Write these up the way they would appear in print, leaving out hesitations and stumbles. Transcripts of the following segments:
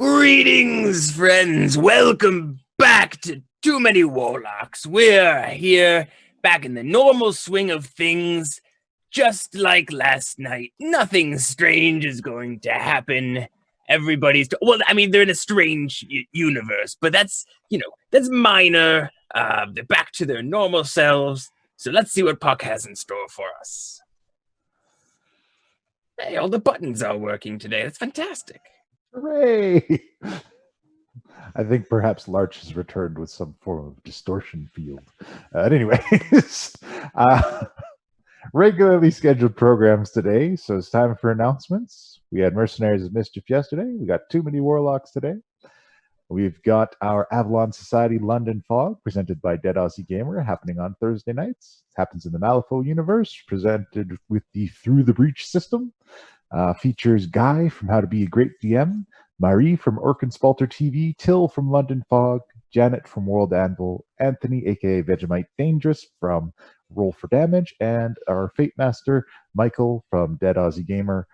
Greetings, friends. Welcome back to Too Many Warlocks. We're here, back in the normal swing of things. Just like last night, nothing strange is going to happen. Everybody's... they're in a strange universe, but that's minor. They're back to their normal selves. So let's see what Puck has in store for us. Hey, all the buttons are working today. That's fantastic. Hooray! I think perhaps Larch has returned with some form of distortion field. Anyways, regularly scheduled programs today, so it's time for announcements. We had Mercenaries of Mischief yesterday. We got Too Many Warlocks today. We've got our Avalon Society London Fog, presented by Dead Aussie Gamer, happening on Thursday nights. It happens in the Malifaux universe, presented with the Through the Breach system. Features Guy from How to Be a Great DM, Marie from Orkenspalter TV, Till from London Fog, Janet from World Anvil, Anthony, aka Vegemite Dangerous, from Roll for Damage, and our Fate Master, Michael from Dead Aussie Gamer.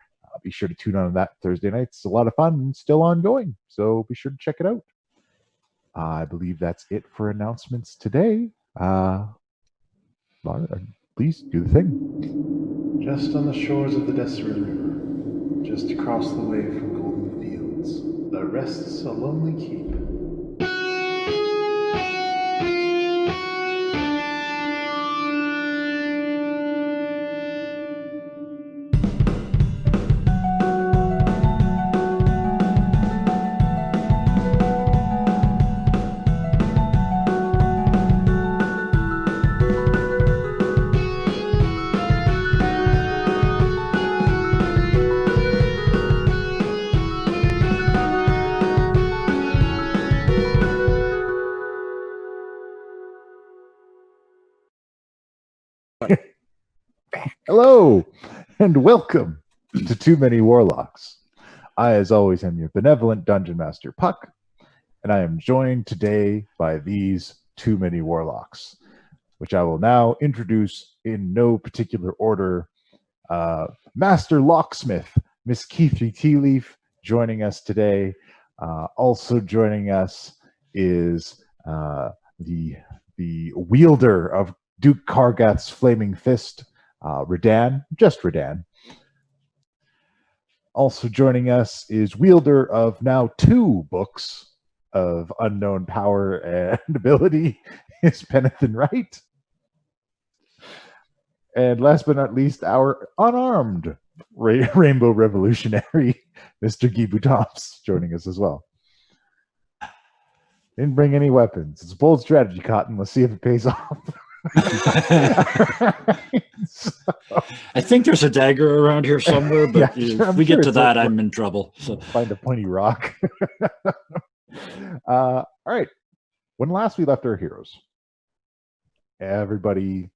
Be sure to tune on that Thursday night. It's a lot of fun and still ongoing, so be sure to check it out. I believe that's it for announcements today. Laura, please do the thing. Just on the shores of the Deseret River, just across the way from Golden Fields, there rests a lonely keep. Hello, and welcome to Too Many Warlocks. I, as always, am your benevolent Dungeon Master, Puck, and I am joined today by these Too Many Warlocks, which I will now introduce in no particular order. Master Locksmith, Miss Keithy Tealeaf, joining us today. Also joining us is the wielder of Duke Kargath's Flaming Fist, Redan, just Redan. Also joining us is wielder of now 2 books of unknown power and ability, is Penathan Wright. And last but not least, our unarmed Rainbow Revolutionary, Mr. Gibu Tops, joining us as well. Didn't bring any weapons. It's a bold strategy, Cotton. Let's see if it pays off. So, I think there's a dagger around here somewhere, but if we get to that, I'm in trouble. So find a pointy rock. All right. When last we left our heroes, everybody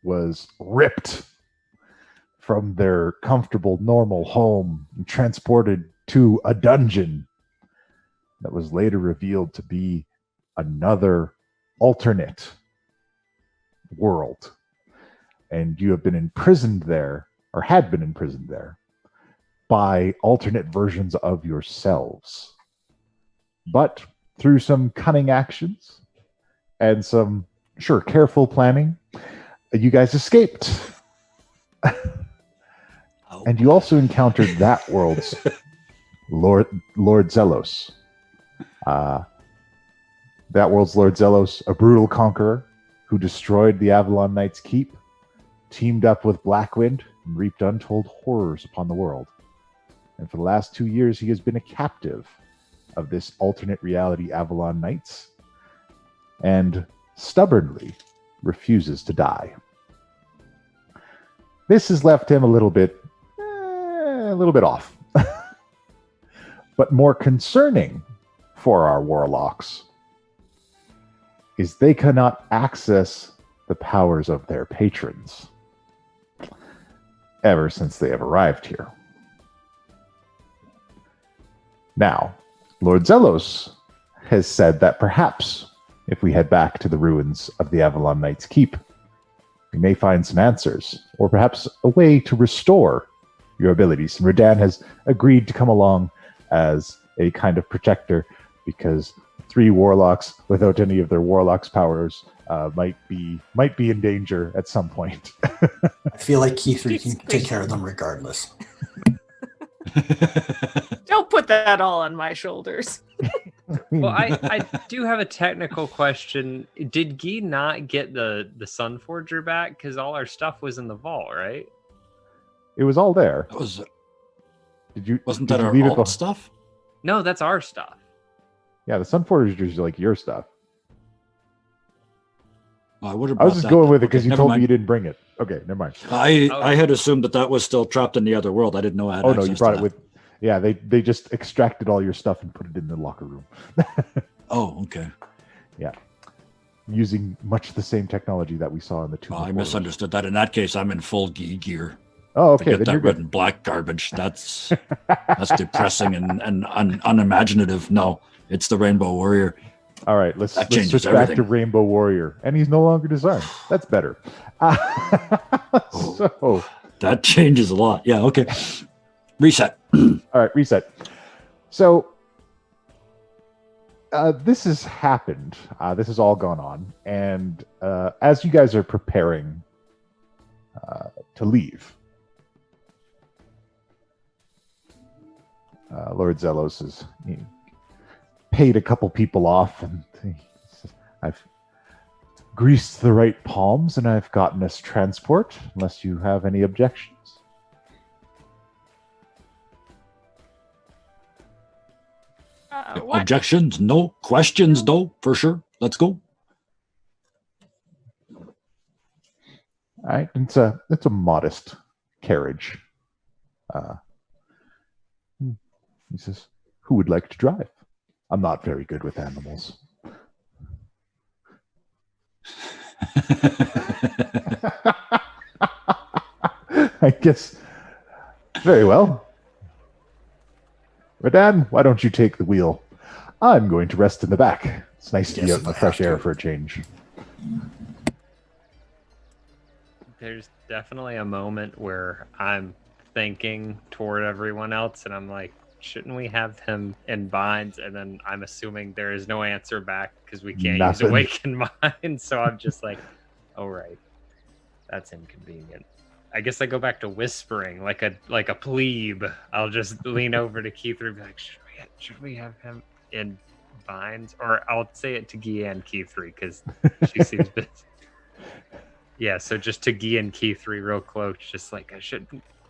was ripped from their comfortable, normal home and transported to a dungeon that was later revealed to be another alternate world. And you have been imprisoned there, or had been imprisoned there, by alternate versions of yourselves. But through some cunning actions and some, careful planning, you guys escaped. And you also encountered that world's Lord Xellos. That world's Lord Xellos, a brutal conqueror who destroyed the Avalon Knights Keep, teamed up with Blackwind, and reaped untold horrors upon the world. And for the last 2 years, he has been a captive of this alternate reality Avalon Knights, and stubbornly refuses to die. This has left him a little bit off. But more concerning for our warlocks is they cannot access the powers of their patrons ever since they have arrived here. Now, Lord Xellos has said that perhaps if we head back to the ruins of the Avalon Knights Keep, we may find some answers, or perhaps a way to restore your abilities. And Redan has agreed to come along as a kind of protector, because 3 warlocks without any of their warlocks powers might be in danger at some point. I feel like Key3 can take care of them regardless. Don't put that all on my shoulders. Well, I do have a technical question. Did Guy not get the Sunforger back? Because all our stuff was in the vault, right? It was all there. That was. Wasn't that our alt stuff? No, that's our stuff. Yeah, the Sunforger is like your stuff. I would have. I was just going with it because you told me you didn't bring it. Okay, never mind. I had assumed that was still trapped in the other world. I didn't know I had. Oh no, you brought it with. Yeah, they just extracted all your stuff and put it in the locker room. Oh, okay. Yeah, using much the same technology that we saw in the 2. I misunderstood that. In that case, I'm in full gear. Oh, okay. Then that red and black garbage. That's depressing and unimaginative. No, it's the Rainbow Warrior. All right, let's switch back to Rainbow Warrior, and he's no longer disarmed. That's better. So that changes a lot. Yeah. Okay. Reset. All right, reset. So this has happened. This has all gone on, and as you guys are preparing to leave, Lord Xellos has paid a couple people off, and he says, I've greased the right palms, and I've gotten us transport, unless you have any objections. Objections? No. Questions, though, for sure. Let's go. All right, it's a modest carriage. He says, "Who would like to drive? I'm not very good with animals." I guess. Very well. Radan, why don't you take the wheel? I'm going to rest in the back. It's nice to be out in the fresh air for a change. There's definitely a moment where I'm thinking toward everyone else, and I'm like, shouldn't we have him in binds? And then I'm assuming there is no answer back because we can't use awaken mind. So I'm just like, oh right, that's inconvenient. I guess I go back to whispering like a plebe. I'll just lean over to Keith and be like, should we have him in binds? Or I'll say it to Guy and Key3 because she seems busy. Yeah, so just to Guy and Key3 real close, just like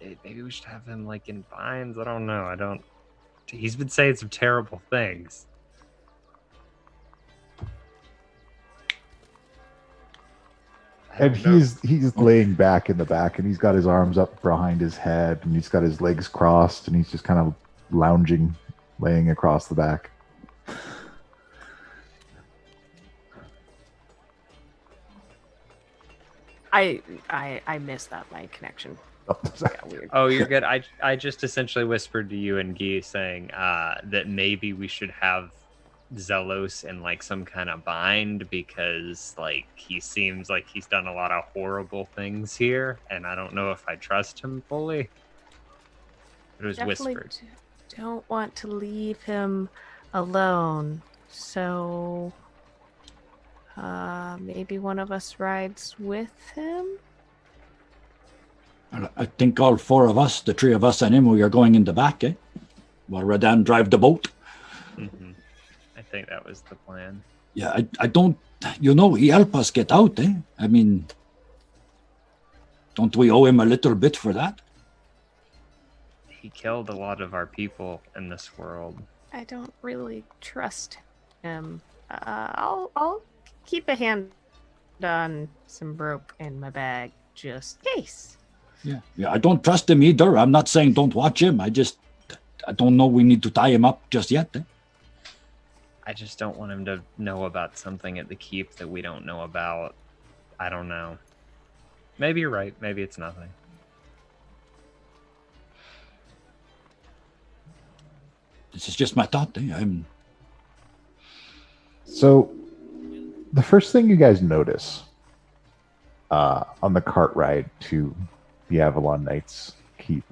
maybe we should have him like in binds. I don't know. He's been saying some terrible things. And he's laying back in the back, and he's got his arms up behind his head, and he's got his legs crossed, and he's just kind of lounging, laying across the back. I missed that. My connection. Got weird. Oh, you're good. I just essentially whispered to you and Guy saying that maybe we should have Xellos in like some kind of bind because like he seems like he's done a lot of horrible things here, and I don't know if I trust him fully. It was Definitely whispered. Don't want to leave him alone, so maybe one of us rides with him. I think all 4 of us, the 3 of us and him, we are going in the back, eh? While Radan drive the boat. Mm-hmm. I think that was the plan. Yeah, I don't, he helped us get out, eh? I mean, don't we owe him a little bit for that? He killed a lot of our people in this world. I don't really trust him. I'll keep a hand on some rope in my bag just in case. Yeah, I don't trust him either. I'm not saying don't watch him. I don't know we need to tie him up just yet. Eh? I just don't want him to know about something at the keep that we don't know about. I don't know. Maybe you're right. Maybe it's nothing. This is just my thought. Eh? So, the first thing you guys notice on the cart ride to the Avalon Knights keep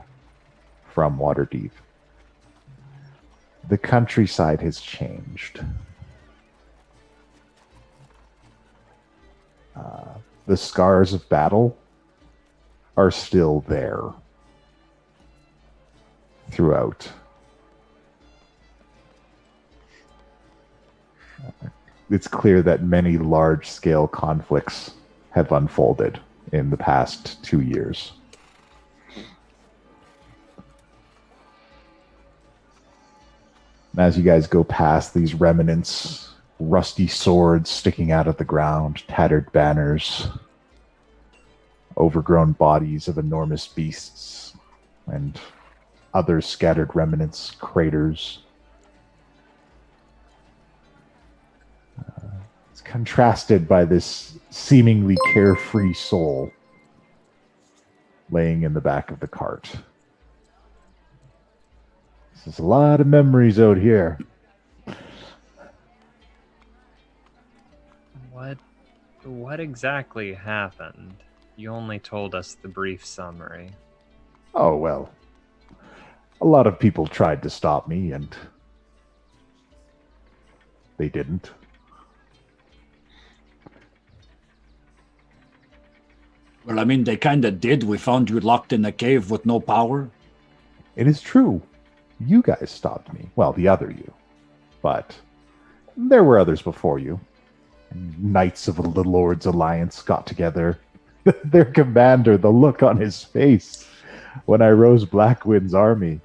from Waterdeep The countryside has changed. The scars of battle are still there throughout. It's clear that many large-scale conflicts have unfolded in the past 2 years. As you guys go past these remnants, rusty swords sticking out of the ground, tattered banners, overgrown bodies of enormous beasts, and other scattered remnants, craters. It's contrasted by this seemingly carefree soul laying in the back of the cart. There's a lot of memories out here. What exactly happened? You only told us the brief summary. Oh, well. A lot of people tried to stop me, and they didn't. Well, I mean, they kind of did. We found you locked in a cave with no power. It is true. You guys stopped me. Well, the other you. But there were others before you. Knights of the Lord's Alliance got together. Their commander, the look on his face when I rose Blackwind's army.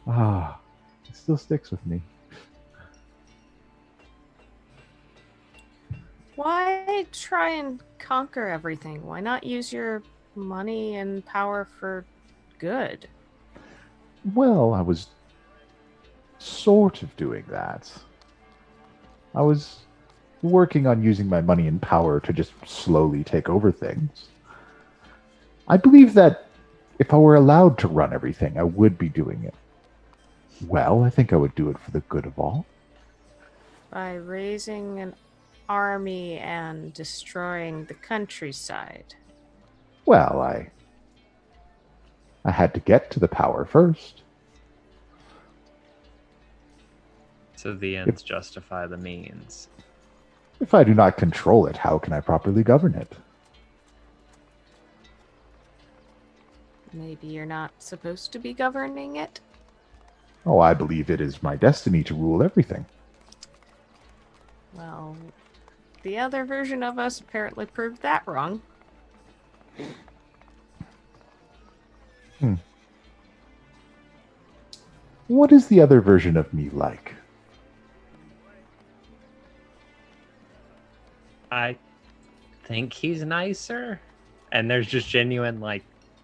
It still sticks with me. Why try and conquer everything? Why not use your money and power for good? Well, I was sort of doing that. I was working on using my money and power to just slowly take over things. I believe that if I were allowed to run everything, I would be doing it. Well, I think I would do it for the good of all. By raising an army and destroying the countryside. Well, I had to get to the power first. So the ends justify the means. If I do not control it, how can I properly govern it? Maybe you're not supposed to be governing it? Oh, I believe it is my destiny to rule everything. Well, the other version of us apparently proved that wrong. What is the other version of me like? I think he's nicer. And there's just genuine,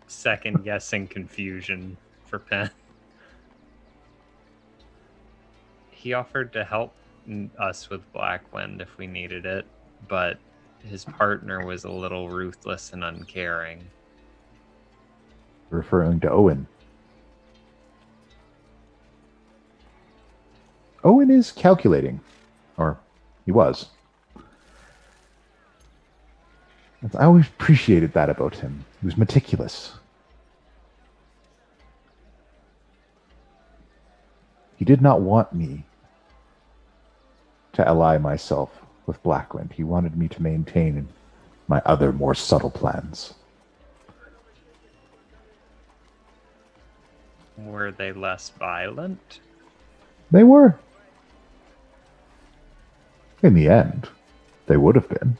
second guessing confusion for Penn. He offered to help us with Blackwind if we needed it, but his partner was a little ruthless and uncaring. Referring to Owen. Owen is calculating. Or he was. I always appreciated that about him. He was meticulous. He did not want me to ally myself with Blackwind. He wanted me to maintain my other, more subtle plans. Were they less violent? They were. In the end, they would have been.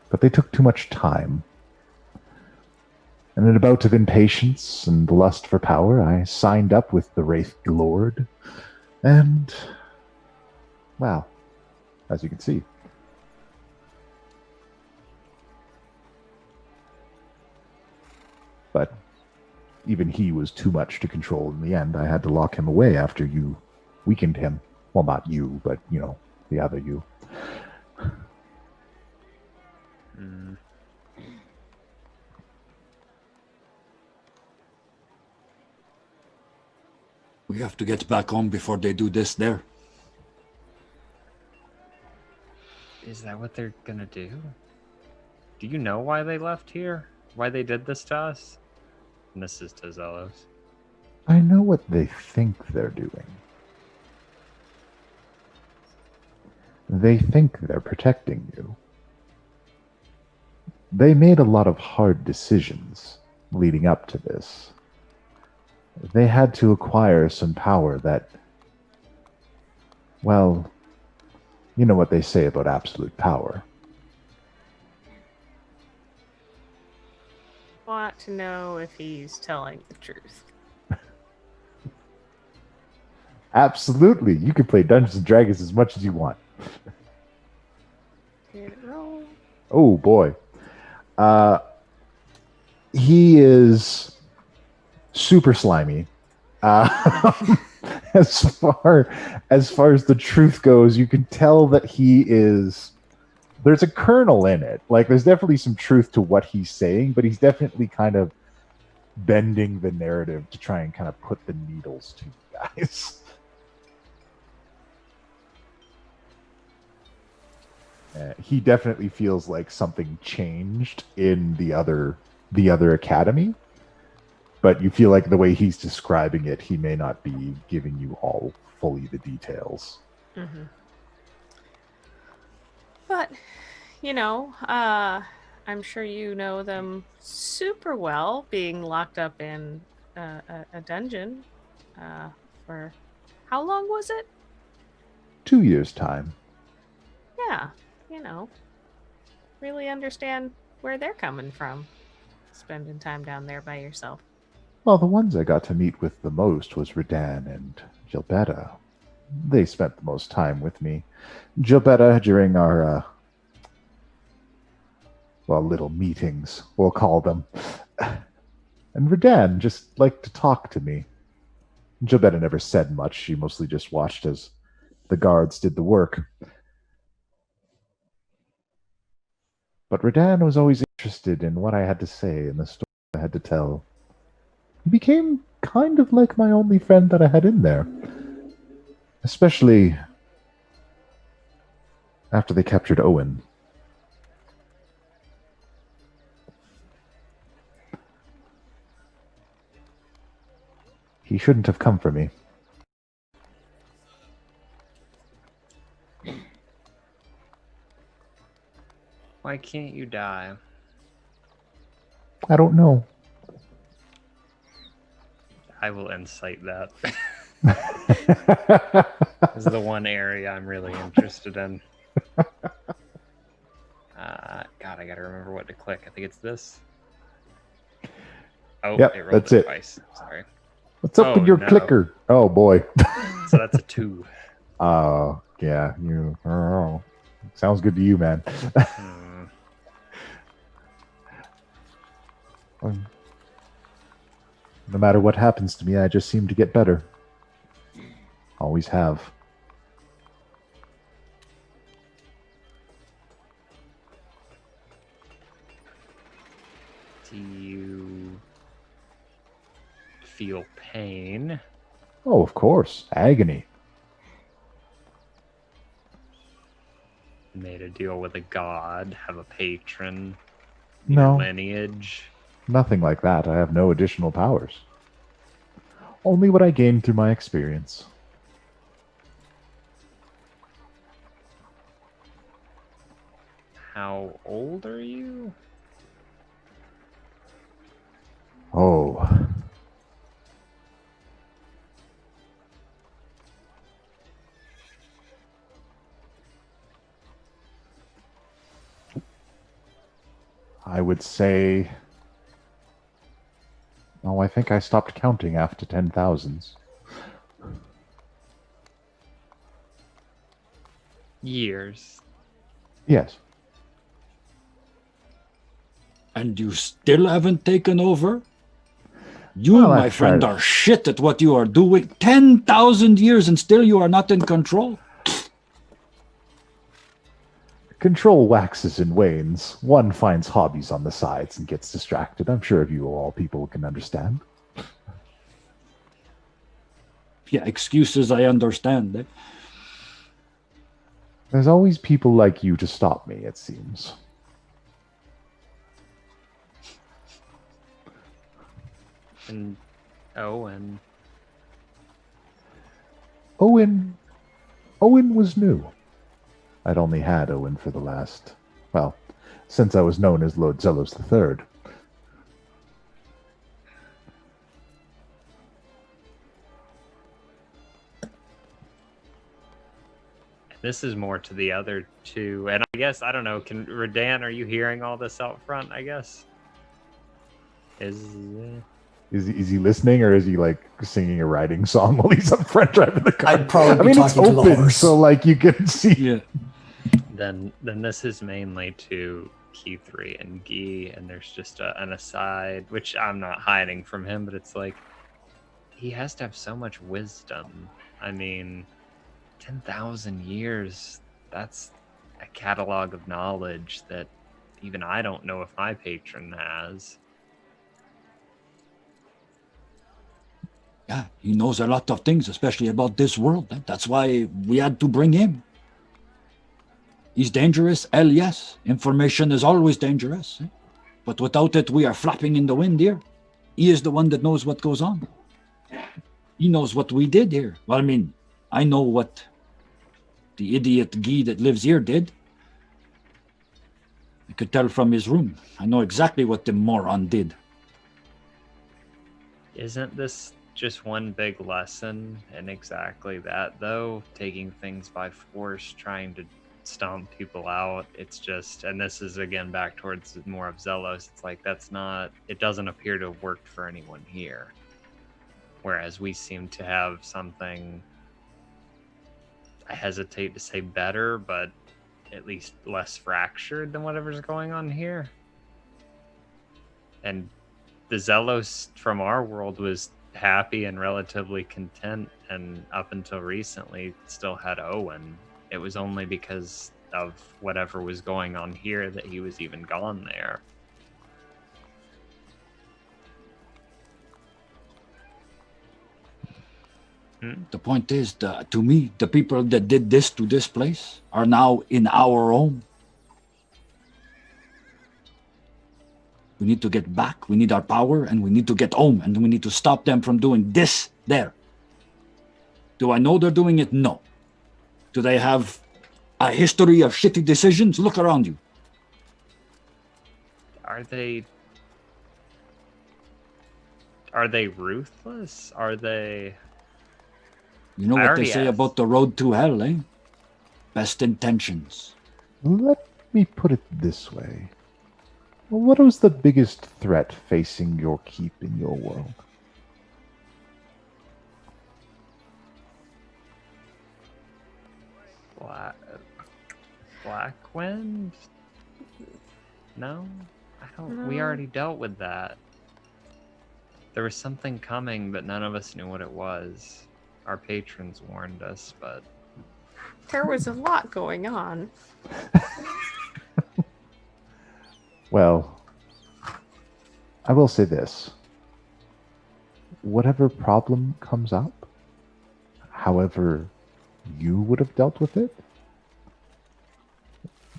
But they took too much time. And in a bout of impatience and lust for power, I signed up with the Wraith Lord. And, well, as you can see. But even he was too much to control in the end. I had to lock him away after you weakened him. Well, not you, but, the other you. We have to get back home before they do this there. Is that what they're gonna do? Do you know why they left here? Why they did this to us? And this is to Xellos. I know what they think they're doing. They think they're protecting you. They made a lot of hard decisions leading up to this. They had to acquire some power that, well, you know what they say about absolute power. Want to know if he's telling the truth. Absolutely. You can play Dungeons and Dragons as much as you want. Did it roll? Oh boy. He is super slimy. As far as the truth goes, you can tell that he is. There's a kernel in it. Like, there's definitely some truth to what he's saying, but he's definitely kind of bending the narrative to try and kind of put the needles to you guys. He definitely feels like something changed in the other academy, but you feel like the way he's describing it, he may not be giving you all fully the details. Mm-hmm. But, you know, I'm sure you know them super well, being locked up in a dungeon for how long was it? 2 years' time. Yeah, you know, really understand where they're coming from, spending time down there by yourself. Well, the ones I got to meet with the most was Redan and Gilberta. They spent the most time with me. Gilberta during our, little meetings, we'll call them. And Redan just liked to talk to me. Gilberta never said much. She mostly just watched as the guards did the work. But Redan was always interested in what I had to say and the story I had to tell. He became kind of like my only friend that I had in there. Especially after they captured Owen. He shouldn't have come for me. Why can't you die? I don't know. I will incite that. This is the one area I'm really interested in. God, I gotta remember what to click. I think it's this. Oh, Yep, it rolled that's it it. twice. Sorry. What's up with your clicker? Oh boy. So that's a 2. Yeah. You. Oh, sounds good to you, man. No matter what happens to me, I just seem to get better. Always have. Do you feel pain? Oh, of course. Agony. Made a deal with a god, have a patron, No. lineage. Nothing like that. I have no additional powers. Only what I gained through my experience. How old are you? Oh. I would say... Oh, I think I stopped counting after 10,000s. Years. Yes. And you still haven't taken over? You, Well, my I've friend, tried. are shit at what you are doing. 10,000 years and still you are not in control? Control waxes and wanes. One finds hobbies on the sides and gets distracted. I'm sure you all people can understand. Yeah, excuses I understand. Eh? There's always people like you to stop me, it seems. And Owen Owen was new. I'd only had Owen for the last, well, since I was known as Lord Xellos III. This is more to the other two, and I guess I don't know. Can Redan, are you hearing all this out front? I guess is he listening, or is he like singing a riding song while he's up front driving the car? I'd probably be it's talking to the open, horse. so like you can see. Yeah. then this is mainly to Key3 and Guy, and there's just an aside, which I'm not hiding from him, but it's like he has to have so much wisdom. I mean, 10,000 years, that's a catalog of knowledge that even I don't know if my patron has. Yeah, he knows a lot of things, especially about this world. That's why we had to bring him. He's dangerous, hell yes. Information is always dangerous. But without it, we are flapping in the wind here. He is the one that knows what goes on. He knows what we did here. Well, I mean, I know what the idiot Guy that lives here did. I could tell from his room. I know exactly what the moron did. Isn't this just one big lesson in exactly that, though? Taking things by force, trying to stomp people out. It's just, and this is again back towards more of Xellos. It's like that's not, it doesn't appear to have worked for anyone here. Whereas we seem to have something, I hesitate to say better, but at least less fractured than whatever's going on here. And the Xellos from our world was happy and relatively content, and up until recently still had Owen. It was only because of whatever was going on here that he was even gone there. The point is, to me, the people that did this to this place are now in our home. We need to get back, we need our power, and we need to get home, and we need to stop them from doing this there. Do I know they're doing it? No. Do they have a history of shitty decisions? Look around you. Are they ruthless? Are they... You know what they say about the road to hell, eh? Best intentions. Let me put it this way. What was the biggest threat facing your keep in your world? Black Wind? No? I don't... We already dealt with that. There was something coming, but none of us knew what it was. Our patrons warned us, but... There was a lot going on. Well, I will say this. Whatever problem comes up, however you would have dealt with it,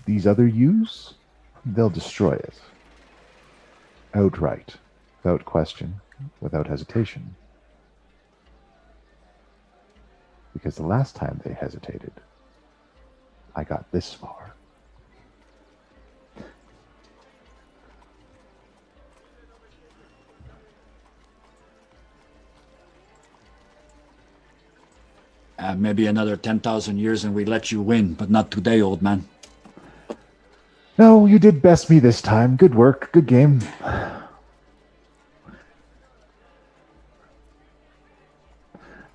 these other yous, they'll destroy it. Outright, without question, without hesitation. Because the last time they hesitated, I got this far. Maybe another 10,000 years and we let you win, but not today, old man. No, you did best me this time. Good work. Good game.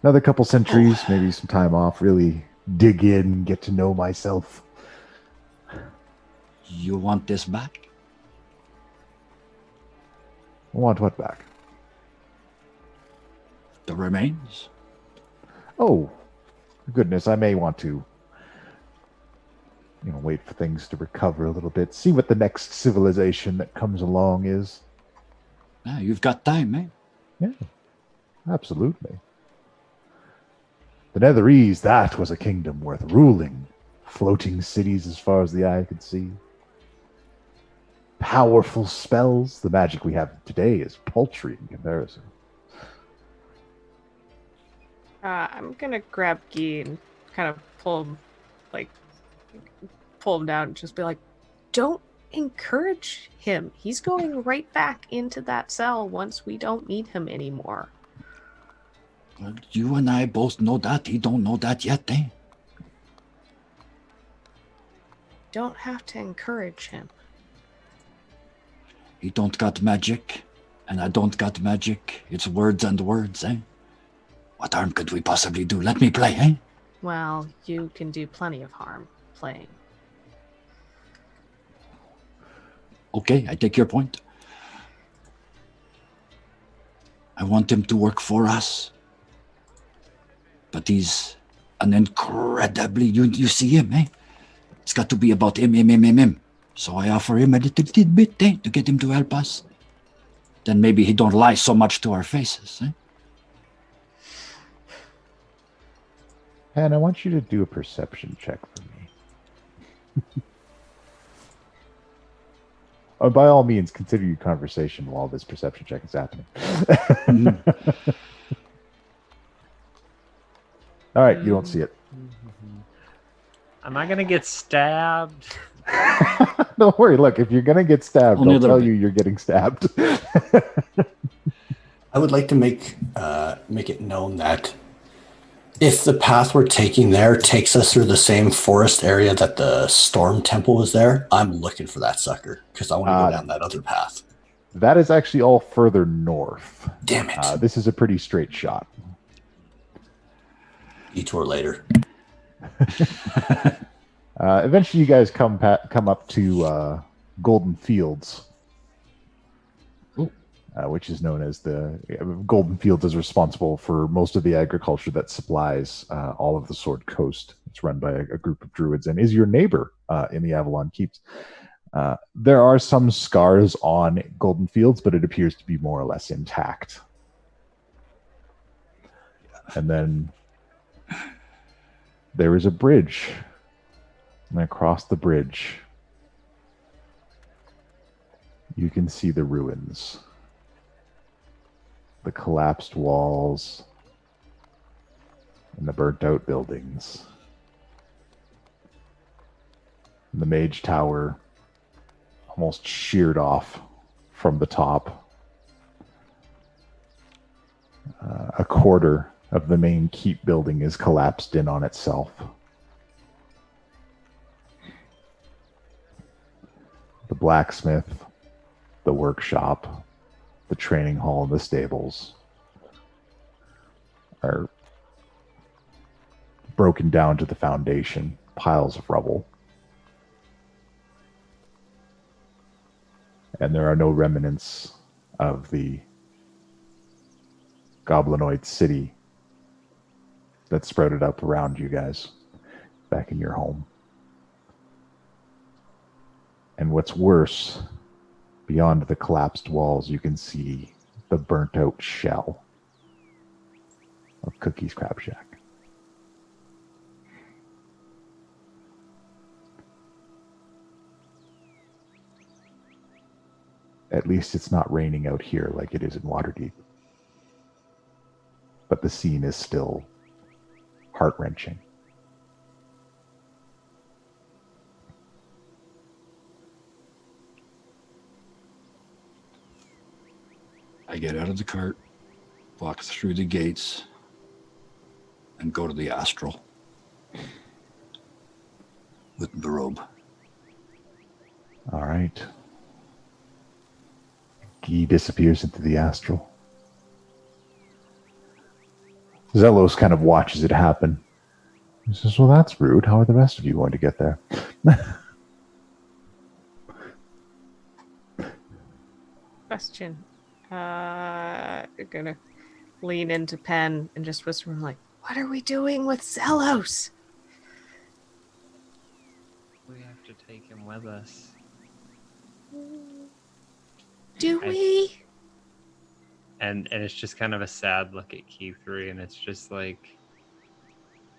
Another couple centuries, maybe some time off. Really dig in, get to know myself. You want this back? Want what back? The remains? Oh, goodness, I may want to, wait for things to recover a little bit. See what the next civilization that comes along is. Yeah, you've got time, eh? Yeah, absolutely. The Netherese, that was a kingdom worth ruling. Floating cities as far as the eye could see. Powerful spells. The magic we have today is paltry in comparison. I'm gonna grab Guy and kind of pull him down and just be like, don't encourage him. He's going right back into that cell once we don't need him anymore. Well, you and I both know that. He don't know that yet, eh? Don't have to encourage him. He don't got magic, and I don't got magic. It's words and words, eh? What harm could we possibly do? Let me play, eh? Well, you can do plenty of harm playing. Okay, I take your point. I want him to work for us. But he's an incredibly... You see him, eh? It's got to be about him. So I offer him a little bit, eh? To get him to help us. Then maybe he don't lie so much to our faces, eh? And I want you to do a perception check for me. Oh, by all means, consider your conversation while this perception check is happening. All right, you don't see it. Am I gonna get stabbed? Don't worry. Look, if you're gonna get stabbed, Only a I'll little tell bit. you you're getting stabbed. I would like to make it known that if the path we're taking there takes us through the same forest area that the Storm Temple was there, I'm looking for that sucker because I want to go down that other path. That is actually all further north. Damn it. This is a pretty straight shot. Detour later. Eventually, you guys come up to Golden Fields, which is known as the Golden Fields is responsible for most of the agriculture that supplies all of the Sword Coast. It's run by a group of druids and is your neighbor in the Avalon Keeps. There are some scars on Golden Fields, but it appears to be more or less intact. And then there is a bridge. And across the bridge, you can see the ruins. The collapsed walls and the burnt out buildings. And the Mage Tower almost sheared off from the top. A quarter of the main keep building is collapsed in on itself. The blacksmith, the workshop, the training hall, and the stables are broken down to the foundation, piles of rubble. And there are no remnants of the goblinoid city that sprouted up around you guys back in your home. And what's worse, beyond the collapsed walls, you can see the burnt out shell of Cookie's Crab Shack. At least it's not raining out here like it is in Waterdeep. But the scene is still heart-wrenching. I get out of the cart, walk through the gates, and go to the astral with the robe. All right. Guy disappears into the astral. Xellos kind of watches it happen. He says, well, that's rude. How are the rest of you going to get there? Question. Gonna lean into Pen and just whisper, like, what are we doing with Xellos? We have to take him with us. Do we? And it's just kind of a sad look at Q3, and it's just like,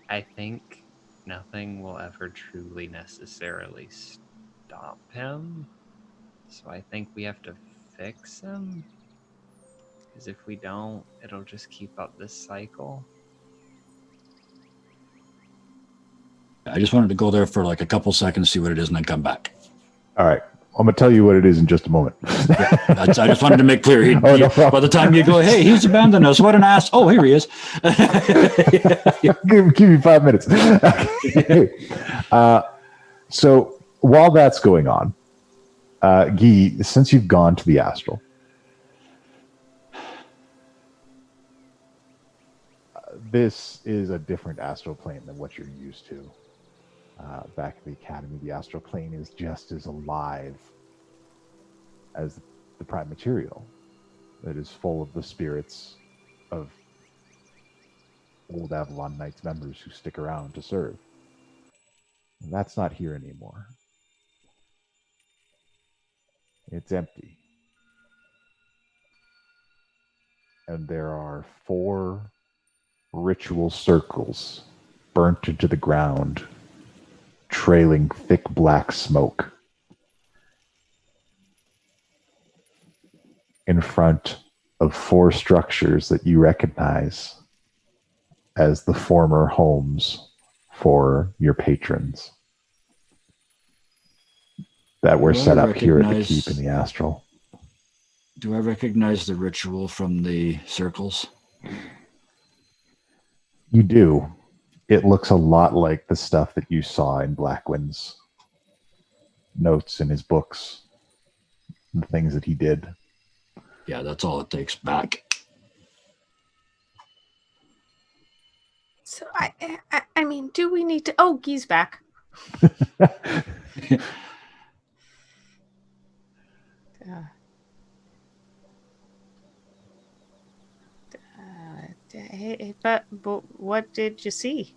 I think nothing will ever truly necessarily stop him. So I think we have to fix him. Because if we don't, it'll just keep up this cycle. I just wanted to go there for like a couple seconds, see what it is, and then come back. All right. I'm going to tell you what it is in just a moment. I just wanted to make clear. No By the time you go, hey, he's abandoned us. What an ass. Oh, here he is. Give me 5 minutes. So while that's going on, Guy, since you've gone to the astral, this is a different astral plane than what you're used to. Back at the academy, the astral plane is just as alive as the prime material. It is full of the spirits of old Avalon Knights members who stick around to serve. And that's not here anymore. It's empty. And there are 4 ritual circles burnt into the ground, trailing thick black smoke in front of 4 structures that you recognize as the former homes for your patrons that were set up here at the keep in the astral. Do I recognize the ritual from the circles? You do. It looks a lot like the stuff that you saw in Blackwind's notes in his books, the things that he did. Yeah, that's all it takes. Back. So I mean, do we need to? Oh, Guy's back. But what did you see?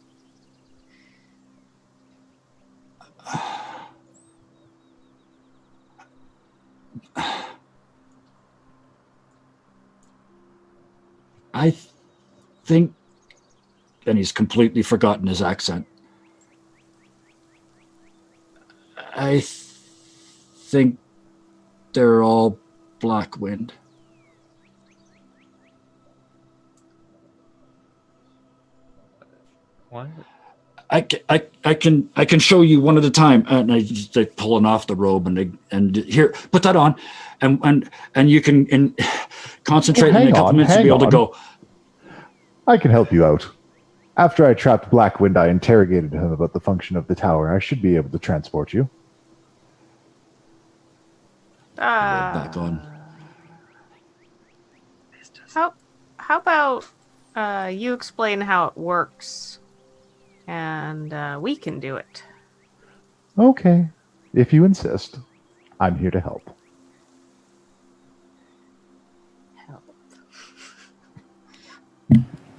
I think, and he's completely forgotten his accent. I think they're all Blackwind. What? I can show you one at a time, and I just like pulling off the robe and here, put that on, and you can concentrate in a couple minutes to be able to go. I can help you out. After I trapped Blackwind, I interrogated him about the function of the tower. I should be able to transport you. Back on. How about you explain how it works, and we can do it. Okay, if you insist. I'm here to help.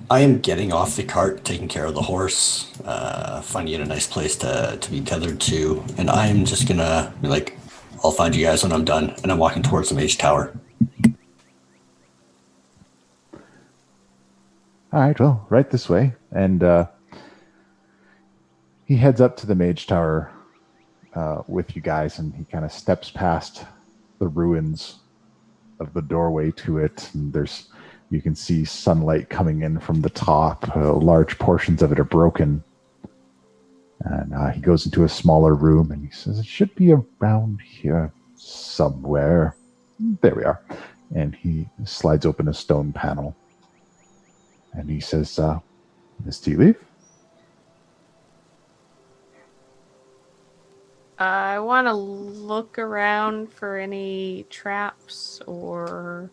I am getting off the cart, taking care of the horse, finding a nice place to be tethered to, and I'm just gonna be like, I'll find you guys when I'm done, and I'm walking towards the mage tower. All right, well, right this way. And he heads up to the mage tower with you guys, and he kind of steps past the ruins of the doorway to it, and you can see sunlight coming in from the top. Large portions of it are broken. And he goes into a smaller room, and he says, it should be around here somewhere. There we are. And he slides open a stone panel. And he says, Miss Tea Leaf? I want to look around for any traps or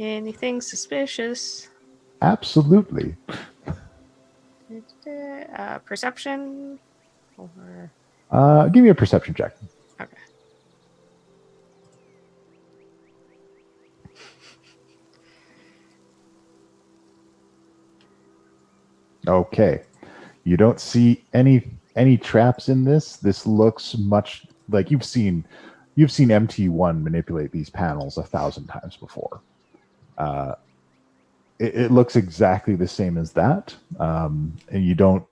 anything suspicious. Absolutely. Perception? Or... give me a perception check. Okay. Okay. You don't see any traps in this. This looks much like you've seen MT1 manipulate these panels 1,000 times before. It looks exactly the same as that, and you don't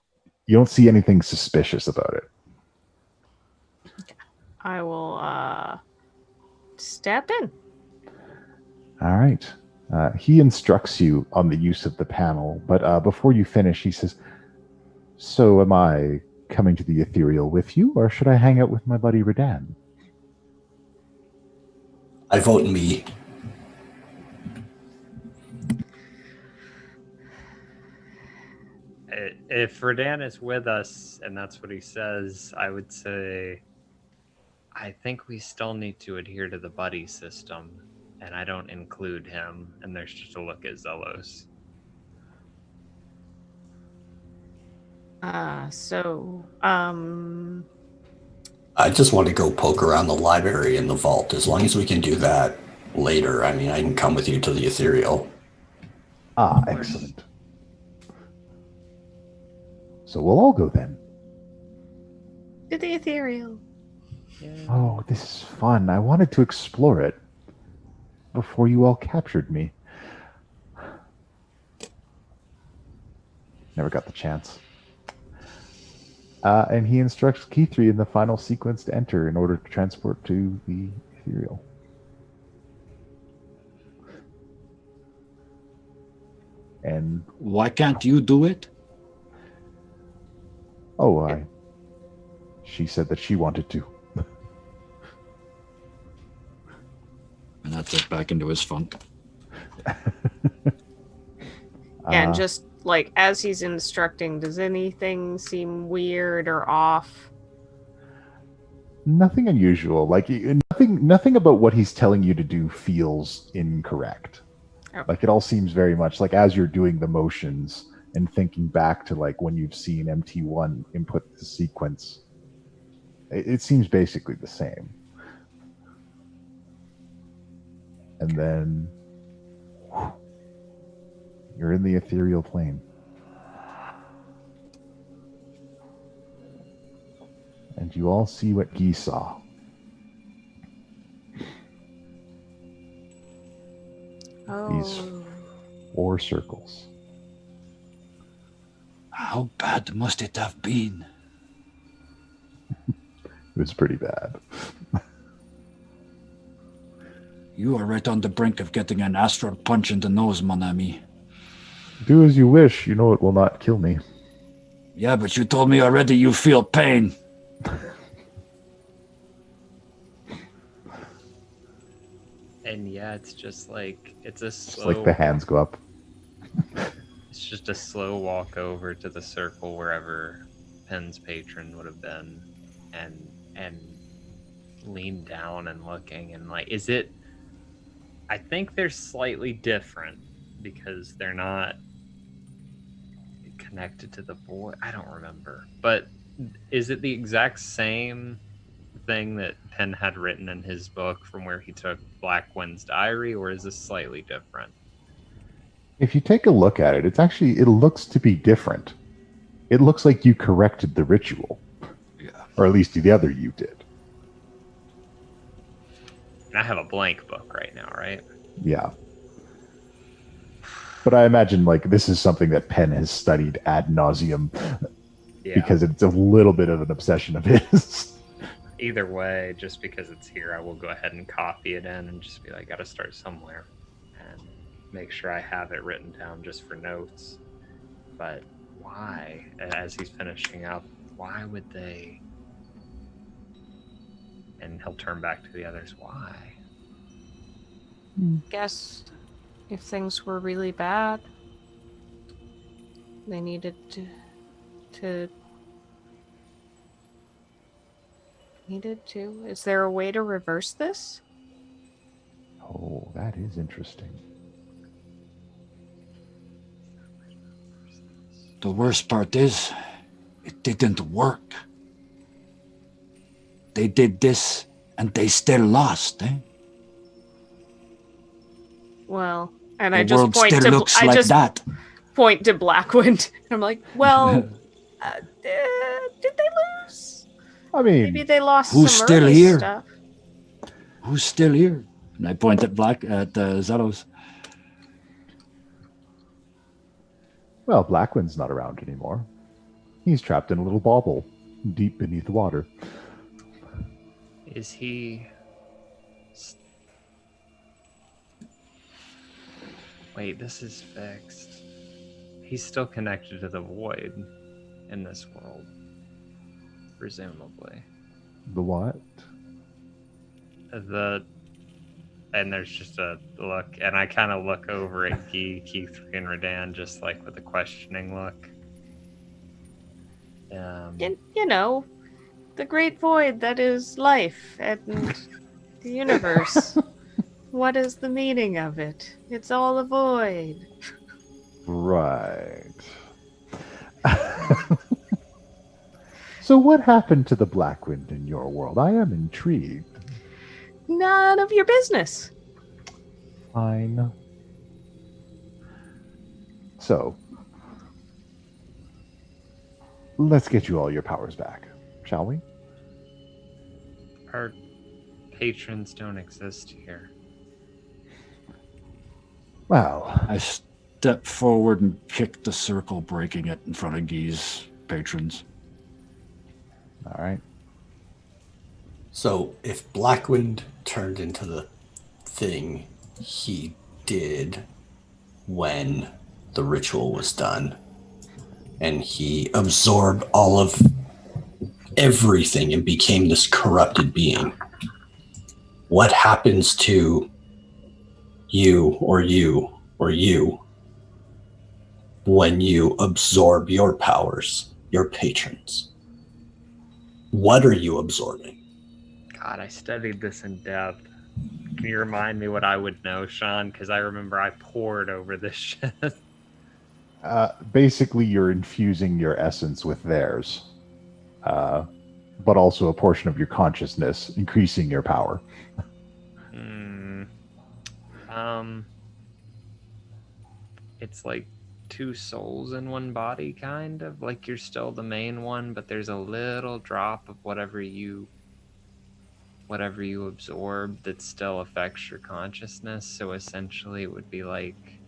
see anything suspicious about it. I will step in. All right. He instructs you on the use of the panel, but before you finish, he says, so am I coming to the ethereal with you, or should I hang out with my buddy Redan? I vote me. If Redan is with us and that's what he says, I would say I think we still need to adhere to the buddy system, and I don't include him, and there's just a look at Xellos. I just want to go poke around the library and the vault. As long as we can do that later, I mean, I can come with you to the ethereal. Ah, excellent. So we'll all go then. To the ethereal. Oh, this is fun. I wanted to explore it before you all captured me. Never got the chance. And he instructs Keythree in the final sequence to enter in order to transport to the ethereal. And Why can't you do it? she said that she wanted to. And that's it back into his funk. And just like as he's instructing, does anything seem weird or off? Nothing unusual. Like nothing about what he's telling you to do feels incorrect. Oh. Like it all seems very much like as you're doing the motions and thinking back to like when you've seen MT1 input the sequence, it seems basically the same. And then you're in the ethereal plane. And you all see what Guy saw. These 4 circles. How bad must it have been? It was pretty bad. You are right on the brink of getting an astral punch in the nose, mon ami. Do as you wish. You know it will not kill me. Yeah, but you told me already you feel pain. And yeah, it's just like it's a slow. Just like the hands go up. It's just a slow walk over to the circle wherever Penn's patron would have been, and lean down and looking and like, is it? I think they're slightly different because they're not connected to the boy. I don't remember, but is it the exact same thing that Penn had written in his book from where he took Blackwind's diary, or is this slightly different? If you take a look at it, it looks to be different. It looks like you corrected the ritual. Yeah. Or at least the other you did. And I have a blank book right now, right? Yeah. But I imagine like this is something that Penn has studied ad nauseum because it's a little bit of an obsession of his. Either way, just because it's here, I will go ahead and copy it in and just be like, gotta start somewhere and make sure I have it written down just for notes. But why, as he's finishing up, why would they? And he'll turn back to the others. Why? Guess if things were really bad, they needed to Is there a way to reverse this? Oh, that is interesting. The worst part is, it didn't work. They did this, and they still lost, eh? Well, and The I just world point still to looks like that. point to Blackwind. I'm like, well, did they lose? I mean, Maybe they lost Who's some still early here? stuff. Who's still here? And I point at Xellos. well, Blackwind's not around anymore. He's trapped in a little bauble deep beneath the water. Is he? Wait, this is fixed. He's still connected to the void in this world. presumably. The what? And there's just a look, and I kind of look over at Guy, Keith, and Redan, just like with a questioning look. You know, the great void that is life and the universe. What is the meaning of it? It's all a void. Right. So what happened to the Black Wind in your world? I am intrigued. None of your business. Fine. So, let's get you all your powers back, shall we? Our patrons don't exist here. Well, I step forward and kick the circle, breaking it in front of Guy's patrons. all right. So if Blackwind turned into the thing he did when the ritual was done, and he absorbed all of everything and became this corrupted being, what happens to you when you absorb your powers, your patrons? What are you absorbing? God, I studied this in depth. Can you remind me what I would know, Sean? Because I remember I poured over this shit. Basically, you're infusing your essence with theirs, but also a portion of your consciousness, increasing your power. It's like two souls in one body, kind of. Like you're still the main one, but there's a little drop of whatever you absorb that still affects your consciousness. So essentially it would be like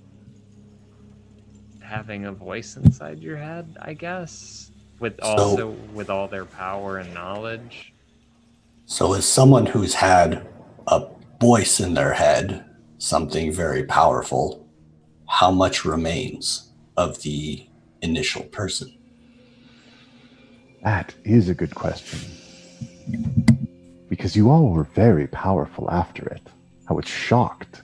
having a voice inside your head, I guess, with all their power and knowledge. So as someone who's had a voice in their head, something very powerful, how much remains of the initial person? That is a good question. Because you all were very powerful after it. I was shocked.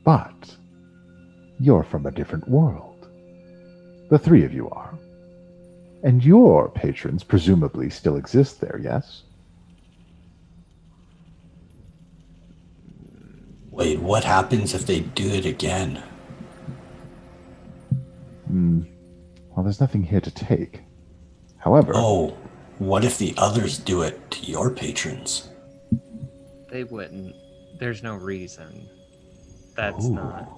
But you're from a different world. The three of you are. And your patrons presumably still exist there, yes? Wait, what happens if they do it again? Well, there's nothing here to take. However... Oh, what if the others do it to your patrons? They wouldn't. There's no reason. That's not.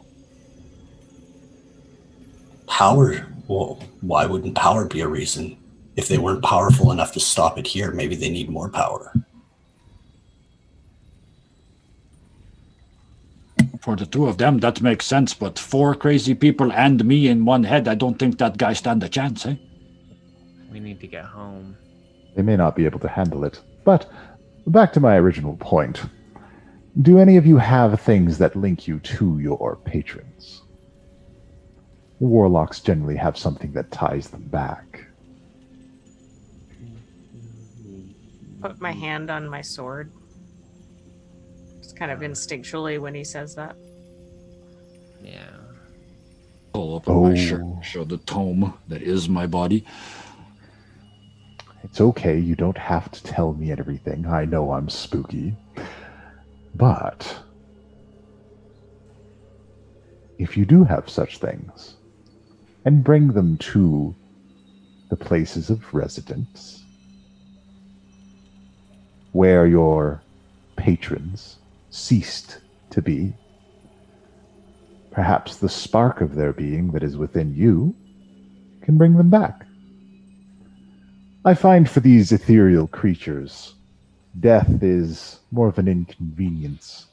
Power? Well, why wouldn't power be a reason? If they weren't powerful enough to stop it here, maybe they need more power. For the two of them, that makes sense, but 4 crazy people and me in one head, I don't think that guy stand a chance, eh? We need to get home. They may not be able to handle it. But back to my original point. Do any of you have things that link you to your patrons? Warlocks generally have something that ties them back. Put my hand on my sword. Just kind of instinctually when he says that. Yeah. Pull up my shirt, show the tome that is my body. It's okay, you don't have to tell me everything. I know I'm spooky. But if you do have such things, and bring them to the places of residence, where your patrons ceased to be, perhaps the spark of their being that is within you can bring them back. I find for these ethereal creatures, death is more of an inconvenience.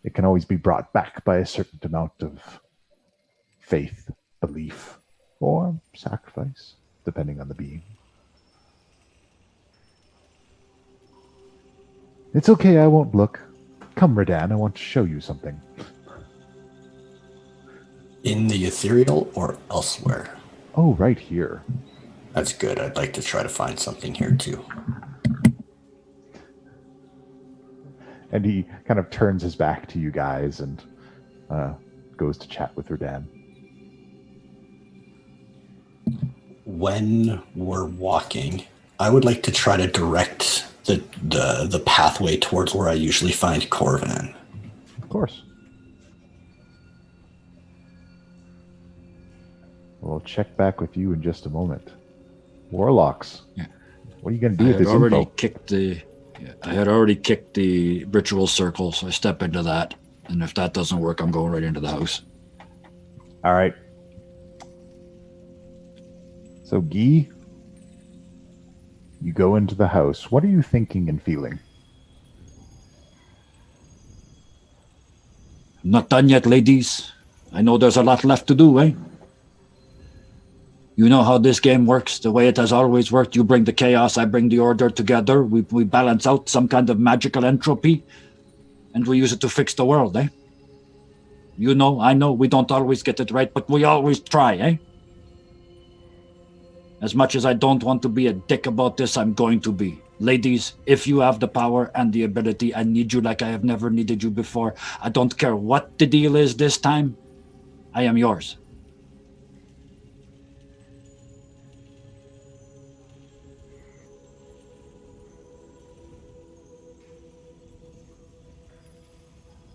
It can always be brought back by a certain amount of faith, belief, or sacrifice, depending on the being. It's okay, I won't look. Come, Redan, I want to show you something. In the ethereal or elsewhere? Oh, right here. That's good. I'd like to try to find something here too. And he kind of turns his back to you guys and goes to chat with Rodan. When we're walking, I would like to try to direct the pathway towards where I usually find Corvan. Of course. We'll check back with you in just a moment. Warlocks. Yeah. What are you going to I do with had this already info? kicked the ritual circle, so I step into that. And if that doesn't work, I'm going right into the house. All right. So, Guy, you go into the house. What are you thinking and feeling? I'm not done yet, ladies. I know there's a lot left to do, eh? You know how this game works, the way it has always worked. You bring the chaos, I bring the order together. We balance out some kind of magical entropy, and we use it to fix the world, eh? You know, I know, we don't always get it right, but we always try, eh? As much as I don't want to be a dick about this, I'm going to be. Ladies, if you have the power and the ability, I need you like I have never needed you before. I don't care what the deal is this time. I am yours.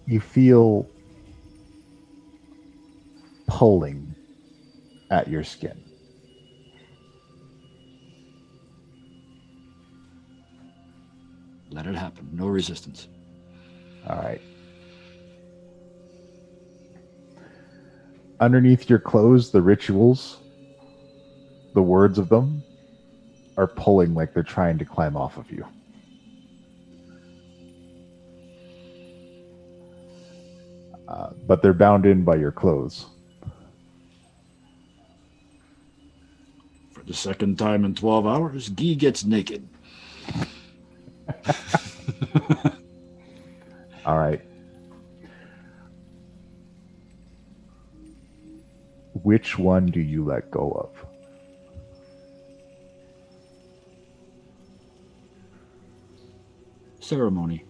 You feel pulling at your skin. Let it happen. No resistance. All right. Underneath your clothes, the rituals, the words of them, are pulling like they're trying to climb off of you. But they're bound in by your clothes. For the second time in 12 hours, Guy gets naked. All right. Which one do you let go of? Ceremony.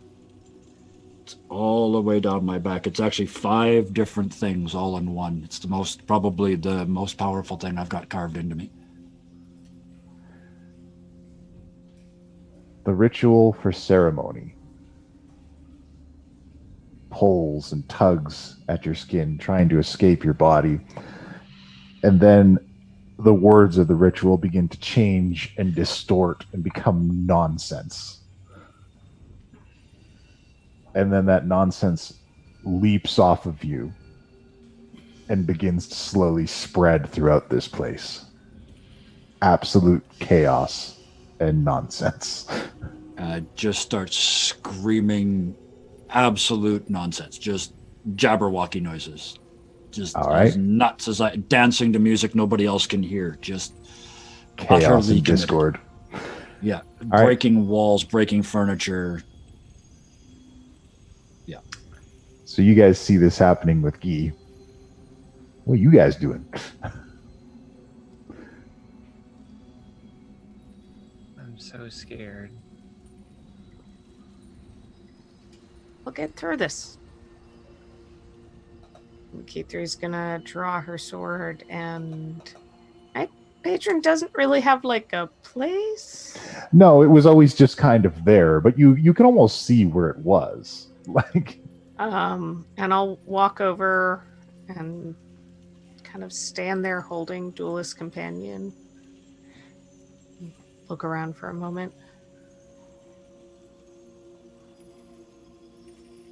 It's all the way down my back. It's actually 5 different things all in one. It's probably the most powerful thing I've got carved into me. The ritual for ceremony pulls and tugs at your skin, trying to escape your body. And then the words of the ritual begin to change and distort and become nonsense. And then that nonsense leaps off of you and begins to slowly spread throughout this place. Absolute chaos and nonsense. Just starts screaming absolute nonsense. Just jabberwocky noises. Just All right. as nuts as dancing to music nobody else can hear. Just Chaos utterly and committed. discord. Yeah. All Breaking walls, breaking furniture. Yeah. So you guys see this happening with Guy. What are you guys doing? I'm so scared. We'll get through this. K3's gonna draw her sword, and Patron doesn't really have like a place. No, it was always just kind of there, but you can almost see where it was. Like, And I'll walk over and kind of stand there holding Duelist Companion. Look around for a moment.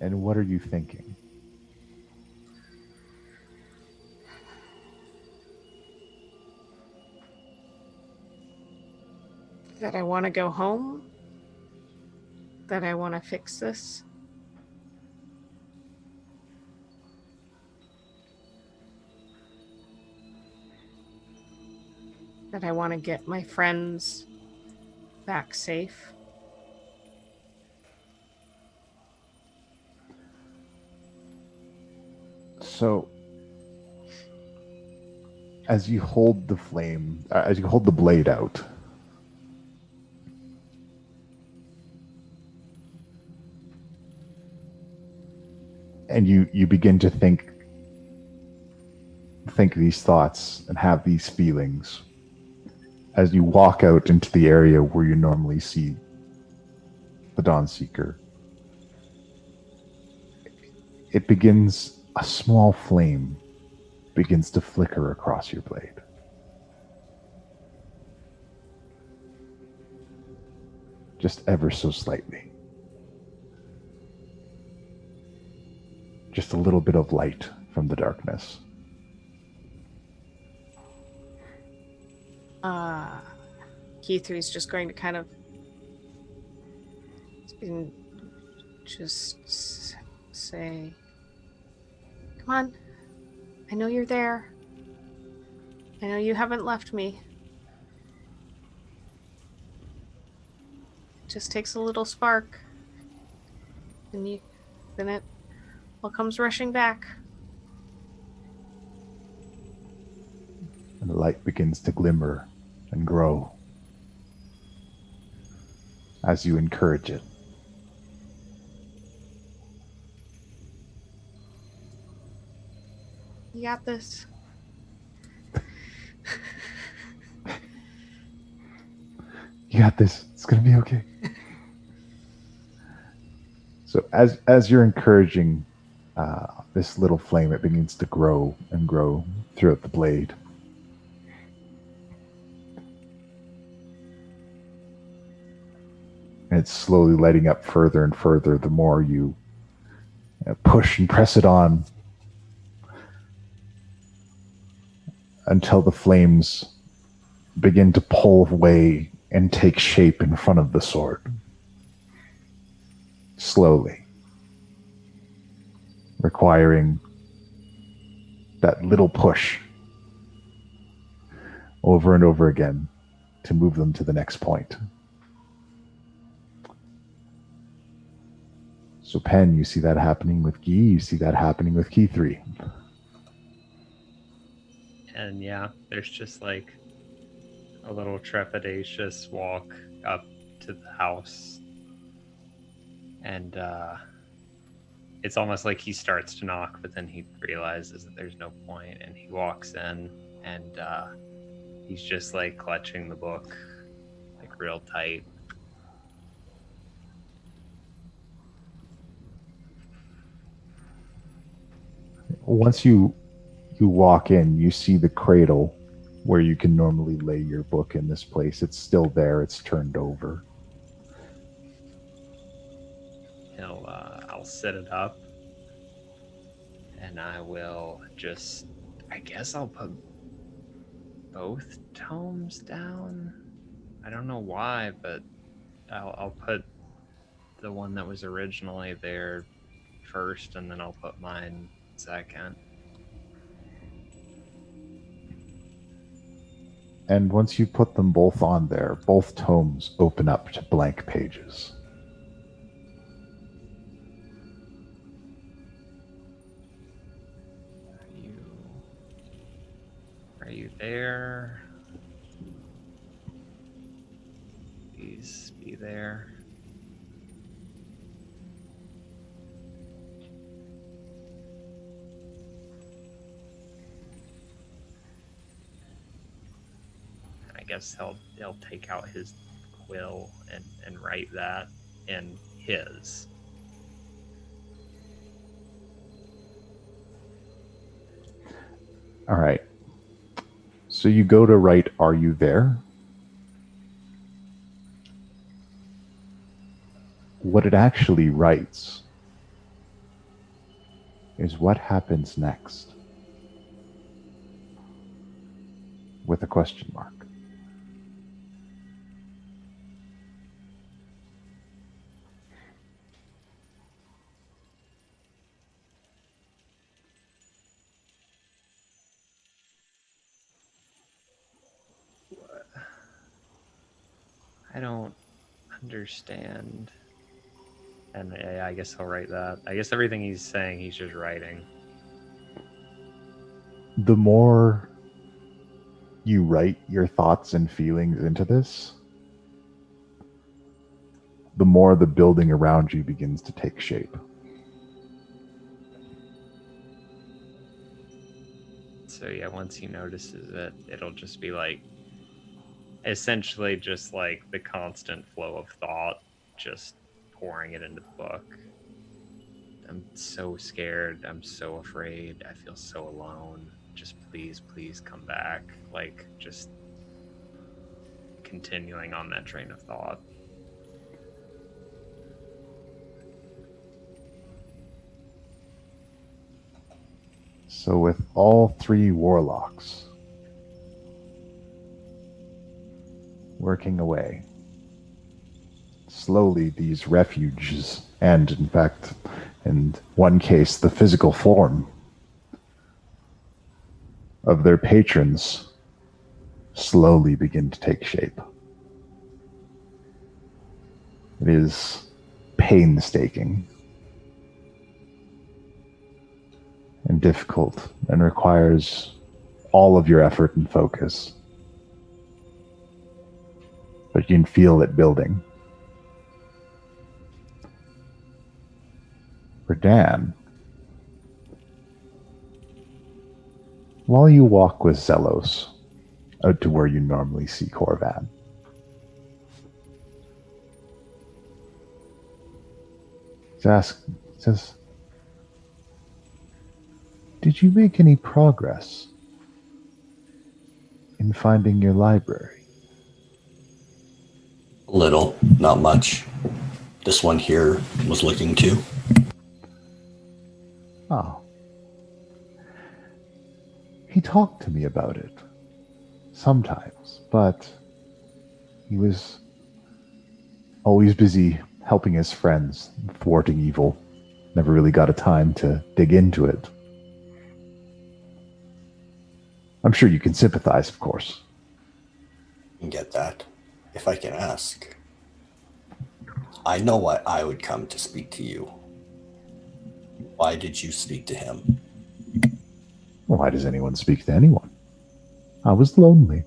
and what are you thinking? That I want to go home. That I want to fix this. That I want to get my friends back safe. So, as you hold the flame, as you hold the blade out, and you begin to think these thoughts and have these feelings as you walk out into the area where you normally see the Dawn Seeker. It begins, a small flame begins to flicker across your blade. Just ever so slightly. Just a little bit of light from the darkness. Keith3's just going to kind of just say, "Come on, I know you're there. I know you haven't left me. It just takes a little spark, and then it all comes rushing back." And the light begins to glimmer and grow as you encourage it. You got this. You got this. It's gonna be okay. So as you're encouraging this little flame, it begins to grow and grow throughout the blade. And it's slowly lighting up further and further the more you push and press it on, until the flames begin to pull away and take shape in front of the sword. Slowly. Requiring that little push over and over again to move them to the next point. So Pen, you see that happening with Guy, you see that happening with Key 3. And yeah, there's just like a little trepidatious walk up to the house. And it's almost like he starts to knock, but then he realizes that there's no point, and he walks in, and he's just like clutching the book like real tight. Once you walk in, you see the cradle where you can normally lay your book in this place. It's still there. It's turned over. I'll set it up, and I will just, I guess I'll put both tomes down. I don't know why, but I'll put the one that was originally there first, and then I'll put mine second. And once you put them both on there, both tomes open up to blank pages. Are you there? Please be there. I guess he'll take out his quill and write that in his. All right. So you go to write, "Are you there?" What it actually writes is what happens next, with a question mark. I don't understand. And yeah, I guess I'll write that. I guess everything he's saying, he's just writing. The more you write your thoughts and feelings into this, the more the building around you begins to take shape. So yeah, once he notices it, it'll just be like, essentially just like the constant flow of thought, just pouring it into the book. I'm so scared. I'm so afraid. I feel so alone. Just please come back. Like, just continuing on that train of thought. So with all 3 warlocks working away, slowly these refuges, and in fact, in one case, the physical form of their patrons slowly begin to take shape. It is painstaking and difficult and requires all of your effort and focus. But you can feel it building. For Dan, while you walk with Xellos out to where you normally see Corvan, says, did you make any progress in finding your library? Little, not much. This one here was looking too. Oh. He talked to me about it. Sometimes, but he was always busy helping his friends, thwarting evil. Never really got a time to dig into it. I'm sure you can sympathize, of course. You can get that, if I can ask. I know why I would come to speak to you. Why did you speak to him? Why does anyone speak to anyone? I was lonely.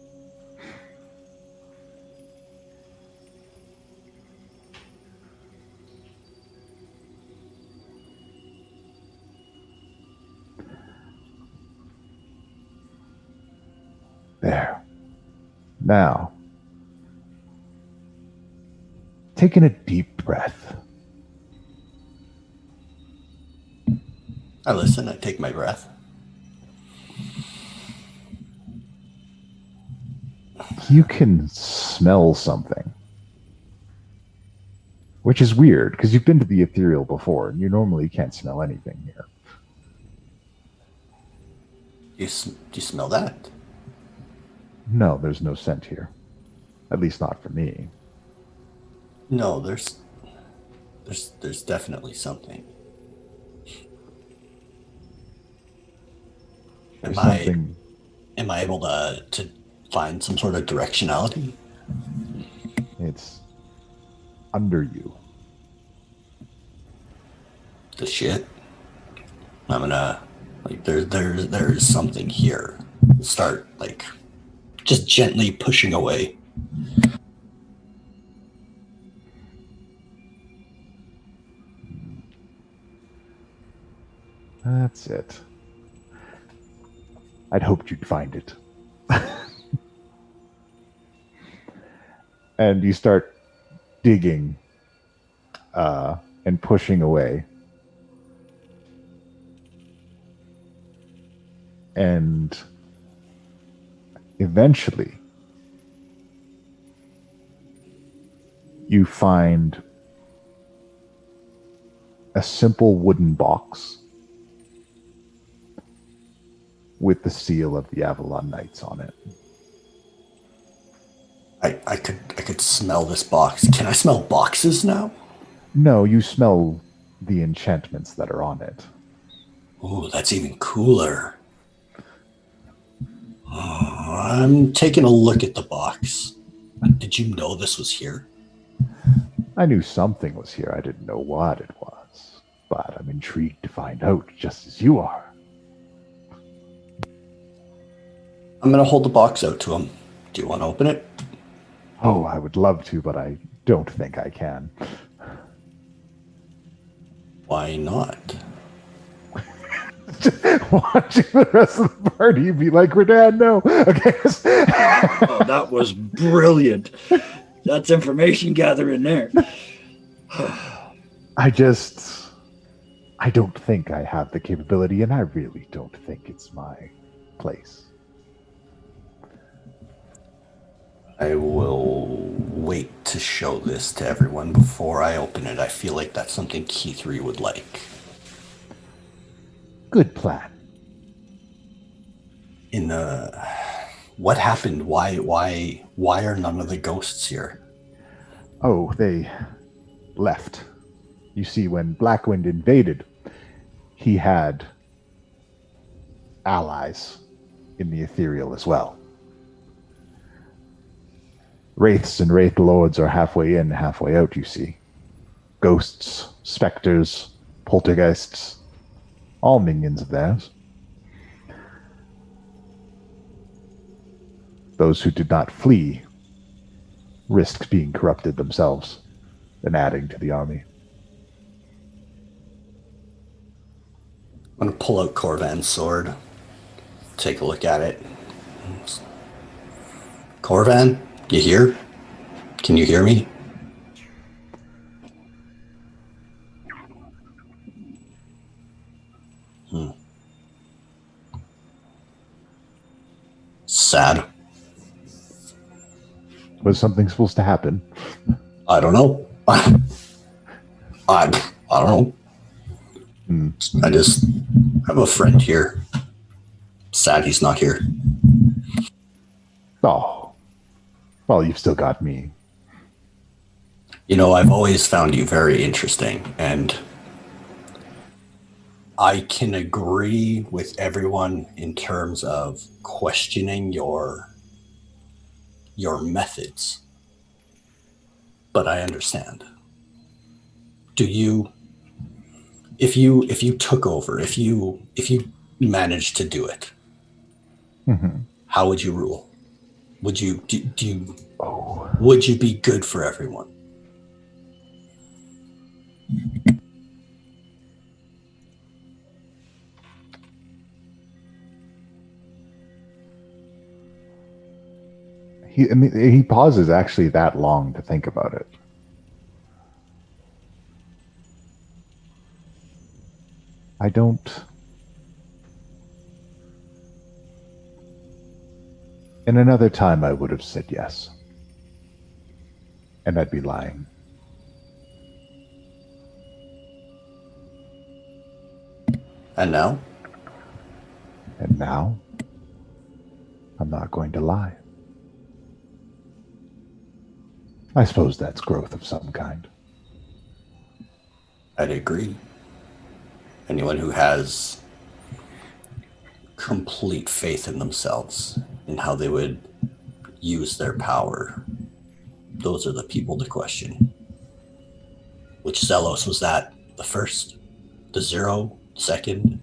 There. Now, taking a deep breath. I listen, I take my breath. You can smell something. Which is weird, because you've been to the ethereal before, and you normally can't smell anything here. Do you smell that? No, there's no scent here. At least not for me. No, there's definitely something. There's something. Am I able to find some sort of directionality? It's under you. The shit. I'm gonna there is something here. Start like just gently pushing away. That's it. I'd hoped you'd find it. And you start digging and pushing away. And eventually, you find a simple wooden box with the seal of the Avalon Knights on it. I could smell this box. Can I smell boxes now? No, you smell the enchantments that are on it. Oh, that's even cooler. I'm taking a look at the box. Did you know this was here? I knew something was here. I didn't know what it was. But I'm intrigued to find out, just as you are. I'm going to hold the box out to him. Do you want to open it? Oh, I would love to, but I don't think I can. Why not? Watching the rest of the party be like, Redan, no. Okay. Oh, that was brilliant. That's information gathering there. I don't think I have the capability, and I really don't think it's my place. I will wait to show this to everyone before I open it. I feel like that's something Key3 would like. Good plan. What happened? Why are none of the ghosts here? Oh, they left. You see, when Blackwind invaded, he had allies in the ethereal as well. Wraiths and Wraith Lords are halfway in, halfway out, you see. Ghosts, specters, poltergeists, all minions of theirs. Those who did not flee risked being corrupted themselves and adding to the army. I'm going to pull out Corvan's sword, take a look at it. Corvan, you here? Can you hear me? Sad. Was something supposed to happen? I don't know. I don't know. I just have a friend here. Sad he's not here. Oh. Well, you've still got me. You know, I've always found you very interesting, and I can agree with everyone in terms of questioning your methods. But I understand. If you took over, if you managed to do it, how would you rule? Would you would you be good for everyone? He pauses actually that long to think about it. I don't. In another time, I would have said yes. And I'd be lying. And now? And now, I'm not going to lie. I suppose that's growth of some kind. I'd agree. Anyone who has complete faith in themselves and how they would use their power, those are the people to question. Which Xellos was that? The first? The 0? Second?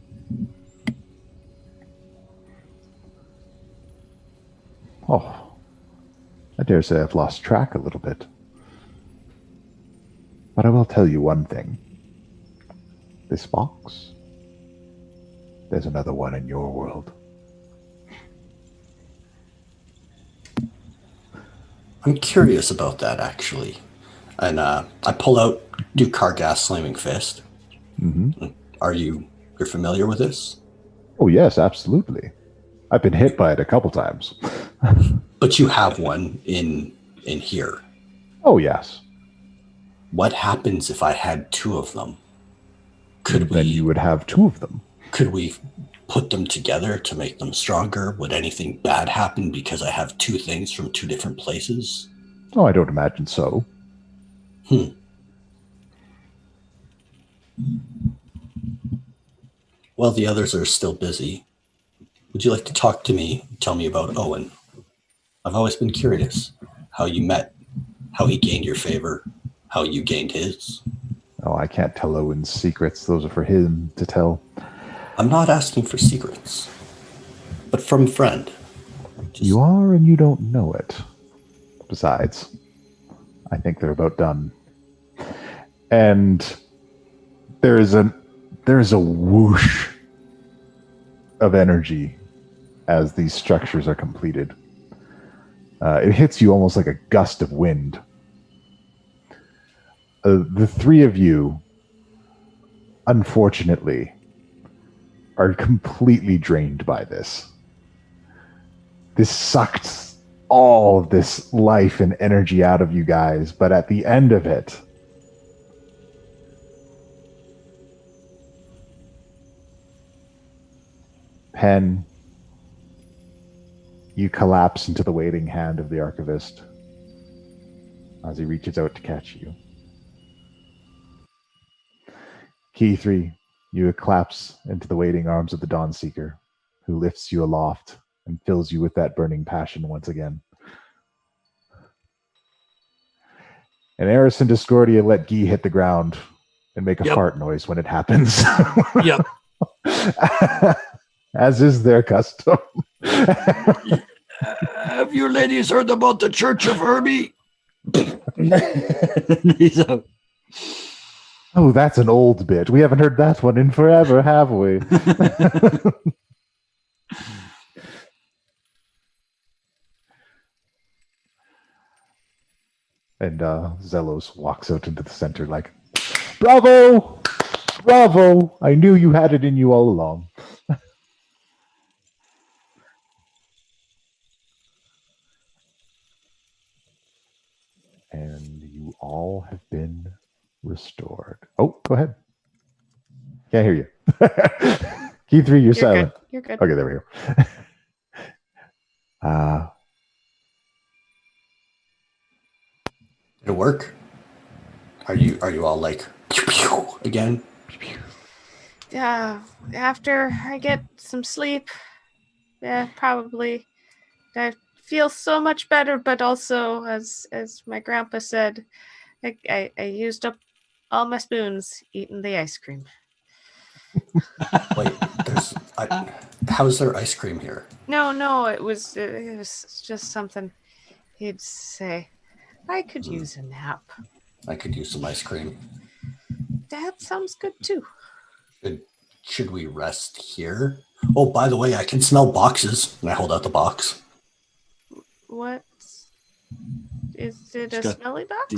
Oh, I dare say I've lost track a little bit. But I will tell you one thing. This box, there's another one in your world. I'm curious about that, actually. And I pull out Kargas Flaming Fist. Mm-hmm. You're familiar with this? Oh, yes, absolutely. I've been hit by it a couple times. But you have one in here. Oh, yes. What happens if I had 2 of them? Then you would have 2 of them. Could we put them together to make them stronger? Would anything bad happen because I have 2 things from 2 different places? Oh, I don't imagine so. Well, the others are still busy. Would you like to talk to me? Tell me about Owen. I've always been curious how you met, how he gained your favor, how you gained his. Oh, I can't tell Owen's secrets. Those are for him to tell. I'm not asking for secrets, but from a friend. You are, and you don't know it. Besides, I think they're about done. And there's a whoosh of energy as these structures are completed. It hits you almost like a gust of wind. The three of you, unfortunately, are completely drained by this. This sucked all of this life and energy out of you guys, but at the end of it, Pen, you collapse into the waiting hand of the archivist as he reaches out to catch you. Key 3, you collapse into the waiting arms of the Dawn Seeker, who lifts you aloft and fills you with that burning passion once again. And Eris and Discordia let Guy hit the ground and make a fart noise when it happens. Yep. As is their custom. Have you ladies heard about the Church of Herbie? He's out. Oh, that's an old bit. We haven't heard that one in forever, have we? And Xellos walks out into the center like, bravo! Bravo! I knew you had it in you all along. And you all have been restored. Oh, go ahead. Can't hear you. Key 3, you're silent. Good. You're good. Okay, there we go. Did it work? Are you all like pew, pew, again? Yeah. After I get some sleep, yeah, probably. I feel so much better, but also, as my grandpa said, I used up all my spoons eating the ice cream. Wait, how's there ice cream here? No, it was just something he'd say. I could use a nap. I could use some ice cream. That sounds good too. Should we rest here? Oh, by the way, I can smell boxes. And I hold out the box. What? Is it a smelly box?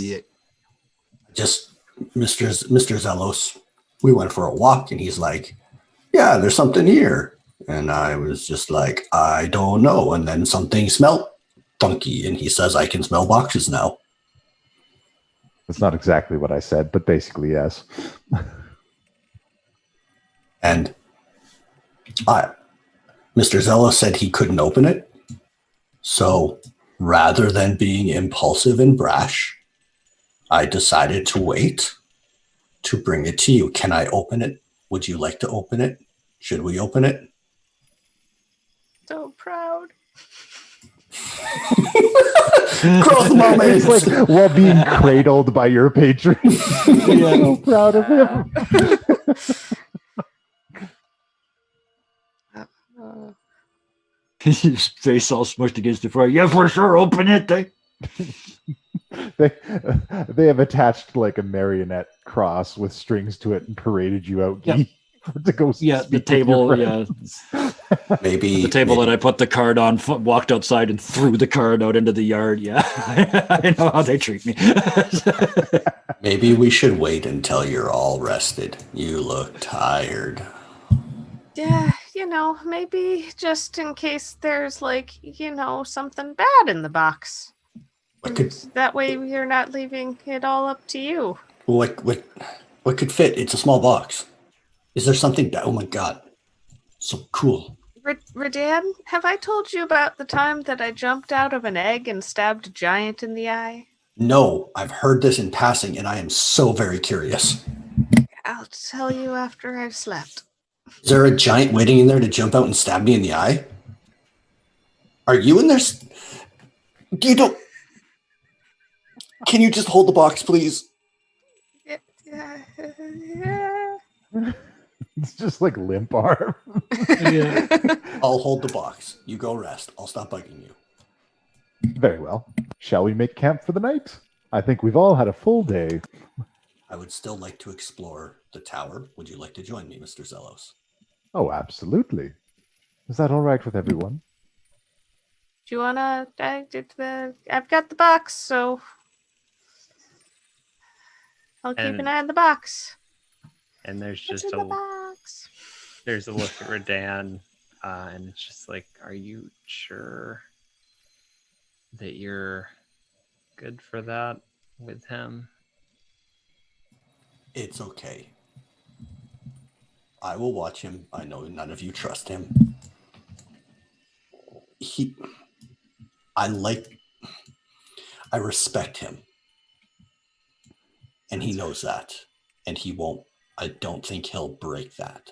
Just Mr. Xellos. We went for a walk and he's like, yeah, there's something here. And I was just like, I don't know. And then something smelled funky and he says I can smell boxes now. That's not exactly what I said, but basically, yes. And Mr. Xellos said he couldn't open it. So rather than being impulsive and brash, I decided to wait to bring it to you. Can I open it? Would you like to open it? Should we open it? So proud. Growth moments. It's like while being cradled by your patron. Yeah, so proud of him. His face all smushed against the fire. Yeah, for sure, open it. They have attached like a marionette cross with strings to it and paraded you out. Yep. To go the table. Yeah, maybe the table that I put the card on. Walked outside and threw the card out into the yard. Yeah, I know how they treat me. Maybe we should wait until you're all rested. You look tired. Yeah, maybe just in case there's something bad in the box. That way you're not leaving it all up to you. What could fit? It's a small box. Is there something that, oh my god, so cool. Redan, have I told you about the time that I jumped out of an egg and stabbed a giant in the eye? No, I've heard this in passing and I am so very curious. I'll tell you after I've slept. Is there a giant waiting in there to jump out and stab me in the eye? Are you in there? Can you just hold the box, please? Yeah. It's just like limp arm. Yeah. I'll hold the box. You go rest. I'll stop bugging you. Very well. Shall we make camp for the night? I think we've all had a full day. I would still like to explore the tower. Would you like to join me, Mr. Xellos? Oh, absolutely. Is that all right with everyone? Do you wanna? I've got the box, so I'll keep an And- eye on the box. And there's What's just in the box? there's a look at Radan, and it's just like, are you sure that you're good for that with him? It's okay. I will watch him. I know none of you trust him. I respect him. And he knows that. And he won't, I don't think he'll break that.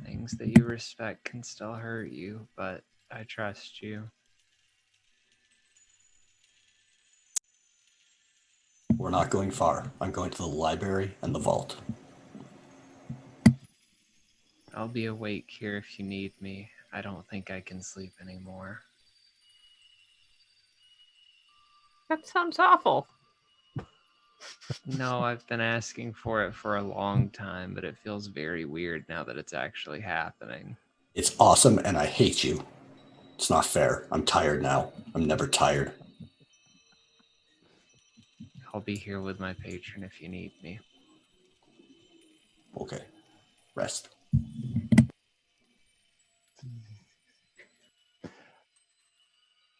Things that you respect can still hurt you, but I trust you. We're not going far. I'm going to the library and the vault. I'll be awake here if you need me. I don't think I can sleep anymore. That sounds awful. No, I've been asking for it for a long time, but it feels very weird now that it's actually happening. It's awesome and I hate you. It's not fair. I'm tired now. I'm never tired. I'll be here with my patron if you need me. Okay. Rest.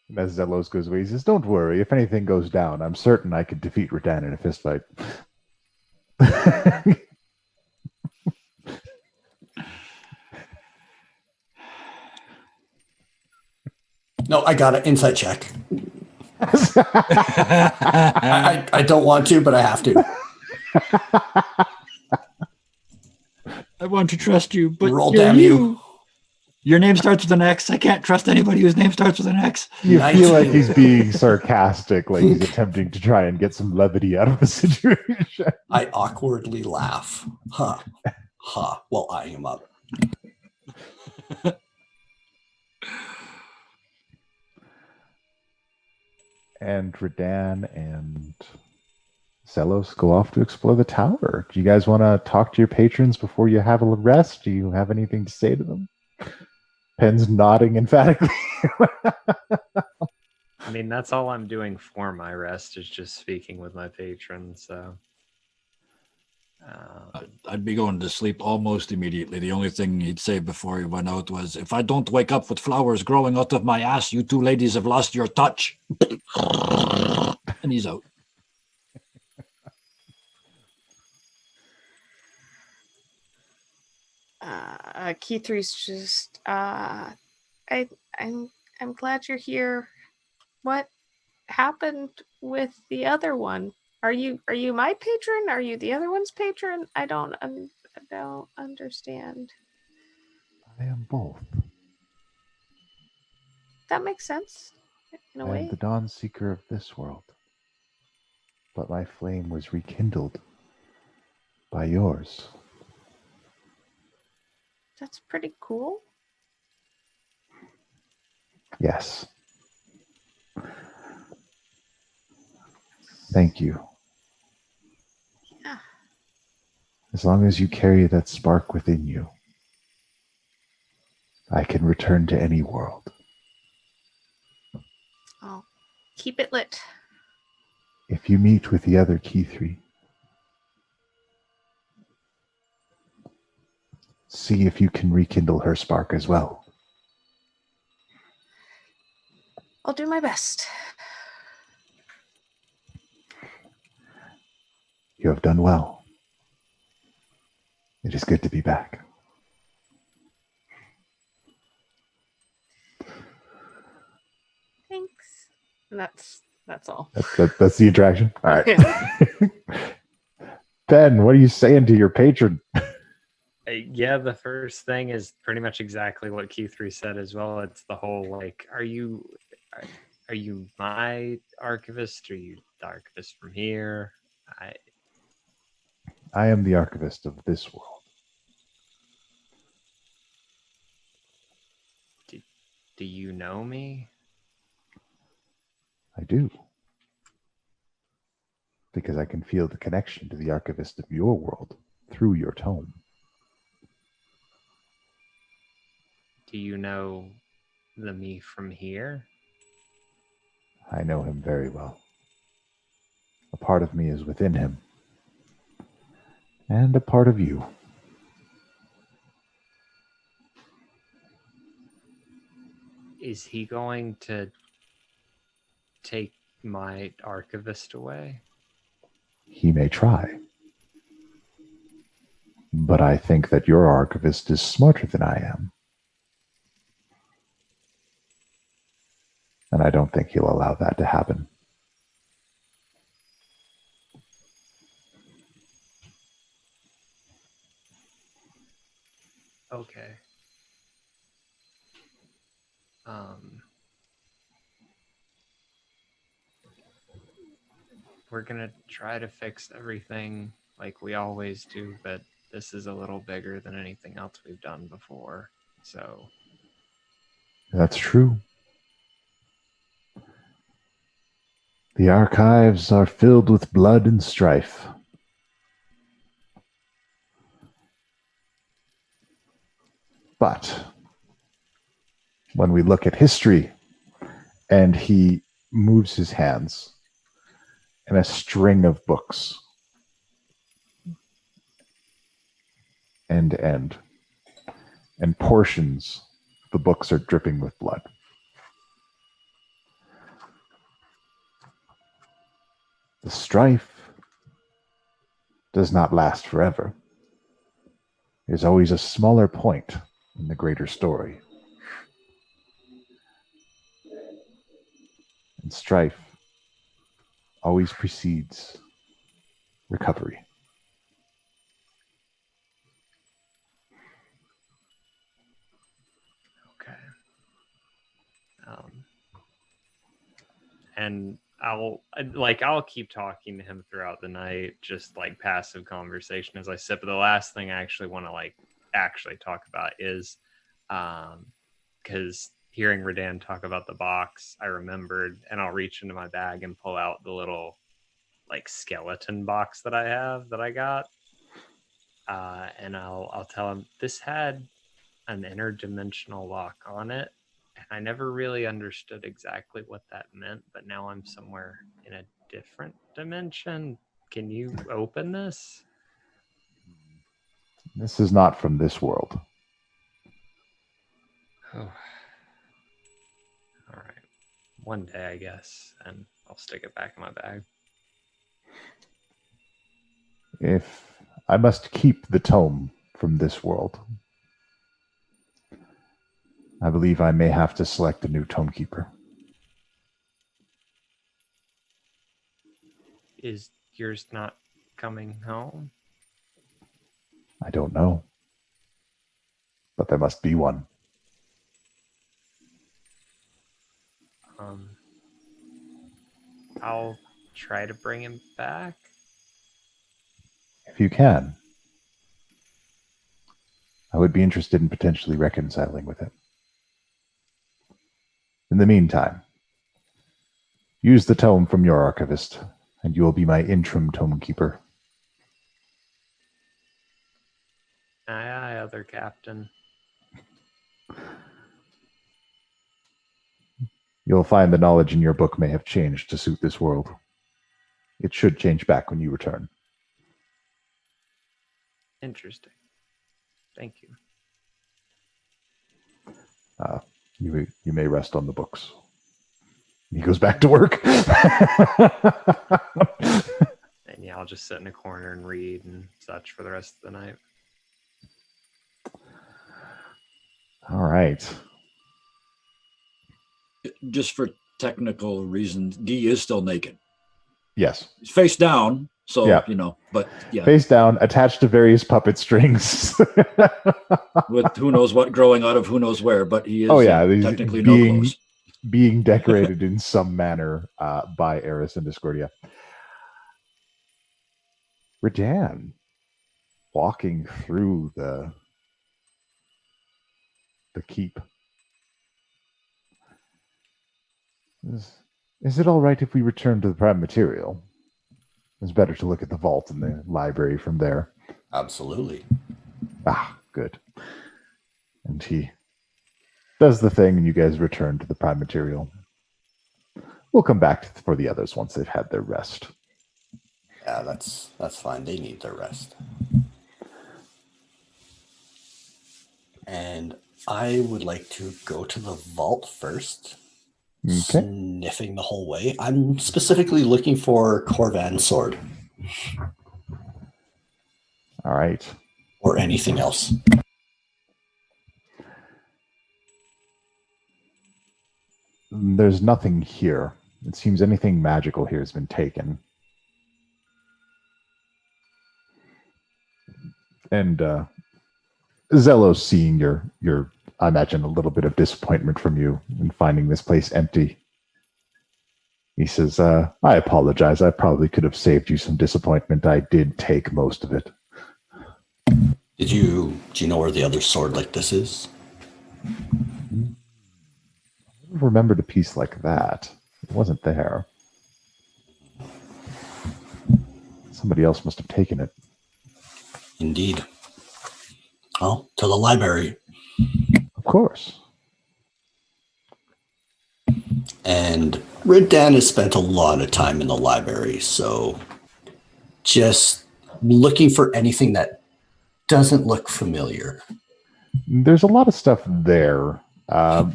And as Xellos goes away, he says, "Don't worry. If anything goes down, I'm certain I could defeat Radan in a fistfight." No, I got it. Insight check. I don't want to, but I have to. I want to trust you, but Roll, you're damn you. Your name starts with an X. I can't trust anybody whose name starts with an X. You Nice. feel like he's being sarcastic, like he's attempting to try and get some levity out of the situation. I awkwardly laugh. Huh. Huh. While eyeing him up. And Radan and Xellos go off to explore the tower. Do you guys want to talk to your patrons before you have a rest? Do you have anything to say to them? Pen's nodding emphatically. I mean, that's all I'm doing for my rest is just speaking with my patron, so... I'd be going to sleep almost immediately. The only thing he'd say before he went out was, "If I don't wake up with flowers growing out of my ass, you two ladies have lost your touch." And he's out. Keythree's just I'm glad you're here. What happened with the other one? Are you my patron? Are you the other one's patron? I don't understand. I am both. That makes sense in a I am way. the dawn seeker of this world. But my flame was rekindled by yours. That's pretty cool. Yes. Thank you. Yeah. As long as you carry that spark within you, I can return to any world. I'll keep it lit. If you meet with the other Keythree, see if you can rekindle her spark as well. I'll do my best. You have done well. It is good to be back. Thanks. And that's all. That's the interaction. All right. Yeah. Ben, what are you saying to your patron? Yeah, the first thing is pretty much exactly what Q3 said as well. It's the whole, like, are you my archivist? Are you the archivist from here? I am the archivist of this world. Do you know me? I do. Because I can feel the connection to the archivist of your world through your tome. Do you know the me from here? I know him very well. A part of me is within him. And a part of you. Is he going to take my archivist away? He may try. But I think that your archivist is smarter than I am. And I don't think he'll allow that to happen. Okay. We're gonna try to fix everything like we always do, but this is a little bigger than anything else we've done before. So That's true. The archives are filled with blood and strife. But when we look at history, and he moves his hands, and a string of books, end to end, and portions of the books are dripping with blood. The strife does not last forever. There's always a smaller point in the greater story. And strife always precedes recovery. okay. And I'll keep talking to him throughout the night, just like passive conversation as I sip. But the last thing I actually want to actually talk about is because hearing Redan talk about the box, I remembered, and I'll reach into my bag and pull out the little skeleton box that I got, and I'll tell him this had an interdimensional lock on it. I never really understood exactly what that meant, but now I'm somewhere in a different dimension. Can you open this? This is not from this world. Oh. All right. One day, I guess, and I'll stick it back in my bag. If I must keep the tome from this world, I believe I may have to select a new tomekeeper. Is yours not coming home? I don't know. But there must be one. I'll try to bring him back. If you can. I would be interested in potentially reconciling with him. In the meantime, use the tome from your archivist, and you will be my interim tomekeeper. Aye, aye, other captain. You'll find the knowledge in your book may have changed to suit this world. It should change back when you return. Interesting. Thank you. You may rest on the books. He goes back to work. And yeah, I'll just sit in a corner and read and such for the rest of the night. All right. Just for technical reasons, Guy is still naked. Yes. He's face down, so, Yeah. but yeah. Face down, attached to various puppet strings. With who knows what growing out of who knows where, but he is he's technically no clothes. Being decorated in some manner by Eris and Discordia. Redan, walking through the keep. Is it all right if we return to the prime material? It's better to look at the vault and the library from there. Absolutely. Ah, good. And he does the thing, and you guys return to the prime material. We'll come back for the others once they've had their rest. Yeah, that's fine. They need their rest. And I would like to go to the vault first. Okay. Sniffing the whole way. I'm specifically looking for Corvan's sword. All right. Or anything else. There's nothing here. It seems anything magical here has been taken. And Xellos, seeing your, I imagine, a little bit of disappointment from you in finding this place empty. He says, I apologize. I probably could have saved you some disappointment. I did take most of it. Do you know where the other sword like this is? I remembered a piece like that. It wasn't there. Somebody else must have taken it. Indeed. Well, to the library. Of course. And Red Dan has spent a lot of time in the library, so just looking for anything that doesn't look familiar. There's a lot of stuff there.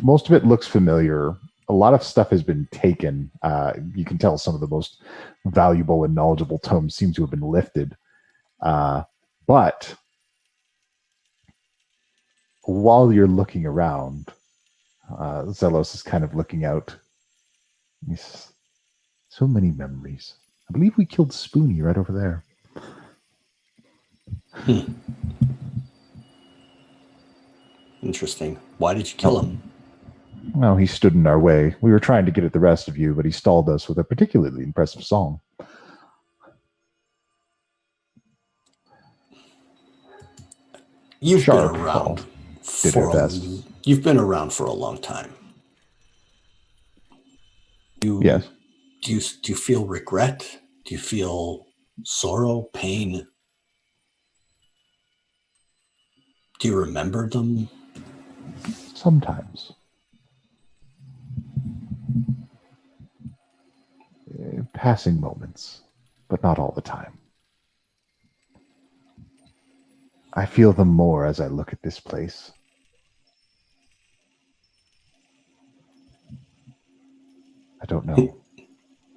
Most of it looks familiar. A lot of stuff has been taken. You can tell some of the most valuable and knowledgeable tomes seem to have been lifted. But while you're looking around, Xellos is kind of looking out. He says, so many memories. I believe we killed Spoonie right over there. Interesting. Why did you kill him? Well, he stood in our way. We were trying to get at the rest of you, but he stalled us with a particularly impressive song. You've Sharp been around did her best. You've been around for a long time. Yes. Do you feel regret? Do you feel sorrow, pain? Do you remember them? Sometimes. Passing moments, but not all the time. I feel them more as I look at this place. I don't know.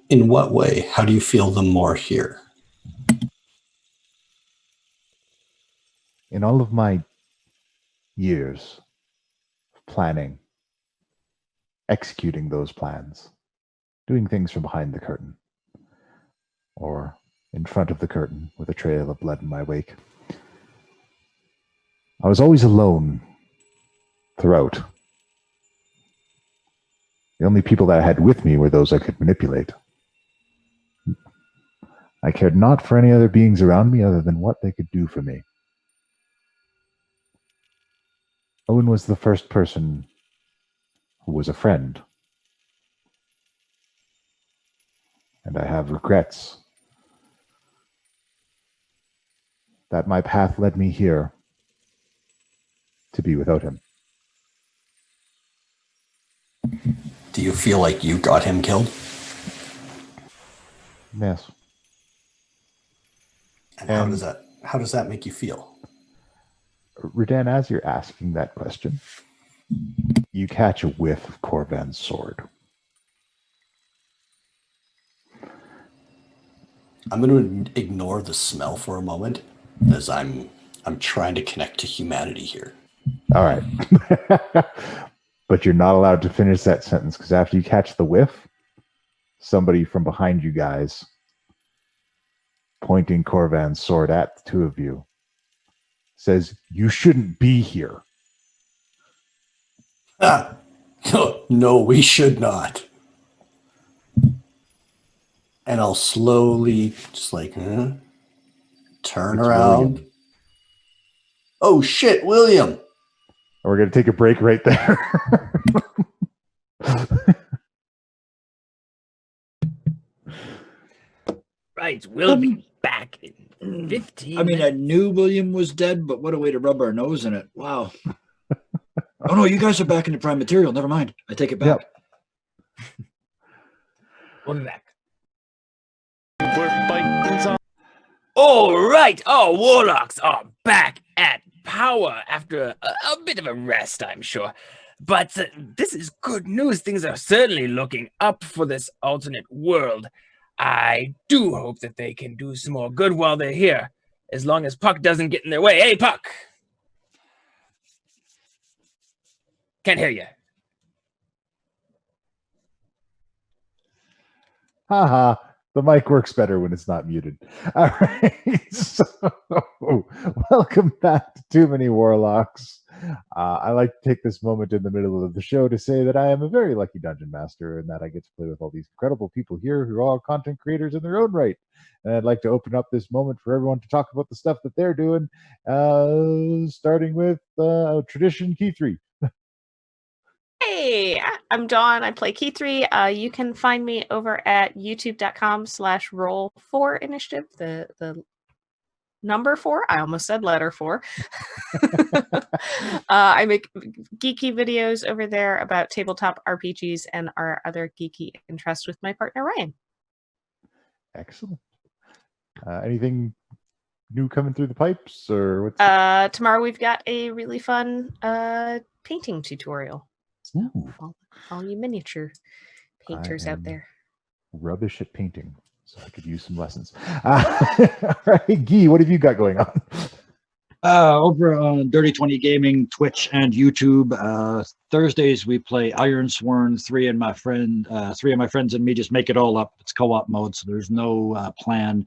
In what way? How do you feel them more here? In all of my years of planning, executing those plans, doing things from behind the curtain, or in front of the curtain with a trail of blood in my wake, I was always alone throughout. The only people that I had with me were those I could manipulate. I cared not for any other beings around me other than what they could do for me. Owen was the first person who was a friend. And I have regrets that my path led me here to be without him. Do you feel like you got him killed? Yes. And how does that make you feel? Redan, as you're asking that question, you catch a whiff of Corvan's sword. I'm going to ignore the smell for a moment, as I'm trying to connect to humanity here. All right. But you're not allowed to finish that sentence, because after you catch the whiff, somebody from behind you guys, pointing Corvan's sword at the two of you, says, "You shouldn't be here." Ah, no, we should not. And I'll slowly just turn It's around. William. Oh shit, William. We're going to take a break right there. Right, we'll be back in 15 I mean, I minutes. knew William was dead, but what a way to rub our nose in it. Wow. Oh, no, you guys are back in the prime material. Never mind. I take it back. Yep. We'll be back. All right, our warlocks are back at power after a bit of a rest, I'm sure. But this is good news. Things are certainly looking up for this alternate world. I do hope that they can do some more good while they're here, as long as Puck doesn't get in their way. Hey, Puck! Can't hear you. Haha. The mic works better when it's not muted. All right. So, welcome back to Too Many Warlocks. I like to take this moment in the middle of the show to say that I am a very lucky dungeon master and that I get to play with all these incredible people here who are all content creators in their own right. And I'd like to open up this moment for everyone to talk about the stuff that they're doing, starting with Tradition Key 3. Hey, I'm Dawn. I play Key 3. You can find me over at youtube.com/roll4initiative. The number 4. I almost said letter 4. I make geeky videos over there about tabletop RPGs and our other geeky interests with my partner Ryan. Excellent. Anything new coming through the pipes, or what's Tomorrow we've got a really fun painting tutorial. So all you miniature painters out there. Rubbish at painting, so I could use some lessons. All right, Guy, what have you got going on? Over on Dirty 20 Gaming, Twitch, and YouTube. Thursdays we play Iron Sworn. Three of my friends and me just make it all up. It's co-op mode, so there's no plan,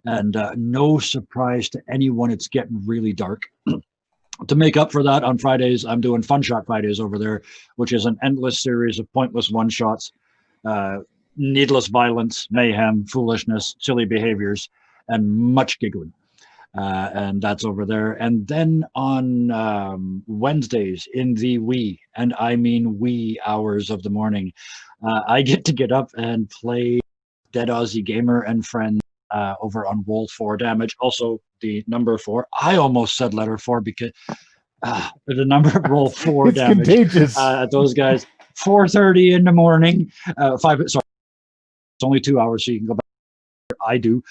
and no surprise to anyone. It's getting really dark. To make up for that, on Fridays, I'm doing Fun Shot Fridays over there, which is an endless series of pointless one-shots, needless violence, mayhem, foolishness, silly behaviors, and much giggling. And that's over there. And then on Wednesdays in the wee, and I mean wee hours of the morning, I get up and play Dead Aussie Gamer and friends over on Roll 4 Damage. Also, the number 4. I almost said letter 4 because the number Roll 4 It's Damage. contagious. Those guys, 4:30 in the morning. 5. Sorry, it's only 2 hours, so you can go back. I do.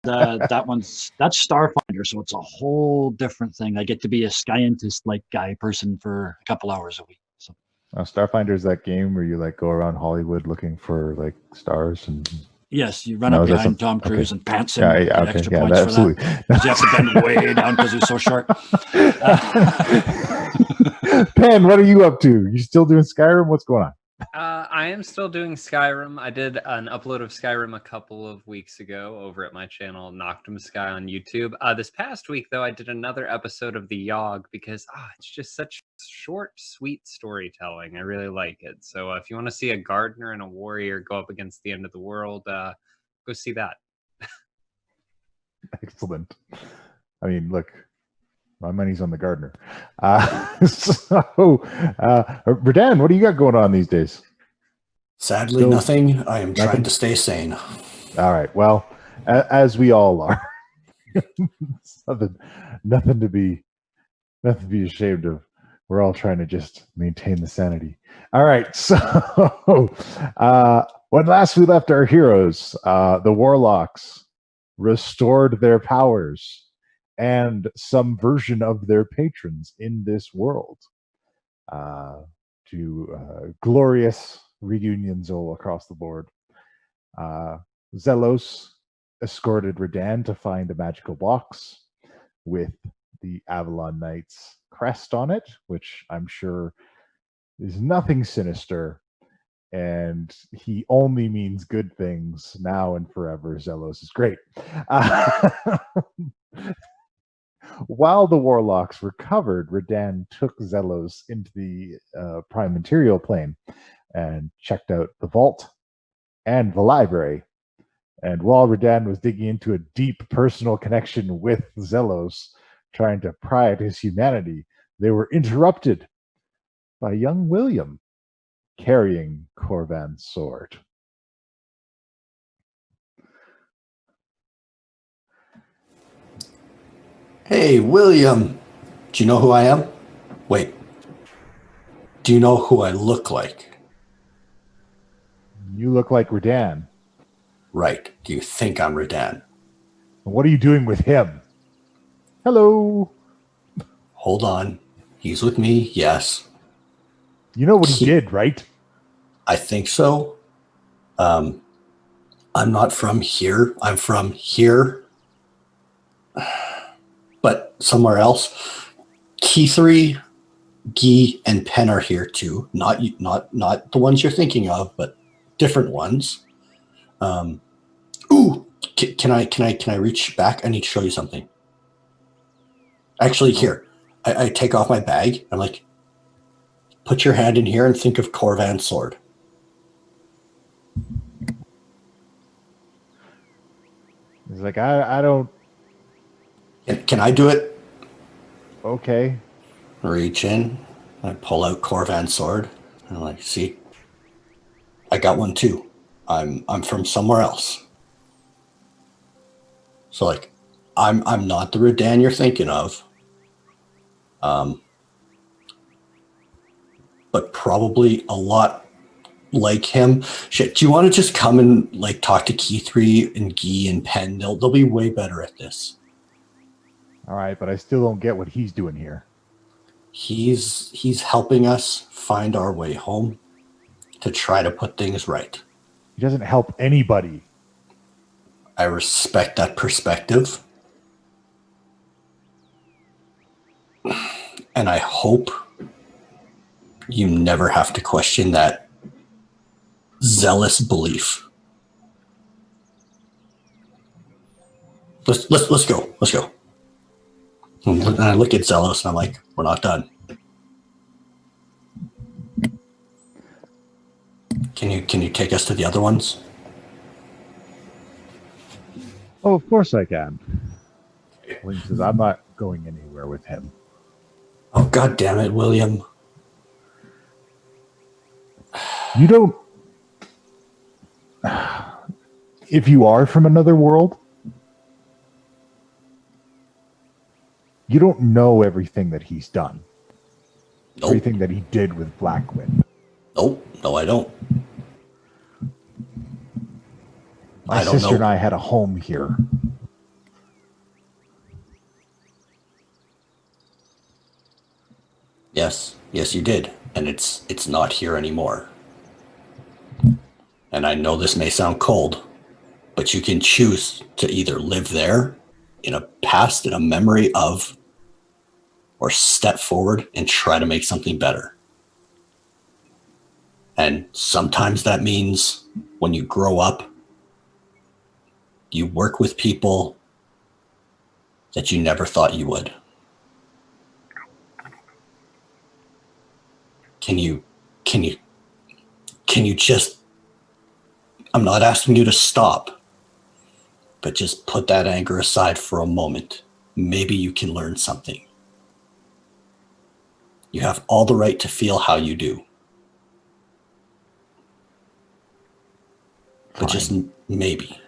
That's Starfinder, so it's a whole different thing. I get to be a scientist-like guy person for a couple hours a week. So. Starfinder is that game where you like go around Hollywood looking for like stars and. Yes, you run up behind Tom Cruise and pants him. Extra points for absolutely. that. Because you have to bend way down because he's so short. Pen, what are you up to? You still doing Skyrim? What's going on? I am still doing Skyrim. I did an upload of Skyrim a couple of weeks ago over at my channel, Noctum Sky on YouTube. This past week, though, I did another episode of The Yogg because it's just such short, sweet storytelling. I really like it. So if you want to see a gardener and a warrior go up against the end of the world, go see that. Excellent. I mean, look, my money's on the gardener. Redan, what do you got going on these days? Sadly, nothing. I am trying to stay sane. All right. Well, as we all are. nothing to be ashamed of. We're all trying to just maintain the sanity. All right. So, when last we left our heroes, the Warlocks restored their powers and some version of their patrons in this world to glorious reunions all across the board. Xellos escorted Redan to find a magical box with the Avalon Knights crest on it, which I'm sure is nothing sinister, and he only means good things now and forever. Xellos is great. While the Warlocks recovered, Redan took Xellos into the prime material plane and checked out the vault and the library. And while Redan was digging into a deep personal connection with Xellos, trying to pry at his humanity, they were interrupted by young William carrying Corvan's sword. Hey, William. Do you know who I am? Wait. Do you know who I look like? You look like Redan. Right. Do you think I'm Redan? What are you doing with him? Hello. Hold on. He's with me, yes. You know what he did, right? I think so. I'm not from here. I'm from here. But somewhere else. Key3, Guy, and Pen are here too. Not the ones you're thinking of, but different ones. Can I reach back? I need to show you something. Actually, here. I take off my bag. I'm like, put your hand in here and think of Corvan's sword. He's like, I don't. Can I do it? Okay. Reach in. I pull out Corvan's sword. I'm like, see, I got one too. I'm from somewhere else. So like, I'm not the Redan you're thinking of. But probably a lot like him. Shit, do you want to just come and like talk to Key3 and Guy and Pen? They'll be way better at this. All right, but I still don't get what he's doing here. He's helping us find our way home to try to put things right. He doesn't help anybody. I respect that perspective. And I hope you never have to question that zealous belief. Let's go. Let's go. And I look at Xellos and I'm like, we're not done. Can you take us to the other ones? Oh, of course I can. William says, I'm not going anywhere with him. Oh, God damn it, William. You don't... If you are from another world, you don't know everything that he's done. Nope. Everything that he did with Blackwind. Nope. No, I don't. My sister and I had a home here. Yes, you did. And it's not here anymore. And I know this may sound cold, but you can choose to either live there in a past, in a memory of, or step forward and try to make something better. And sometimes that means when you grow up, you work with people that you never thought you would. Can you just, I'm not asking you to stop, but just put that anger aside for a moment. Maybe you can learn something. You have all the right to feel how you do. But Fine. just maybe.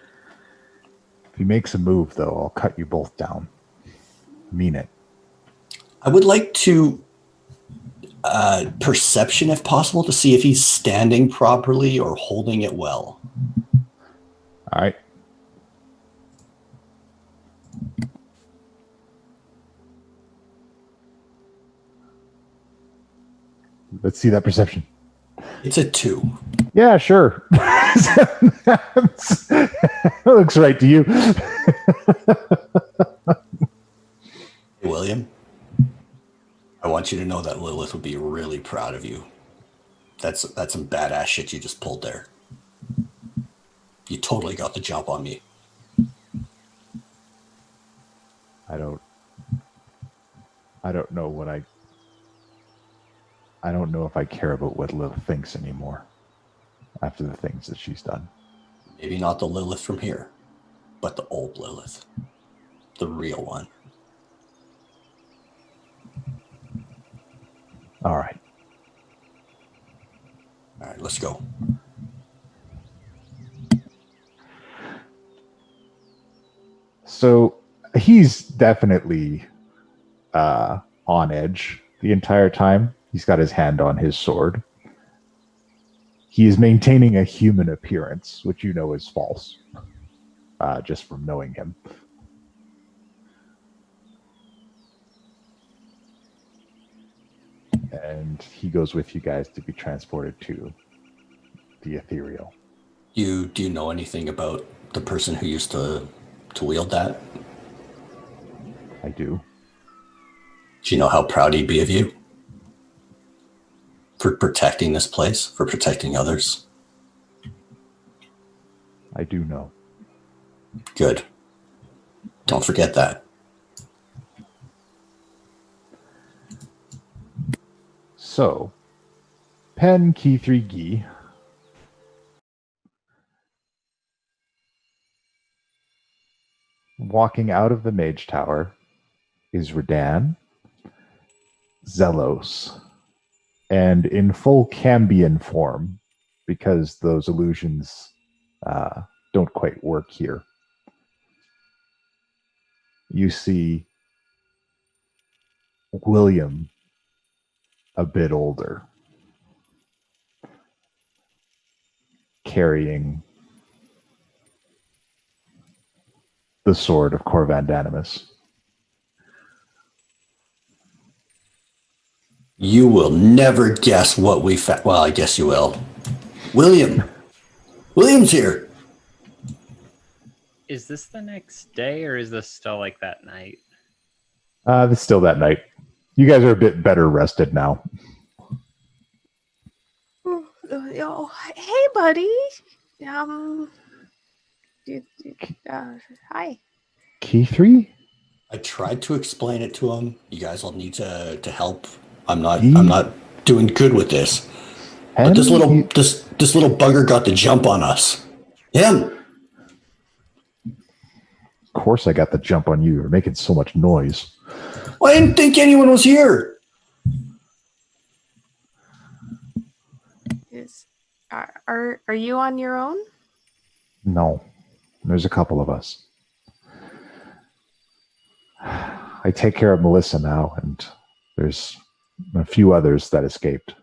If he makes a move, though, I'll cut you both down. Mean it. I would like to perception, if possible, to see if he's standing properly or holding it well. All right. Let's see that perception. It's a 2. Yeah, sure. That looks right to you. Hey, William, I want you to know that Lilith would be really proud of you. That's some badass shit you just pulled there. You totally got the jump on me. I don't know what I don't know if I care about what Lilith thinks anymore after the things that she's done. Maybe not the Lilith from here, but the old Lilith. The real one. us go. So he's definitely on edge the entire time. He's got his hand on his sword. He is maintaining a human appearance, which you know is false, just from knowing him. And he goes with you guys to be transported to the ethereal. Do you know anything about the person who used to wield that? I do. Do you know how proud he'd be of you? For protecting this place, for protecting others? I do know. Good. Don't forget that. So, Pen Key 3 Gi. Walking out of the Mage Tower is Redan, Xellos, and in full Cambion form, because those illusions don't quite work here. You see William, a bit older, carrying the sword of Corvandanimus. You will never guess what we found. Well, I guess you will. William's here. Is this the next day, or is this still like that night? It's still that night. You guys are a bit better rested now. Oh, hey, buddy. Hi. Key 3? I tried to explain it to him. You guys will need to help. I'm not doing good with this. But this little bugger got the jump on us. Him. Of course I got the jump on you. You're making so much noise. Well, I didn't think anyone was here. Are you on your own? No. There's a couple of us. I take care of Melissa now, and there's a few others that escaped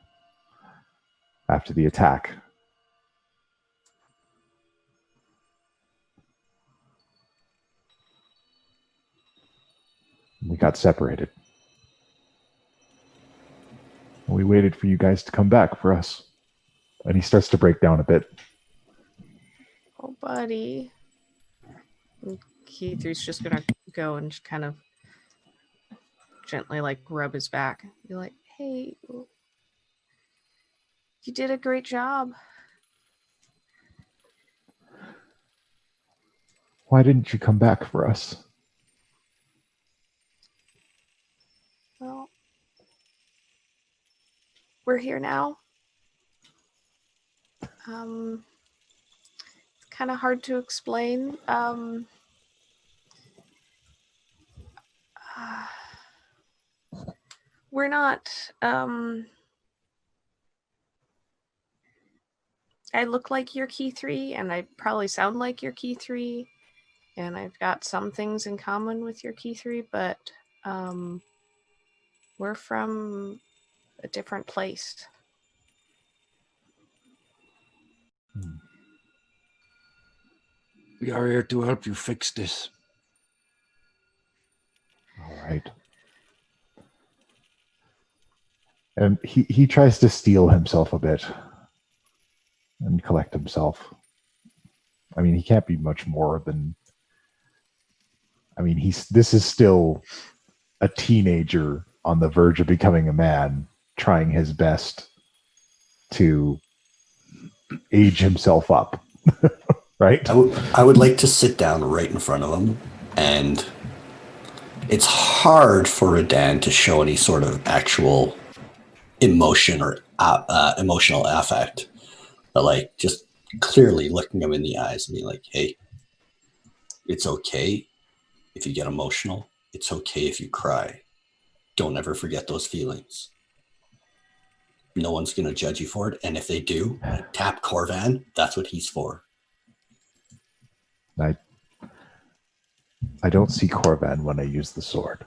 after the attack. We got separated. We waited for you guys to come back for us. And he starts to break down a bit. Oh, buddy. Keith's just gonna go and just kind of gently rub his back. Be like, hey, you did a great job. Why didn't you come back for us? Well, we're here now. It's kind of hard to explain. We're not, I look like your Key 3, and I probably sound like your Key 3, and I've got some things in common with your Key 3, but we're from a different place. We are here to help you fix this. All right. And he tries to steel himself a bit and collect himself. I mean, he can't be much more than... I mean, this is still a teenager on the verge of becoming a man, trying his best to age himself up. Right? I would like to sit down right in front of him, and it's hard for Redan to show any sort of actual emotion or emotional affect, but just clearly looking him in the eyes and being like, hey, it's okay if you get emotional. It's okay if you cry. Don't ever forget those feelings. No one's going to judge you for it. And if they do, like, tap Corvan, that's what he's for. I don't see Corvan when I use the sword.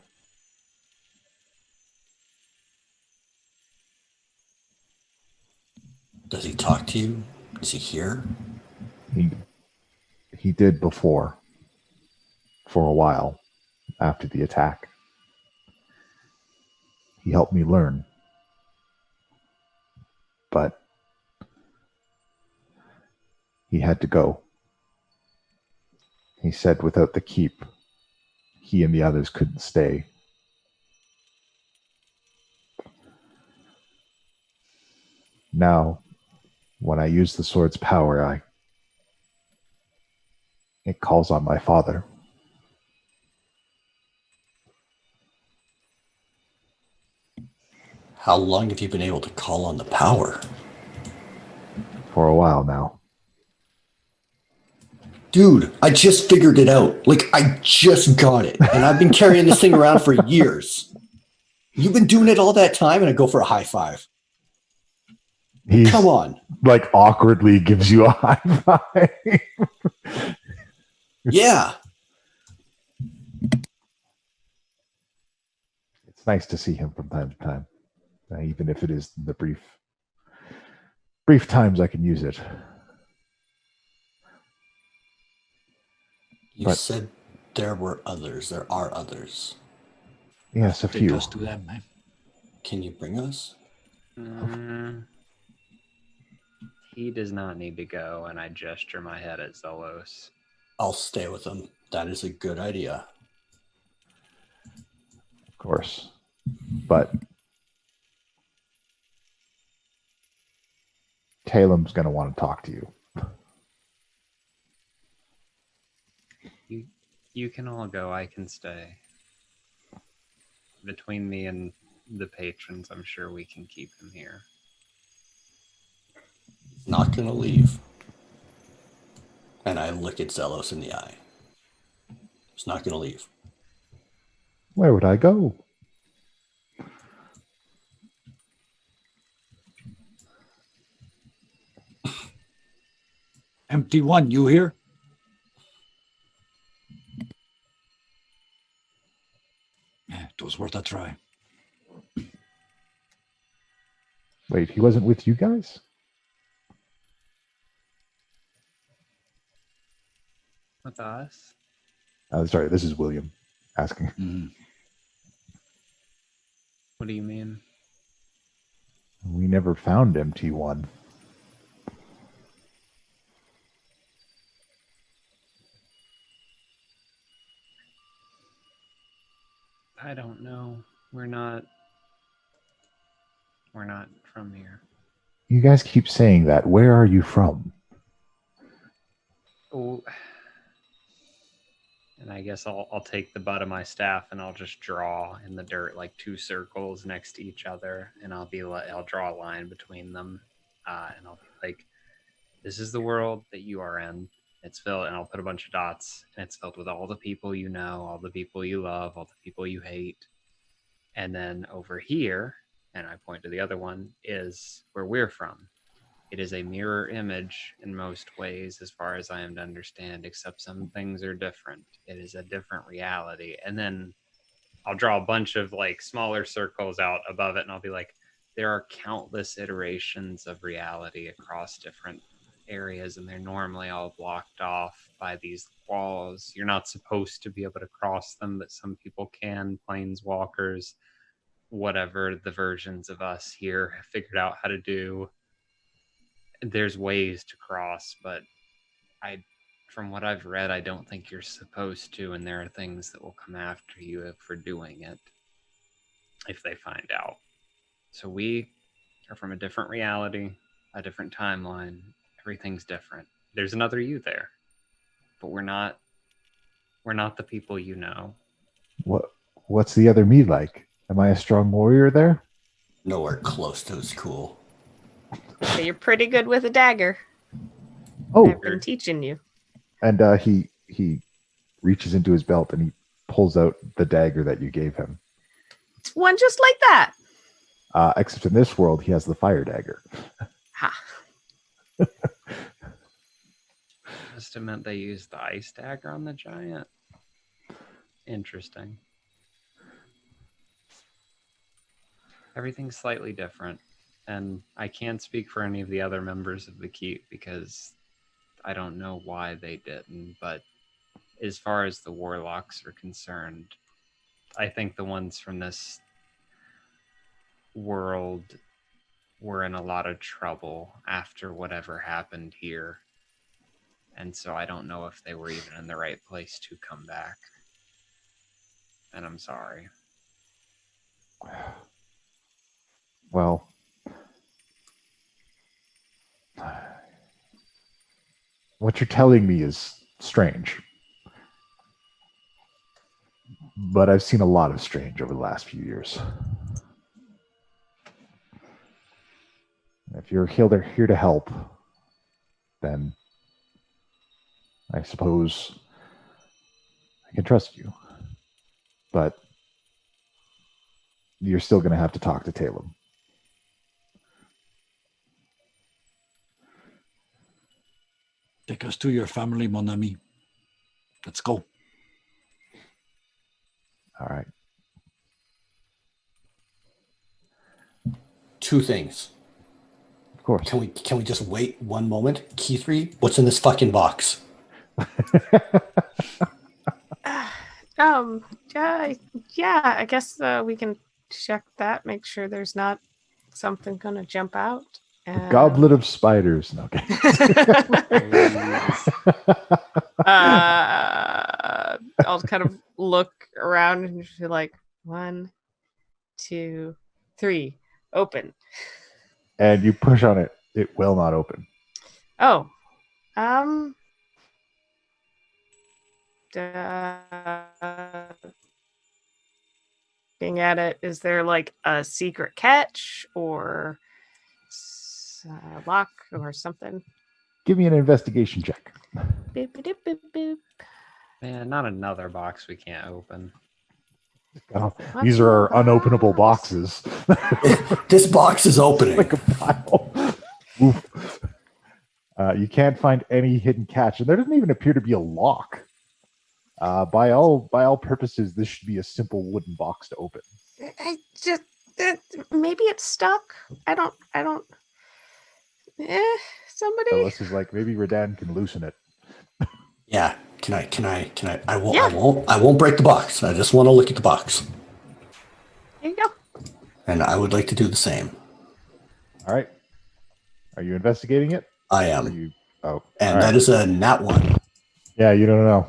Does he talk to you? Is he here? He did before, for a while, after the attack. He helped me learn. But he had to go. He said without the keep, he and the others couldn't stay. Now, when I use the sword's power, it calls on my father. How long have you been able to call on the power? For a while now. Dude, I just figured it out. Like, I just got it. And I've been carrying this thing around for years. You've been doing it all that time, and I go for a high five. Come on. Like, awkwardly gives you a high five. Yeah. It's nice to see him from time to time. Even if it is the brief times I can use it. You said there were others. There are others. Yes, a Take few. us to them, man. Can you bring us? He does not need to go, and I gesture my head at Xellos. I'll stay with him. That is a good idea. Of course. But Talem's going to want to talk to you. You can all go. I can stay. Between me and the patrons, I'm sure we can keep him here. Not going to leave. And I look at Xellos in the eye. He's not going to leave. Where would I go? Empty one, you hear? Yeah, it was worth a try. Wait, he wasn't with you guys? With us? Sorry, this is William asking. Mm-hmm. What do you mean? We never found MT1. I don't know. We're not from here. You guys keep saying that. Where are you from? Oh, and I guess I'll take the butt of my staff and I'll just draw in the dirt like 2 circles next to each other, and I'll draw a line between them, and I'll be like, "This is the world that you are in. It's filled," and I'll put a bunch of dots, and it's filled with all the people you know, all the people you love, all the people you hate. And then over here, and I point to the other one, is where we're from. It is a mirror image in most ways, as far as I am to understand, except some things are different. It is a different reality. And then I'll draw a bunch of like smaller circles out above it, and I'll be like, there are countless iterations of reality across different areas, and they're normally all blocked off by these walls. You're not supposed to be able to cross them, but some people can. Planeswalkers, whatever the versions of us here have figured out how to do. There's ways to cross, but from what I've read, I don't think you're supposed to, and there are things that will come after you for doing it if they find out. So we are from a different reality, a different timeline. Everything's different. There's another you there, but we're not the people you know. What's the other me like? Am I a strong warrior there? Nowhere close to as cool. But you're pretty good with a dagger. Oh, I've been teaching you. and he reaches into his belt and he pulls out the dagger that you gave him. It's one just like that. Except in this world, he has the fire dagger. Ha. Must have meant they used the ice dagger on the giant. Interesting. Everything's slightly different, and I can't speak for any of the other members of the keep because I don't know why they didn't, but as far as the warlocks are concerned, I think the ones from this world were in a lot of trouble after whatever happened here. And so I don't know if they were even in the right place to come back. And I'm sorry. Well, what you're telling me is strange. But I've seen a lot of strange over the last few years. If you're here to help, then I suppose I can trust you. But you're still going to have to talk to Talem. Take us to your family, mon ami. Let's go. All right. Two things. Of course. Can we just wait one moment? Key 3, what's in this fucking box? Yeah, I guess we can check that, make sure there's not something gonna jump out. The goblet of spiders. No, okay. I'll kind of look around and just be like, 1, 2, 3, open. And you push on it. It will not open. Oh. Looking at it, is there like a secret catch or lock or something? Give me an investigation check. Boop, boop, boop, boop. Man, not another box we can't open. Oh, these are our unopenable boxes. This box is opening. Like a pile. Oof. You can't find any hidden catch, and there doesn't even appear to be a lock. By all purposes, this should be a simple wooden box to open. I just maybe it's stuck. I don't. Somebody. Ellis is like, maybe Redan can loosen it. Yeah. Can I? I won't break the box. I just want to look at the box. There you go. And I would like to do the same. All right. Are you investigating it? I Are am. you? Oh. And that is a nat 1. Yeah, you don't know.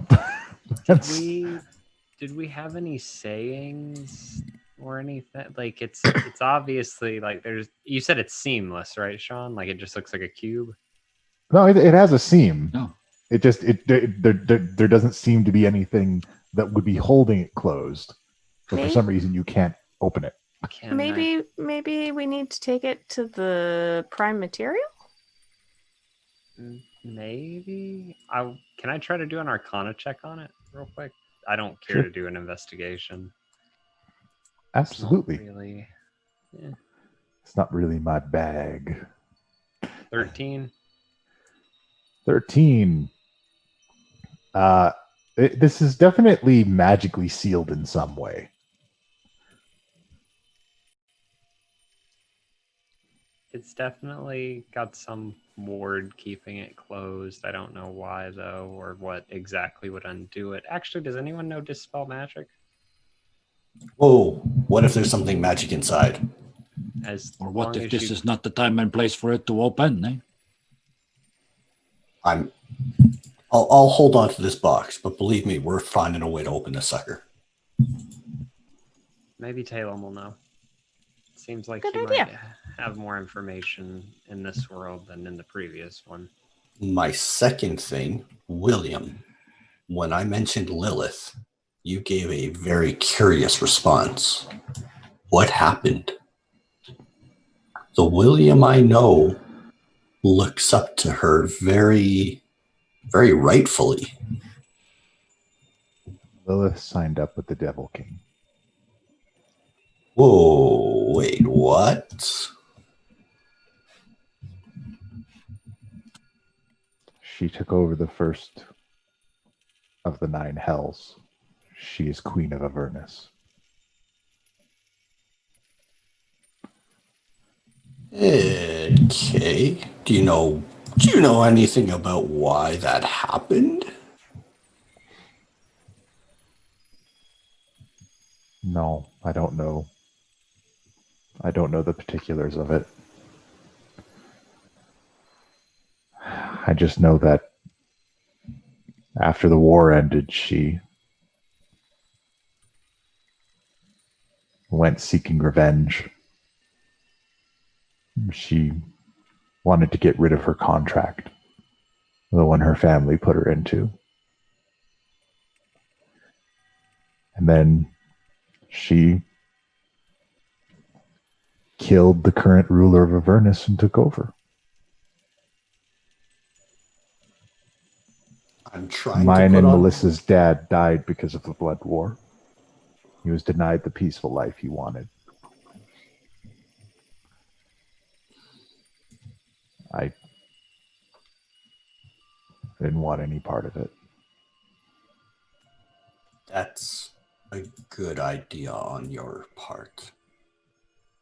Did we have any sayings or anything? Like it's obviously like you said it's seamless, right, Sean? Like it just looks like a cube. No, it has a seam. No. It just there doesn't seem to be anything that would be holding it closed. But for some reason you can't open it. Maybe we need to take it to the prime material. Maybe can I try to do an Arcana check on it real quick? I don't care to do an investigation. Absolutely. It's not really. Yeah. It's not really my bag. 13. 13. This is definitely magically sealed in some way. It's definitely got some ward keeping it closed. I don't know why, though, or what exactly would undo it. Actually, does anyone know Dispel Magic? Whoa, what if there's something magic inside? Or what if this is not the time and place for it to open, eh? I'll hold on to this box, but believe me, we're finding a way to open this sucker. Maybe Talem will know. Seems like Good he idea. might have more information in this world than in the previous one. My second thing, William, when I mentioned Lilith, you gave a very curious response. What happened? The William I know looks up to her very, very rightfully. Lilith signed up with the Devil King. Whoa, wait, what? She took over the first of the 9 hells. She is Queen of Avernus. Okay. Do you know anything about why that happened? No, I don't know. I don't know the particulars of it. I just know that after the war ended, she went seeking revenge. She wanted to get rid of her contract, the one her family put her into. And then she killed the current ruler of Avernus and took over. I'm trying Mine to put and on. Melissa's dad died because of the blood war. He was denied the peaceful life he wanted. I didn't want any part of it. That's a good idea on your part.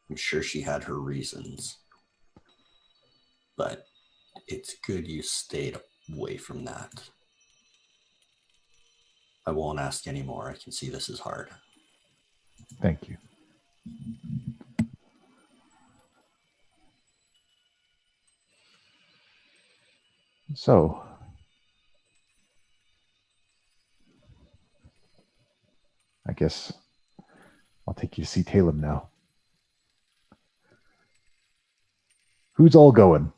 I'm sure she had her reasons. But it's good you stayed away from that. I won't ask anymore. I can see this is hard. Thank you. So, I guess I'll take you to see Talem now. Who's all going?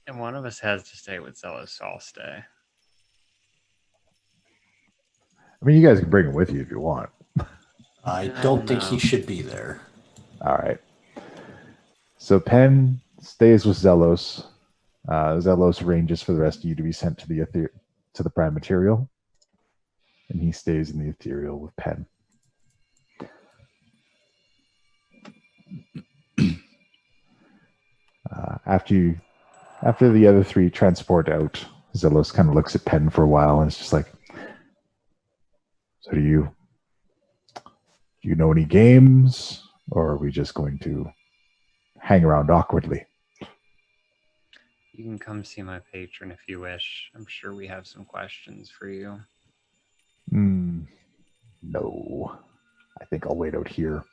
And one of us has to stay with Xellos, so I'll stay. I mean, you guys can bring him with you if you want. I don't think he should be there. All right. So Penn stays with Xellos. Xellos arranges for the rest of you to be sent to the prime material, and he stays in the ethereal with Penn. After the other 3 transport out, Xellos kind of looks at Penn for a while and it's just like, so do you know any games, or are we just going to hang around awkwardly? You can come see my patron if you wish. I'm sure we have some questions for you. No. I think I'll wait out here.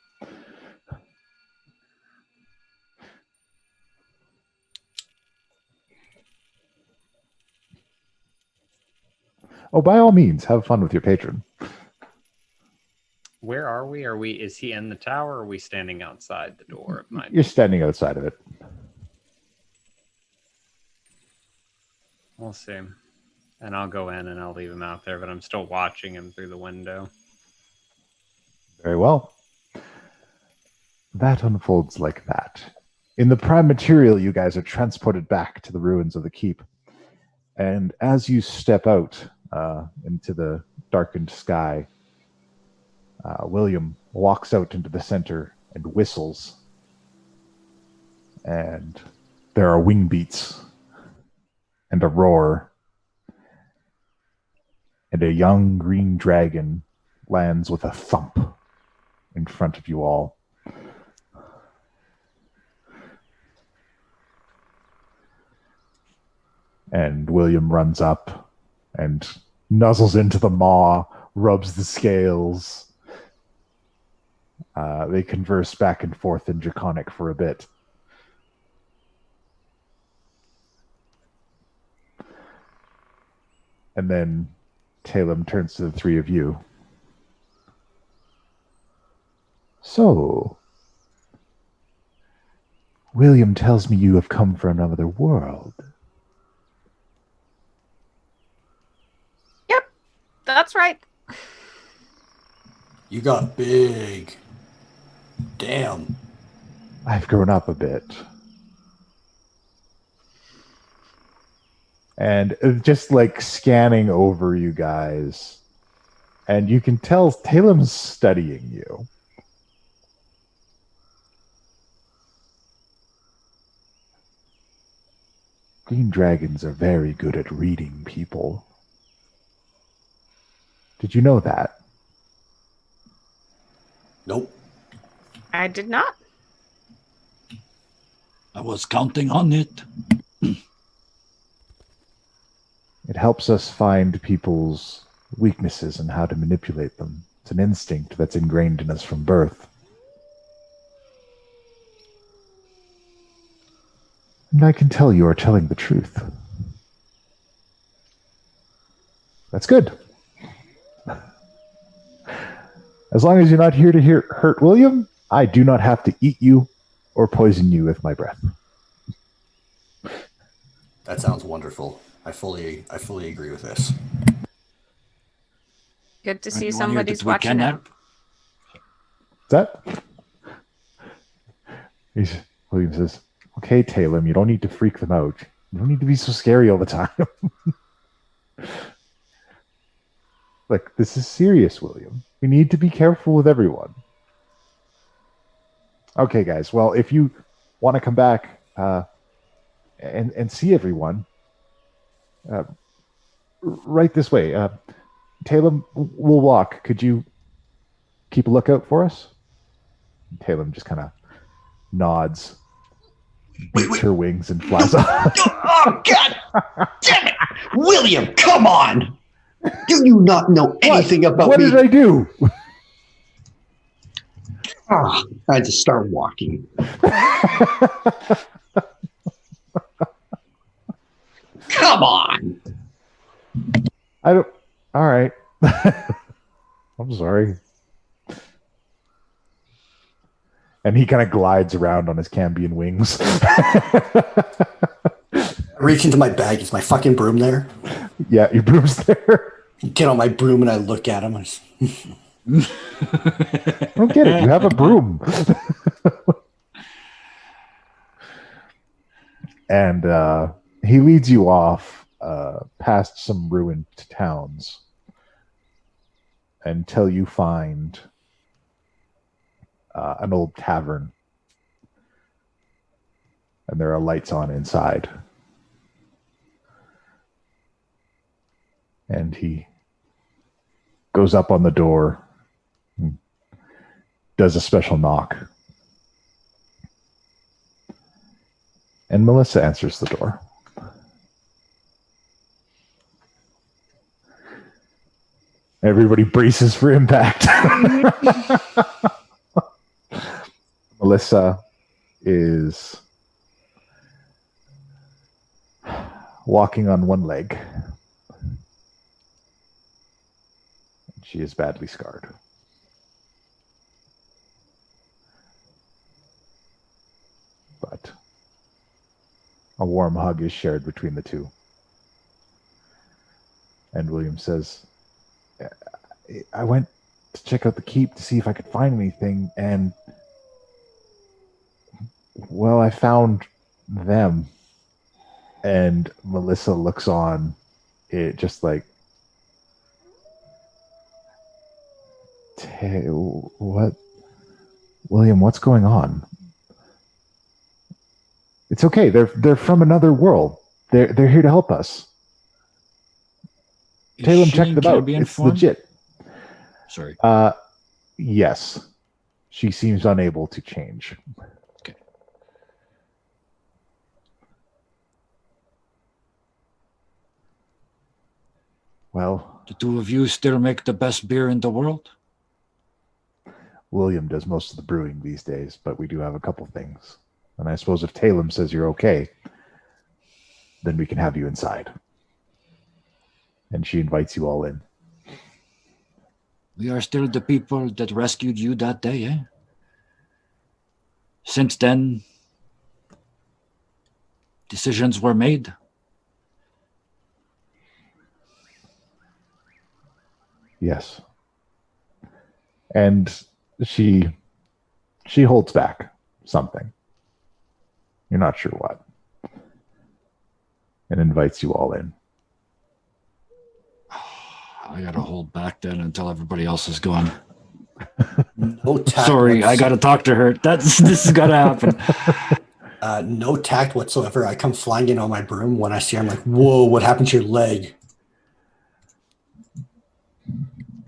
Oh, by all means, have fun with your patron. Where are we? Is he in the tower, or are we standing outside the door of my... You're standing outside of it. We'll see. And I'll go in and I'll leave him out there, but I'm still watching him through the window. Very well. That unfolds like that. In the prime material, you guys are transported back to the ruins of the keep. And as you step out into the darkened sky, William walks out into the center and whistles. And there are wing beats and a roar. And a young green dragon lands with a thump in front of you all. And William runs up and nuzzles into the maw, rubs the scales. They converse back and forth in Draconic for a bit. And then Talem turns to the 3 of you. So, William tells me you have come from another world. Yep, that's right. You got big. Damn. I've grown up a bit. And just like scanning over you guys And you can tell Talem's studying you. Green dragons are very good at reading people. Did you know that? Nope. I did not. I was counting on it. It helps us find people's weaknesses and how to manipulate them. It's an instinct that's ingrained in us from birth. And I can tell you are telling the truth. That's good. As long as you're not here to hurt William, I do not have to eat you or poison you with my breath. That sounds wonderful. I fully agree with this. Good to see Anyone here somebody's that we watching can out. help? William says, okay, Talem, you don't need to freak them out. You don't need to be so scary all the time. Like, this is serious, William. We need to be careful with everyone. Okay, guys. Well, if you want to come back and see everyone, right this way. Talem will walk. Could you keep a lookout for us? Talem just kind of nods, beats her wings, and flies off. Oh, God damn it! William, come on! Do you not know anything about what me? What did I do? I had to start walking. Come on! I don't... All right. I'm sorry. And he kind of glides around on his Cambion wings. I reach into my bag. Is my fucking broom there? Yeah, your broom's there. Get on my broom and I look at him. I don't get it. You have a broom. And he leads you off past some ruined towns until you find an old tavern. And there are lights on inside. And he goes up on the door and does a special knock. And Melissa answers the door. Everybody braces for impact. Melissa is walking on one leg. She is badly scarred. But a warm hug is shared between the two. And William says, I went to check out the keep to see if I could find anything, and well, I found them. And Melissa looks on, it just like, what? William, what's going on? It's okay. They're from another world. They're here to help us. Talem, check them out. It's legit. Sorry. Yes. She seems unable to change. Okay. Well, The two of you still make the best beer in the world? William does most of the brewing these days, but we do have a couple things. And I suppose if Talem says you're okay, then we can have you inside. And she invites you all in. We are still the people that rescued you that day, eh? Since then, decisions were made. Yes. And she holds back something. You're not sure what. And invites you all in. I gotta hold back then until everybody else is gone. No tact. Sorry, I gotta talk to her. This has gotta happen. No tact whatsoever. I come flying in on my broom. When I see her, I'm like, whoa, what happened to your leg?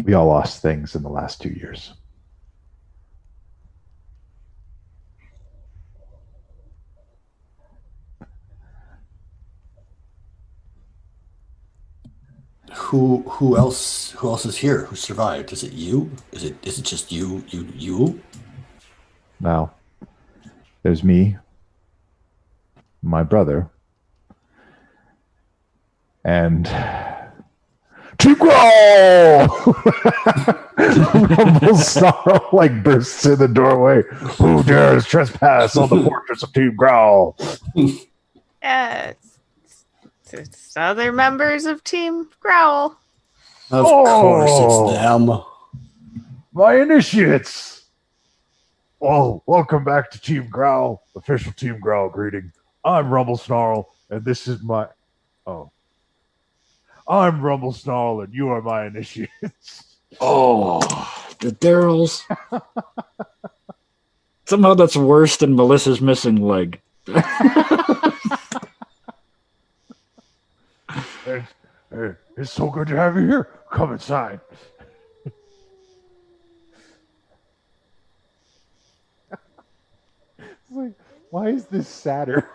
We all lost things in the last 2 years. Who else is here? Who survived? Is it you? Is it just you? Now, there's me, my brother, and Team Growl! Rumble Snarl like bursts in the doorway. Who dares trespass on the fortress of Team Growl? It's other members of Team Growl. Of course, it's them. My initiates! Well, welcome back to Team Growl, official Team Growl greeting. I'm Rumble Snarl, and this is my... Oh. I'm Rumble Snarl, and you are my initiates. Oh, the Darrells. Somehow that's worse than Melissa's missing leg. It's so good to have you here. Come inside. It's like, why is this sadder?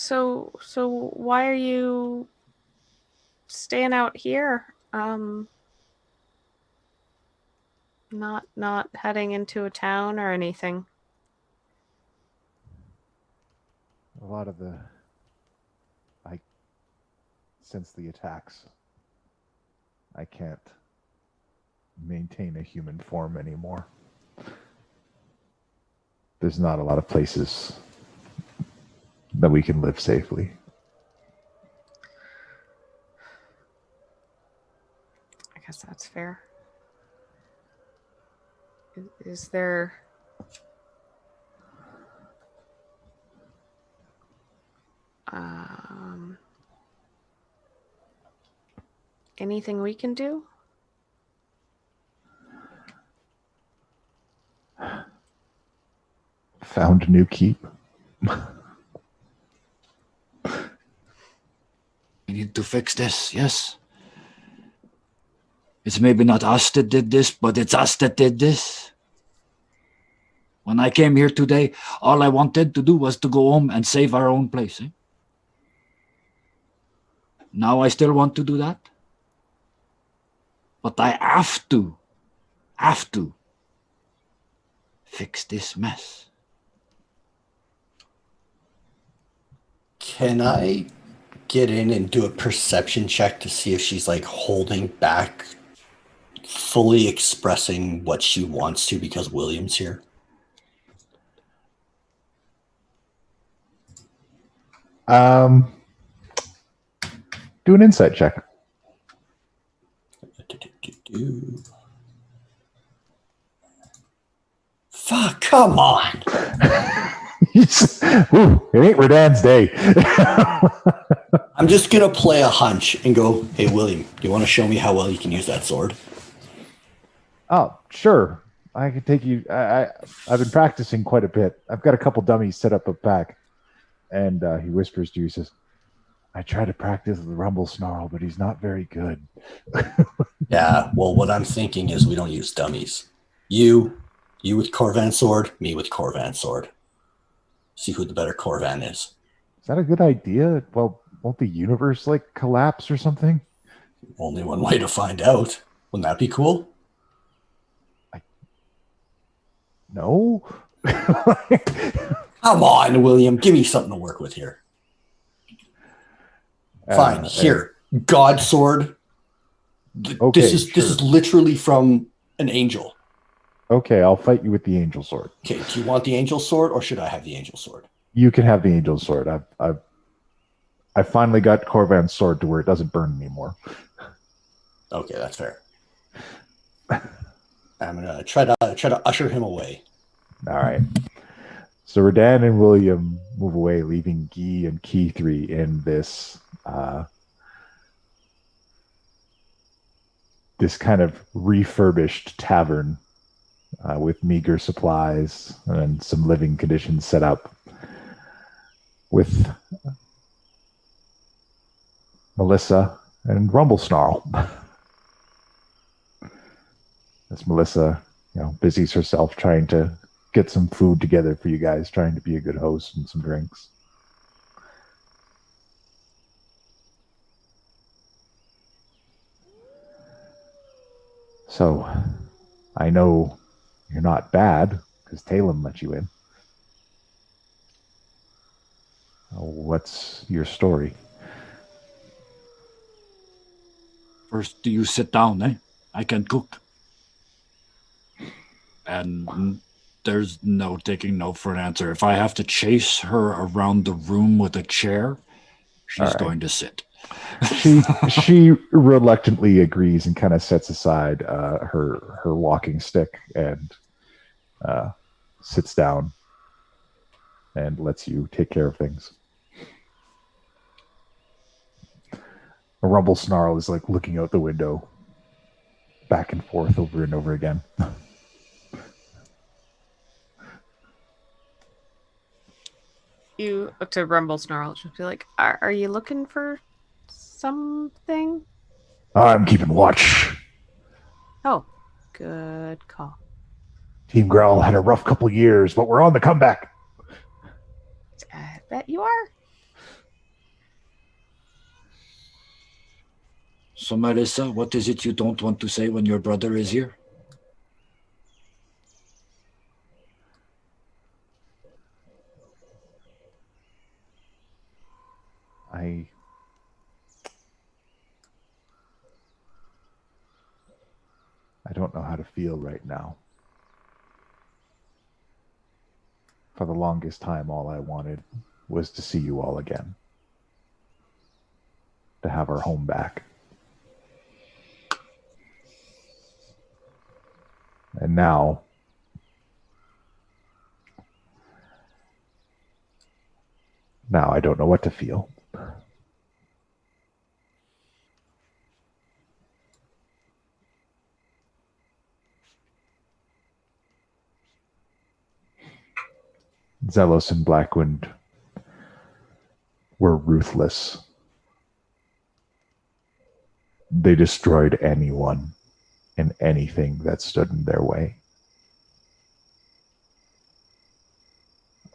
So why are you staying out here? Not heading into a town or anything. A lot of since the attacks, I can't maintain a human form anymore. There's not a lot of places that we can live safely. I guess that's fair. Is there anything we can do? Found a new keep. We need to fix this, yes. It's maybe not us that did this, but it's us that did this. When I came here today, all I wanted to do was to go home and save our own place. Now I still want to do that. But I have to fix this mess. Can I get in and do a perception check to see if she's like holding back, fully expressing what she wants to because William's here? Do an insight check. Fuck, come on. Ooh, it ain't Radan's day. I'm just going to play a hunch and go, hey, William, do you want to show me how well you can use that sword? Oh, sure. I can take you. I've been practicing quite a bit. I've got a couple dummies set up a pack. And he whispers to you, he says, I try to practice the Rumble Snarl, but he's not very good. Yeah, well, what I'm thinking is we don't use dummies. You with Corvan sword, me with Corvan sword. See who the better Corvan is. Is that a good idea? Well, won't the universe like collapse or something? Only one way to find out. Wouldn't that be cool? No. Come on, William. Give me something to work with here. Fine. Here. God sword. Okay, this is literally from an angel. Okay, I'll fight you with the angel sword. Okay, do you want the angel sword or should I have the angel sword? You can have the angel sword. I finally got Corvan's sword to where it doesn't burn anymore. Okay, that's fair. I'm gonna try to usher him away. All right. So Redan and William move away, leaving Guy and Key3 in this this kind of refurbished tavern with meager supplies and some living conditions set up, with Melissa and Rumble Snarl. As Melissa, busies herself trying to get some food together for you guys, trying to be a good host and some drinks. So, I know you're not bad, because Talem let you in. What's your story? First, do you sit down, eh? I can cook. And there's no taking no for an answer. If I have to chase her around the room with a chair, she's going to sit. She reluctantly agrees and kind of sets aside her walking stick and sits down and lets you take care of things. A Rumble Snarl is like looking out the window back and forth over and over again. You to Rumble Snarl, just be like, are you looking for something? I'm keeping watch. Oh, good call. Team Growl had a rough couple years, but we're on the comeback. I bet you are. So, Melissa, what is it you don't want to say when your brother is here? I don't know how to feel right now. For the longest time, all I wanted was to see you all again. To have our home back. And now, I don't know what to feel. Xellos and Blackwind were ruthless. They destroyed anyone and anything that stood in their way.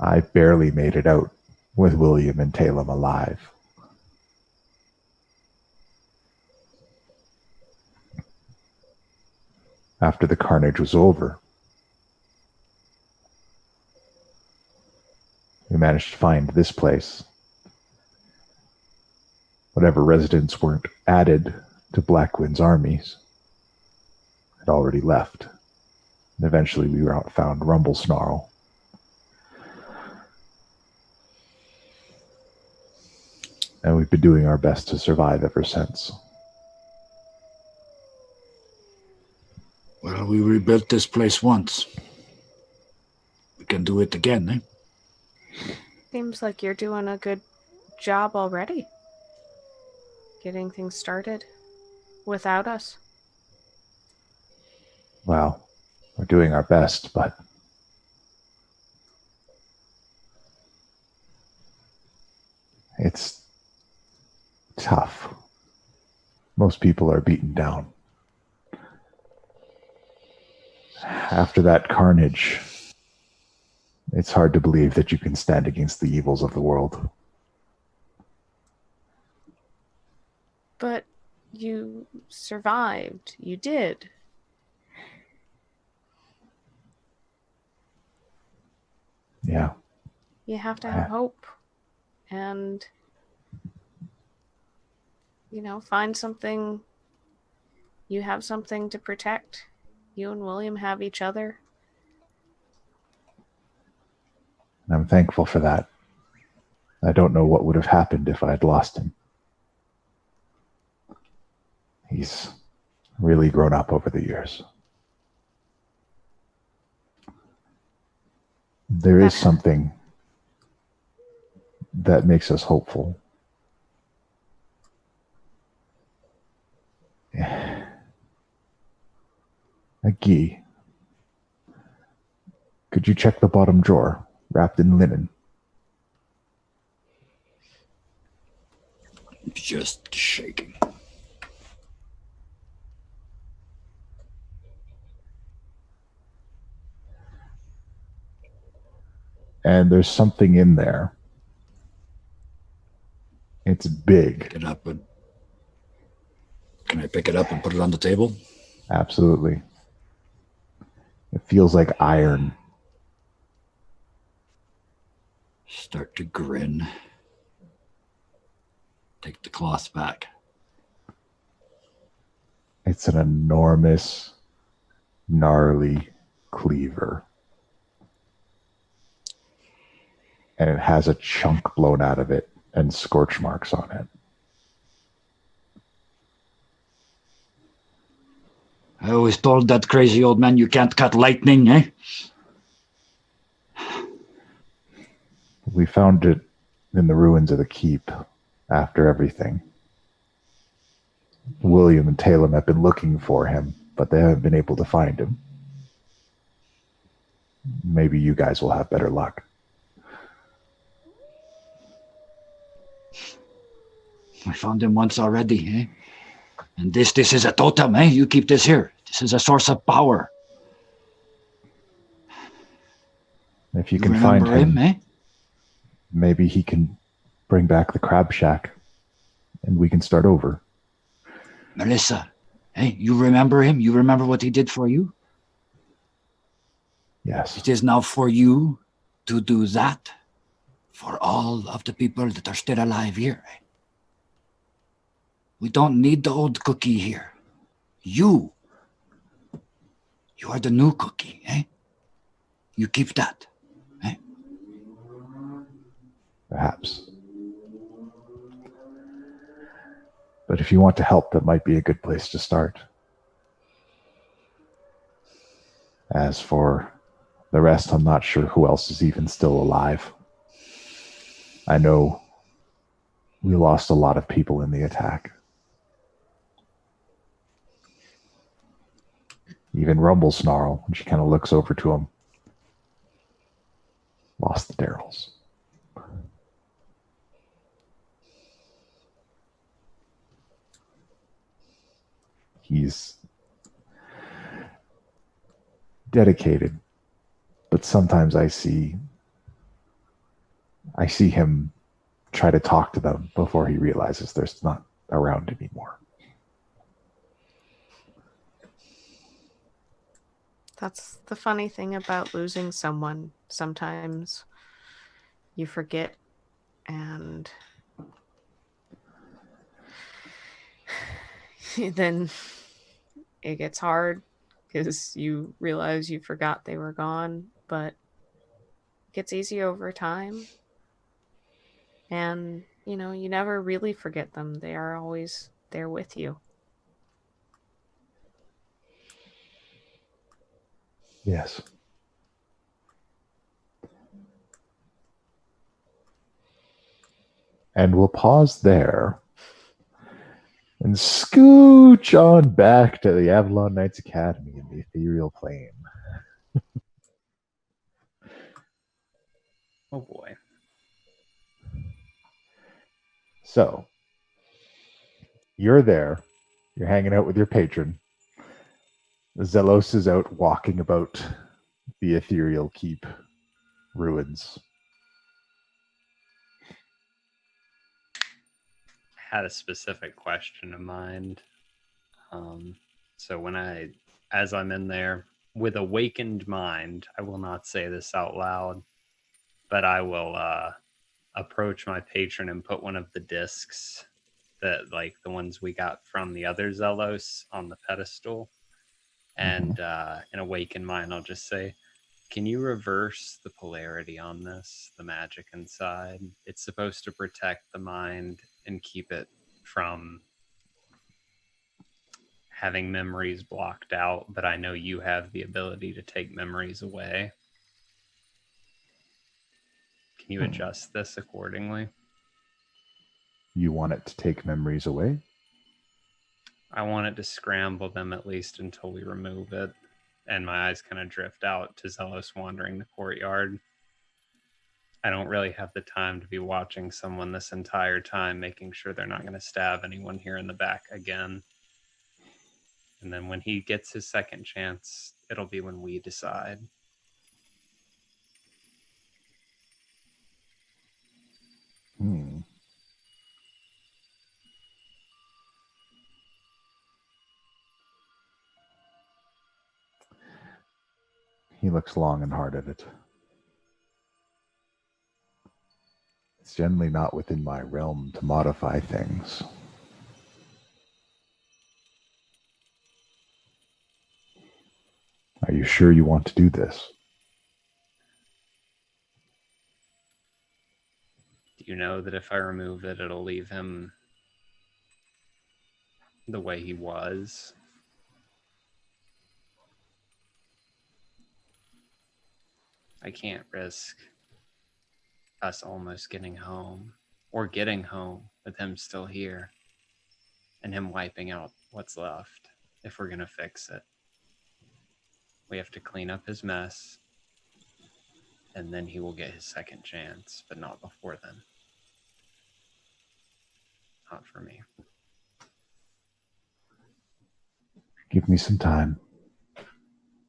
I barely made it out with William and Talem alive. After the carnage was over, we managed to find this place. Whatever residents weren't added to Blackwind's armies had already left. And eventually we found Rumble Snarl. And we've been doing our best to survive ever since. Well, we rebuilt this place once. We can do it again, eh? Seems like you're doing a good job already. Getting things started without us. Well, we're doing our best, but it's tough. Most people are beaten down. After that carnage, it's hard to believe that you can stand against the evils of the world. But you survived. You did. Yeah. You have to have hope. And, find something. You have something to protect. You and William have each other. And I'm thankful for that. I don't know what would have happened if I had lost him. He's really grown up over the years. There is something that makes us hopeful. Aggie, could you check the bottom drawer, wrapped in linen? Just shaking. And there's something in there. It's big. Pick it up. Can I pick it up and put it on the table? Absolutely. It feels like iron. Start to grin. Take the cloth back. It's an enormous, gnarly cleaver. And it has a chunk blown out of it and scorch marks on it. I always told that crazy old man you can't cut lightning, eh? We found it in the ruins of the keep after everything. William and Talem have been looking for him, but they haven't been able to find him. Maybe you guys will have better luck. I found him once already, eh? And this is a totem, eh? You keep this here. This is a source of power. If you can find remember him, eh? maybe he can bring back the crab shack and we can start over. Melissa, hey, you remember him? You remember what he did for you? Yes. It is now for you to do that for all of the people that are still alive here. Eh? We don't need the old cookie here. You are the new cookie, eh? You keep that, eh? Perhaps. But if you want to help, that might be a good place to start. As for the rest, I'm not sure who else is even still alive. I know we lost a lot of people in the attack. Even Rumble Snarl, when she kind of looks over to him. Lost the Darrells. He's dedicated, but sometimes I see him try to talk to them before he realizes they're not around anymore. That's the funny thing about losing someone. Sometimes you forget and then it gets hard because you realize you forgot they were gone, but it gets easier over time. And, you know, you never really forget them. They are always there with you. Yes. And we'll pause there and scooch on back to the Avalon Knights Academy in the ethereal plane. Oh boy. So, you're there. You're hanging out with your patron. Xellos is out walking about the ethereal keep ruins. Had a specific question in mind. So as I'm in there with awakened mind, I will not say this out loud, but I will approach my patron and put one of the discs that, like the ones we got from the other Xellos, on the pedestal. And in awakened mind, I'll just say, can you reverse the polarity on this, the magic inside? It's supposed to protect the mind and keep it from having memories blocked out, but I know you have the ability to take memories away. Can you adjust this accordingly? You want it to take memories away? I want it to scramble them at least until we remove it. And my eyes kind of drift out to Xellos wandering the courtyard. I don't really have the time to be watching someone this entire time, making sure they're not going to stab anyone here in the back again. And then when he gets his second chance, it'll be when we decide. He looks long and hard at it. It's generally not within my realm to modify things. Are you sure you want to do this? Do you know that if I remove it, it'll leave him the way he was? I can't risk us almost getting home, or getting home with him still here, and him wiping out what's left if we're going to fix it. We have to clean up his mess, and then he will get his second chance, but not before then. Not for me. Give me some time.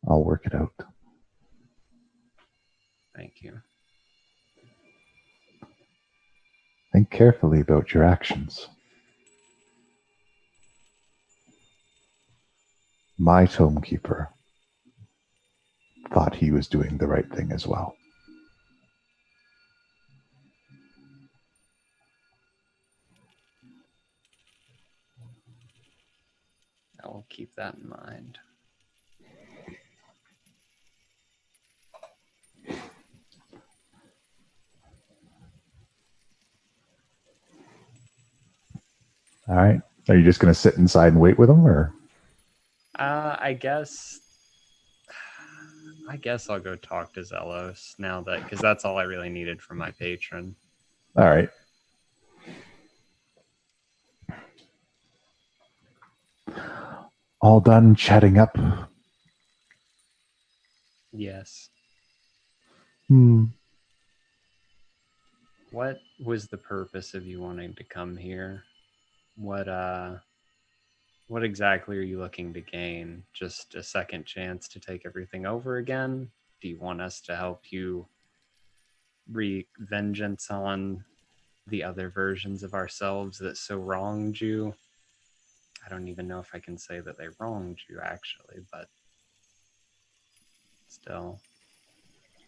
I'll work it out. Thank you. Think carefully about your actions. My tomekeeper thought he was doing the right thing as well. I will keep that in mind. All right. Are you just going to sit inside and wait with him, or? I guess I'll go talk to Xellos now, because that's all I really needed from my patron. All right. All done chatting up? Yes. What was the purpose of you wanting to come here? What exactly are you looking to gain? Just a second chance to take everything over again? Do you want us to help you wreak vengeance on the other versions of ourselves that so wronged you? I don't even know if I can say that they wronged you, actually, but still.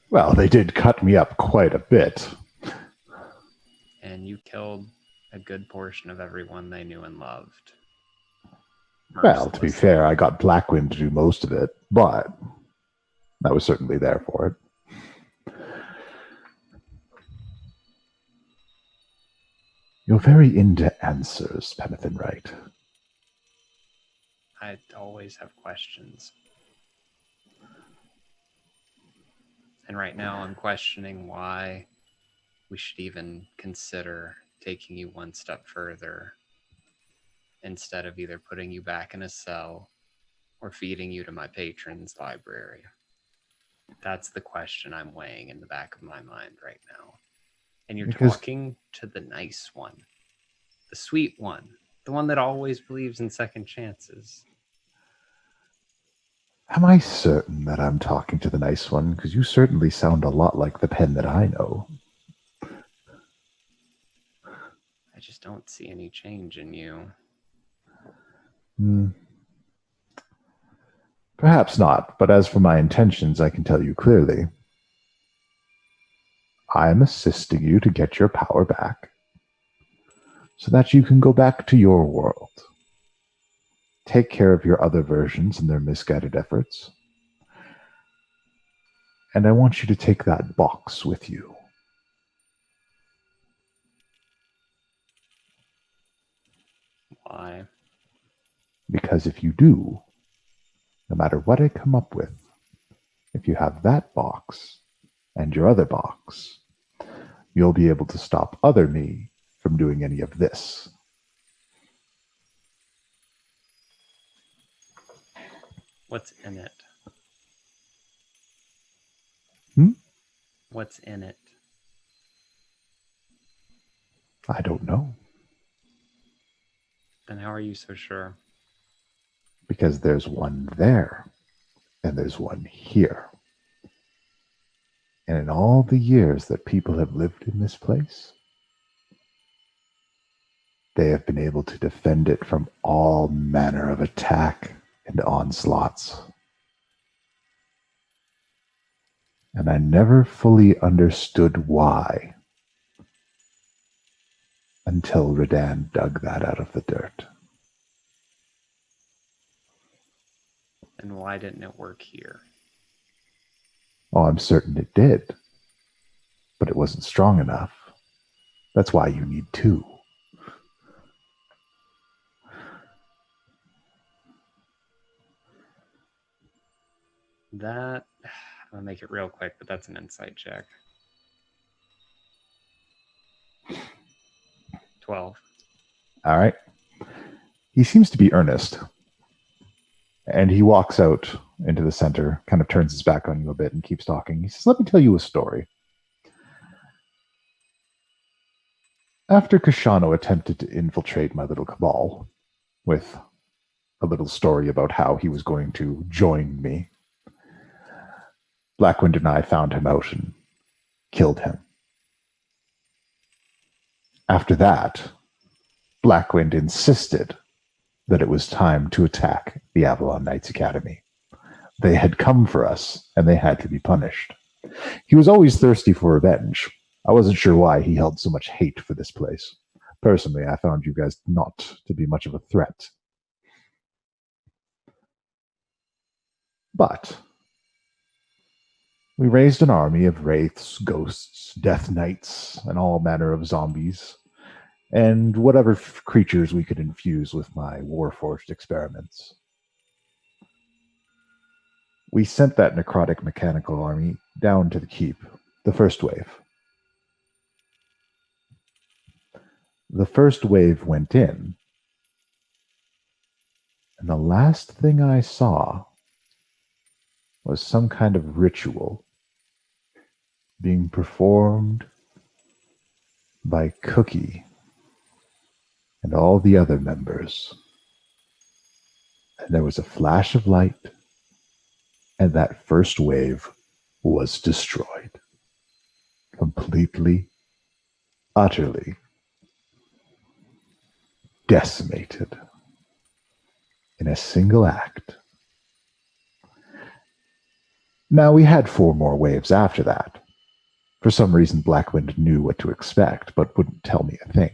Well, they did cut me up quite a bit. And you killed a good portion of everyone they knew and loved. Well, to be fair, I got Blackwind to do most of it, but I was certainly there for it. You're very into answers, Penathan Wright. I always have questions. And right now I'm questioning why we should even consider taking you one step further instead of either putting you back in a cell or feeding you to my patron's library. That's the question I'm weighing in the back of my mind right now. And you're talking to the nice one, the sweet one, the one that always believes in second chances. Am I certain that I'm talking to the nice one? Because you certainly sound a lot like the pen that I know. I just don't see any change in you. Perhaps not, but as for my intentions, I can tell you clearly. I am assisting you to get your power back so that you can go back to your world. Take care of your other versions and their misguided efforts. And I want you to take that box with you. Why? Because if you do, no matter what I come up with, if you have that box and your other box, you'll be able to stop other me from doing any of this. What's in it? Hmm? What's in it? I don't know. Then how are you so sure? Because there's one there, and there's one here. And in all the years that people have lived in this place, they have been able to defend it from all manner of attack and onslaughts. And I never fully understood why until Redan dug that out of the dirt. And why didn't it work here? Oh, I'm certain it did. But it wasn't strong enough. That's why you need two. That, I'm gonna make it real quick, but that's an insight check. 12. All right. He seems to be earnest. And he walks out into the center, kind of turns his back on you a bit and keeps talking. He says, let me tell you a story. After Kashano attempted to infiltrate my little cabal with a little story about how he was going to join me, Blackwind and I found him out and killed him. After that, Blackwind insisted that it was time to attack the Avalon Knights Academy. They had come for us, and they had to be punished. He was always thirsty for revenge. I wasn't sure why he held so much hate for this place. Personally, I found you guys not to be much of a threat. But we raised an army of wraiths, ghosts, death knights, and all manner of zombies, and whatever creatures we could infuse with my warforged experiments. We sent that necrotic mechanical army down to the keep, the first wave. The first wave went in, and the last thing I saw was some kind of ritual being performed by Cookie and all the other members. And there was a flash of light, and that first wave was destroyed. Completely, utterly decimated in a single act. Now, we had 4 more waves after that. For some reason, Blackwind knew what to expect, but wouldn't tell me a thing.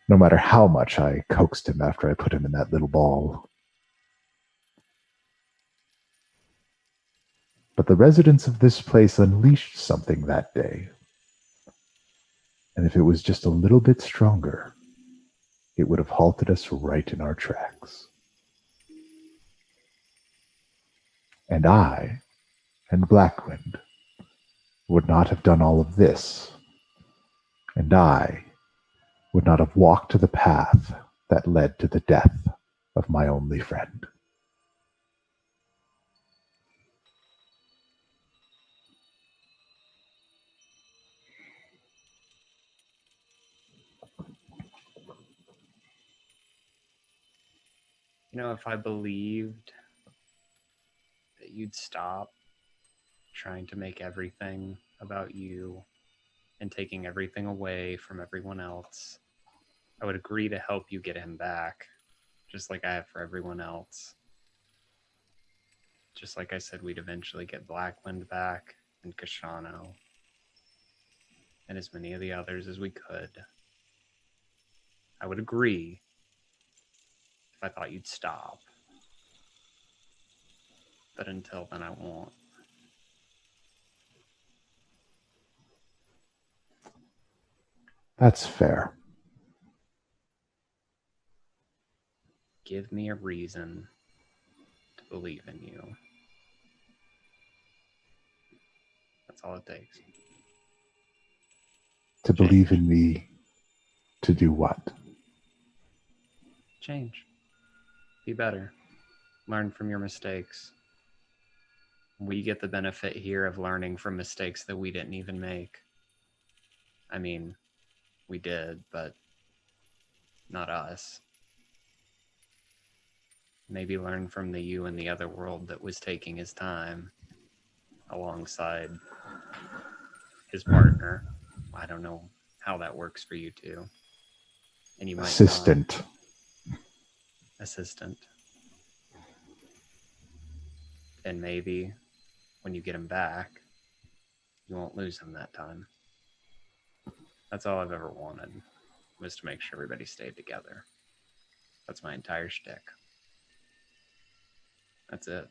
No matter how much I coaxed him after I put him in that little ball. But the residents of this place unleashed something that day. And if it was just a little bit stronger, it would have halted us right in our tracks. And I and Blackwind would not have done all of this. And I would not have walked to the path that led to the death of my only friend. You know, if I believed that you'd stop trying to make everything about you and taking everything away from everyone else, I would agree to help you get him back, just like I have for everyone else. Just like I said, we'd eventually get Blackwind back and Kashano and as many of the others as we could. I would agree if I thought you'd stop. But until then, I won't. That's fair. Give me a reason to believe in you. That's all it takes. To believe in me to do what? Change. Be better. Learn from your mistakes. We get the benefit here of learning from mistakes that we didn't even make. I mean, we did, but not us. Maybe learn from the you in the other world that was taking his time alongside his partner. I don't know how that works for you two. And you might Assistant. Assistant. And maybe when you get him back, you won't lose him that time. That's all I've ever wanted, was to make sure everybody stayed together. That's my entire shtick. That's it.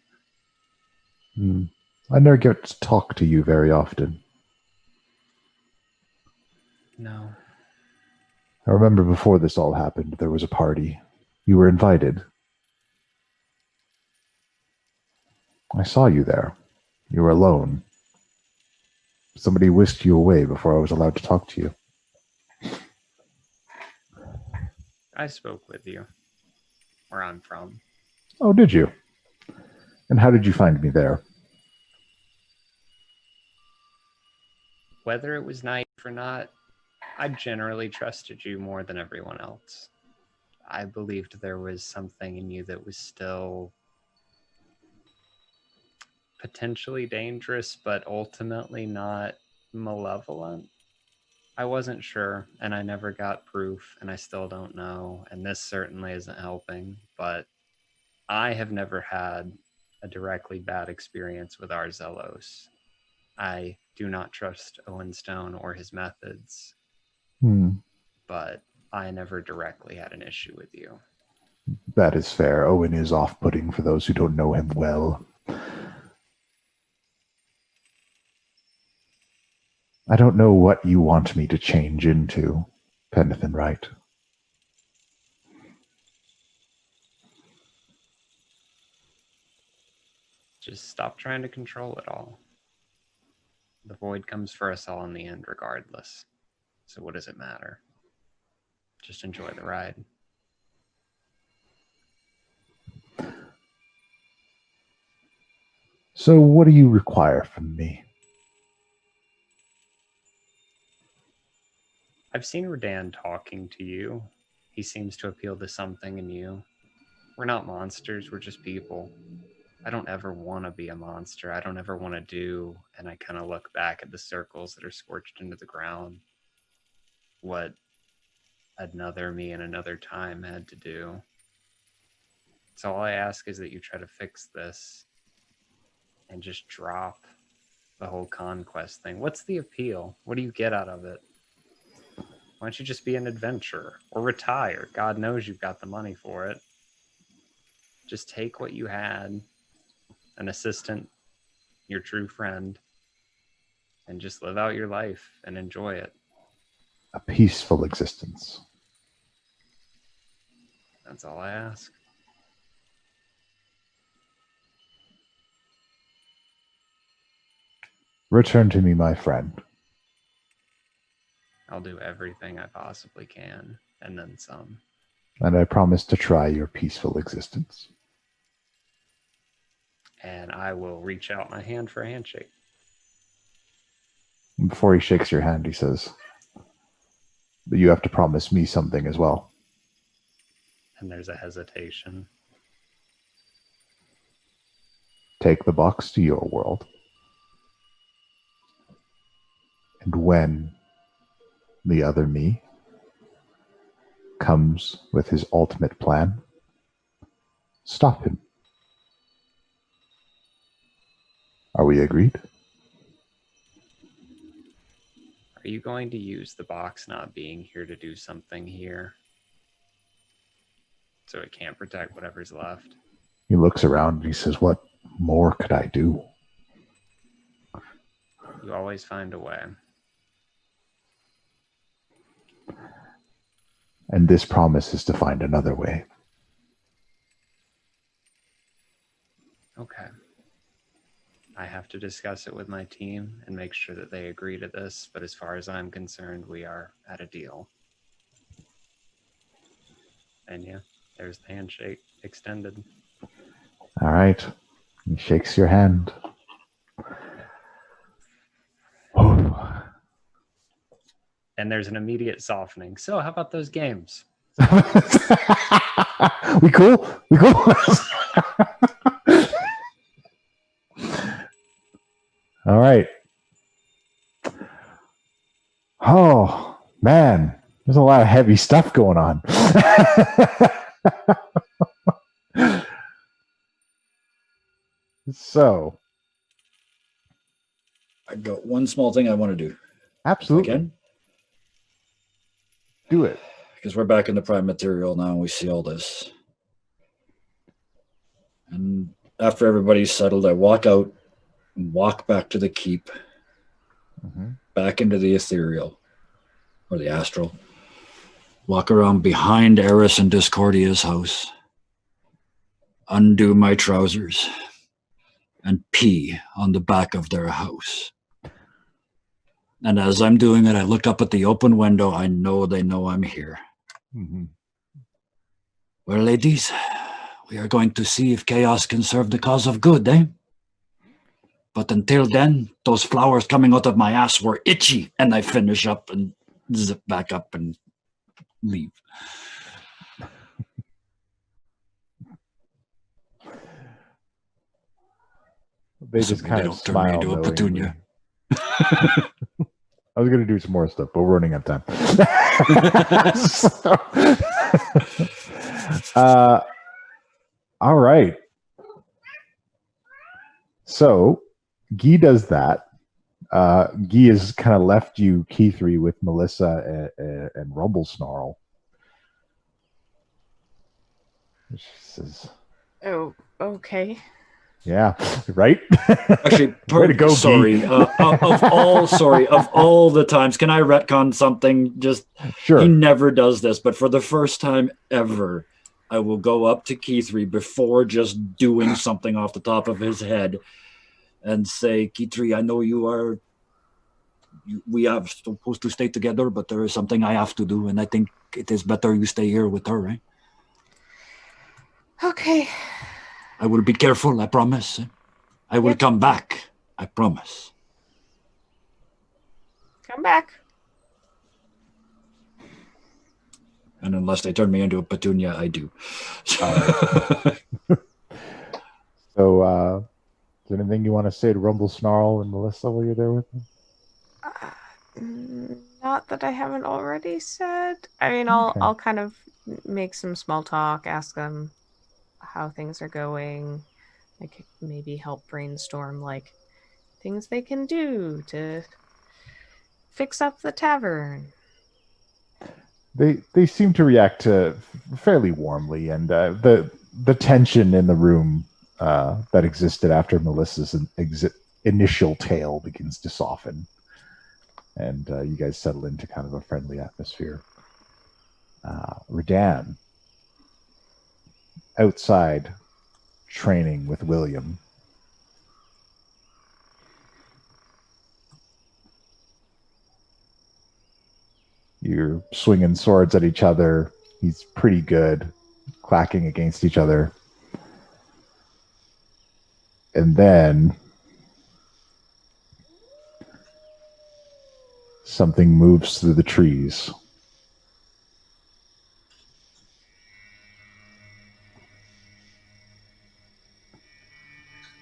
I never get to talk to you very often. No. I remember before this all happened, there was a party. You were invited. I saw you there. You were alone. Somebody whisked you away before I was allowed to talk to you. I spoke with you. Where I'm from. Oh, did you? And how did you find me there? Whether it was naive or not, I generally trusted you more than everyone else. I believed there was something in you that was still potentially dangerous, but ultimately not malevolent. I wasn't sure, and I never got proof, and I still don't know, and this certainly isn't helping, but I have never had a directly bad experience with our Xellos. I do not trust Owen Stone or his methods, but I never directly had an issue with you. That is fair. Owen is off-putting for those who don't know him well. I don't know what you want me to change into, Penathan Wright. Just stop trying to control it all. The void comes for us all in the end regardless. So what does it matter? Just enjoy the ride. So what do you require from me? I've seen Redan talking to you. He seems to appeal to something in you. We're not monsters, we're just people. I don't ever want to be a monster. I don't ever want to do, and I kind of look back at the circles that are scorched into the ground, what another me in another time had to do. So all I ask is that you try to fix this and just drop the whole conquest thing. What's the appeal? What do you get out of it? Why don't you just be an adventurer or retire? God knows you've got the money for it. Just take what you had, an assistant, your true friend, and just live out your life and enjoy it. A peaceful existence. That's all I ask. Return to me, my friend. I'll do everything I possibly can, and then some. And I promise to try your peaceful existence. And I will reach out my hand for a handshake. And before he shakes your hand, he says, "But you have to promise me something as well." And there's a hesitation. Take the box to your world. And when the other me comes with his ultimate plan, stop him. Are we agreed? Are you going to use the box not being here to do something here? So it can't protect whatever's left? He looks around and he says, "What more could I do?" You always find a way. And this promise is to find another way. Okay. I have to discuss it with my team and make sure that they agree to this. But as far as I'm concerned, we are at a deal. And yeah, there's the handshake extended. All right. He shakes your hand. Oh. And there's an immediate softening. So how about those games? We cool? We cool? All right. Oh, man. There's a lot of heavy stuff going on. So, I got one small thing I want to do. absolutely. Again, Do it. because we're back in the prime material now and we see all this. And after everybody's settled, I walk out and walk back to the keep, back into the ethereal or the astral. Walk around behind Eris and Discordia's house, undo my trousers, and pee on the back of their house. And as I'm doing it, I look up at the open window. I know they know I'm here. Well, ladies, we are going to see if chaos can serve the cause of good, eh? But until then, those flowers coming out of my ass were itchy, and I finish up and zip back up and leave. They just kind of don't turn me smile. into a knowingly. petunia. I was going to do some more stuff, but we're running out of time. All right. So, Guy does that. Guy has kind of left you, Key3, with Melissa and Rumble Snarl. She says, Oh, okay. yeah, right? Actually, Way to go, sorry. Of all the times, can I retcon something? Just Sure. He never does this, but for the first time ever, I will go up to Key3 before just doing something off the top of his head and say, Key3, I know we are supposed to stay together, but there is something I have to do, and I think it is better you stay here with her, right? Okay. I will be careful, I promise. I will come back, I promise. Come back. And unless they turn me into a petunia, I do. So, is there anything you want to say to Rumble Snarl and Melissa while you're there with them? Not that I haven't already said. I mean, I'll kind of make some small talk, ask them how things are going. I could maybe help brainstorm like things they can do to fix up the tavern. They seem to react to fairly warmly, and the tension in the room that existed after Melissa's initial tale begins to soften, and you guys settle into kind of a friendly atmosphere. Redan, outside training with William. You're swinging swords at each other. He's pretty good, clacking against each other. And then something moves through the trees.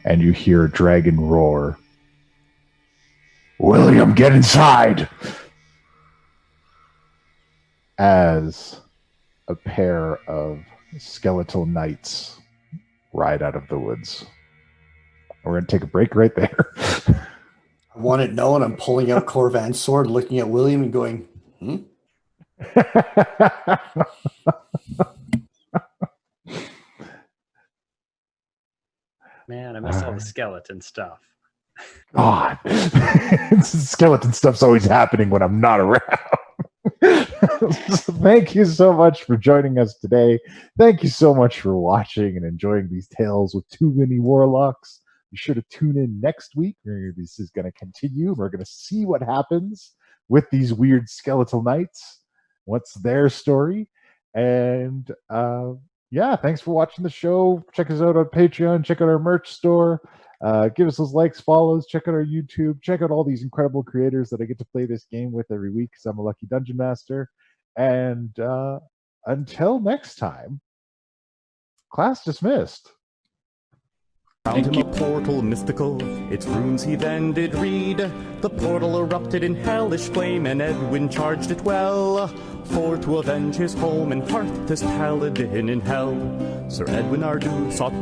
And you hear a dragon roar. William, get inside! As a pair of skeletal knights ride out of the woods. We're going to take a break right there. I want it known I'm pulling out Corvan's sword, looking at William and going, Man, I miss all the skeleton stuff. God. Skeleton stuff's always happening when I'm not around. Thank you so much for joining us today. Thank you so much for watching and enjoying these tales with Too Many Warlocks. Be sure to tune in next week. This is going to continue. We're going to see what happens with these weird skeletal knights. What's their story? And yeah, thanks for watching the show. Check us out on Patreon. Check out our merch store. Give us those likes, follows. Check out our YouTube. Check out all these incredible creators that I get to play this game with every week because I'm a lucky dungeon master. And until next time, class dismissed. Found him a portal mystical, its runes he then did read. The portal erupted in hellish flame, and Edwin charged it well. For to avenge his home and hearth, this paladin in hell, Sir Edwin our dude sought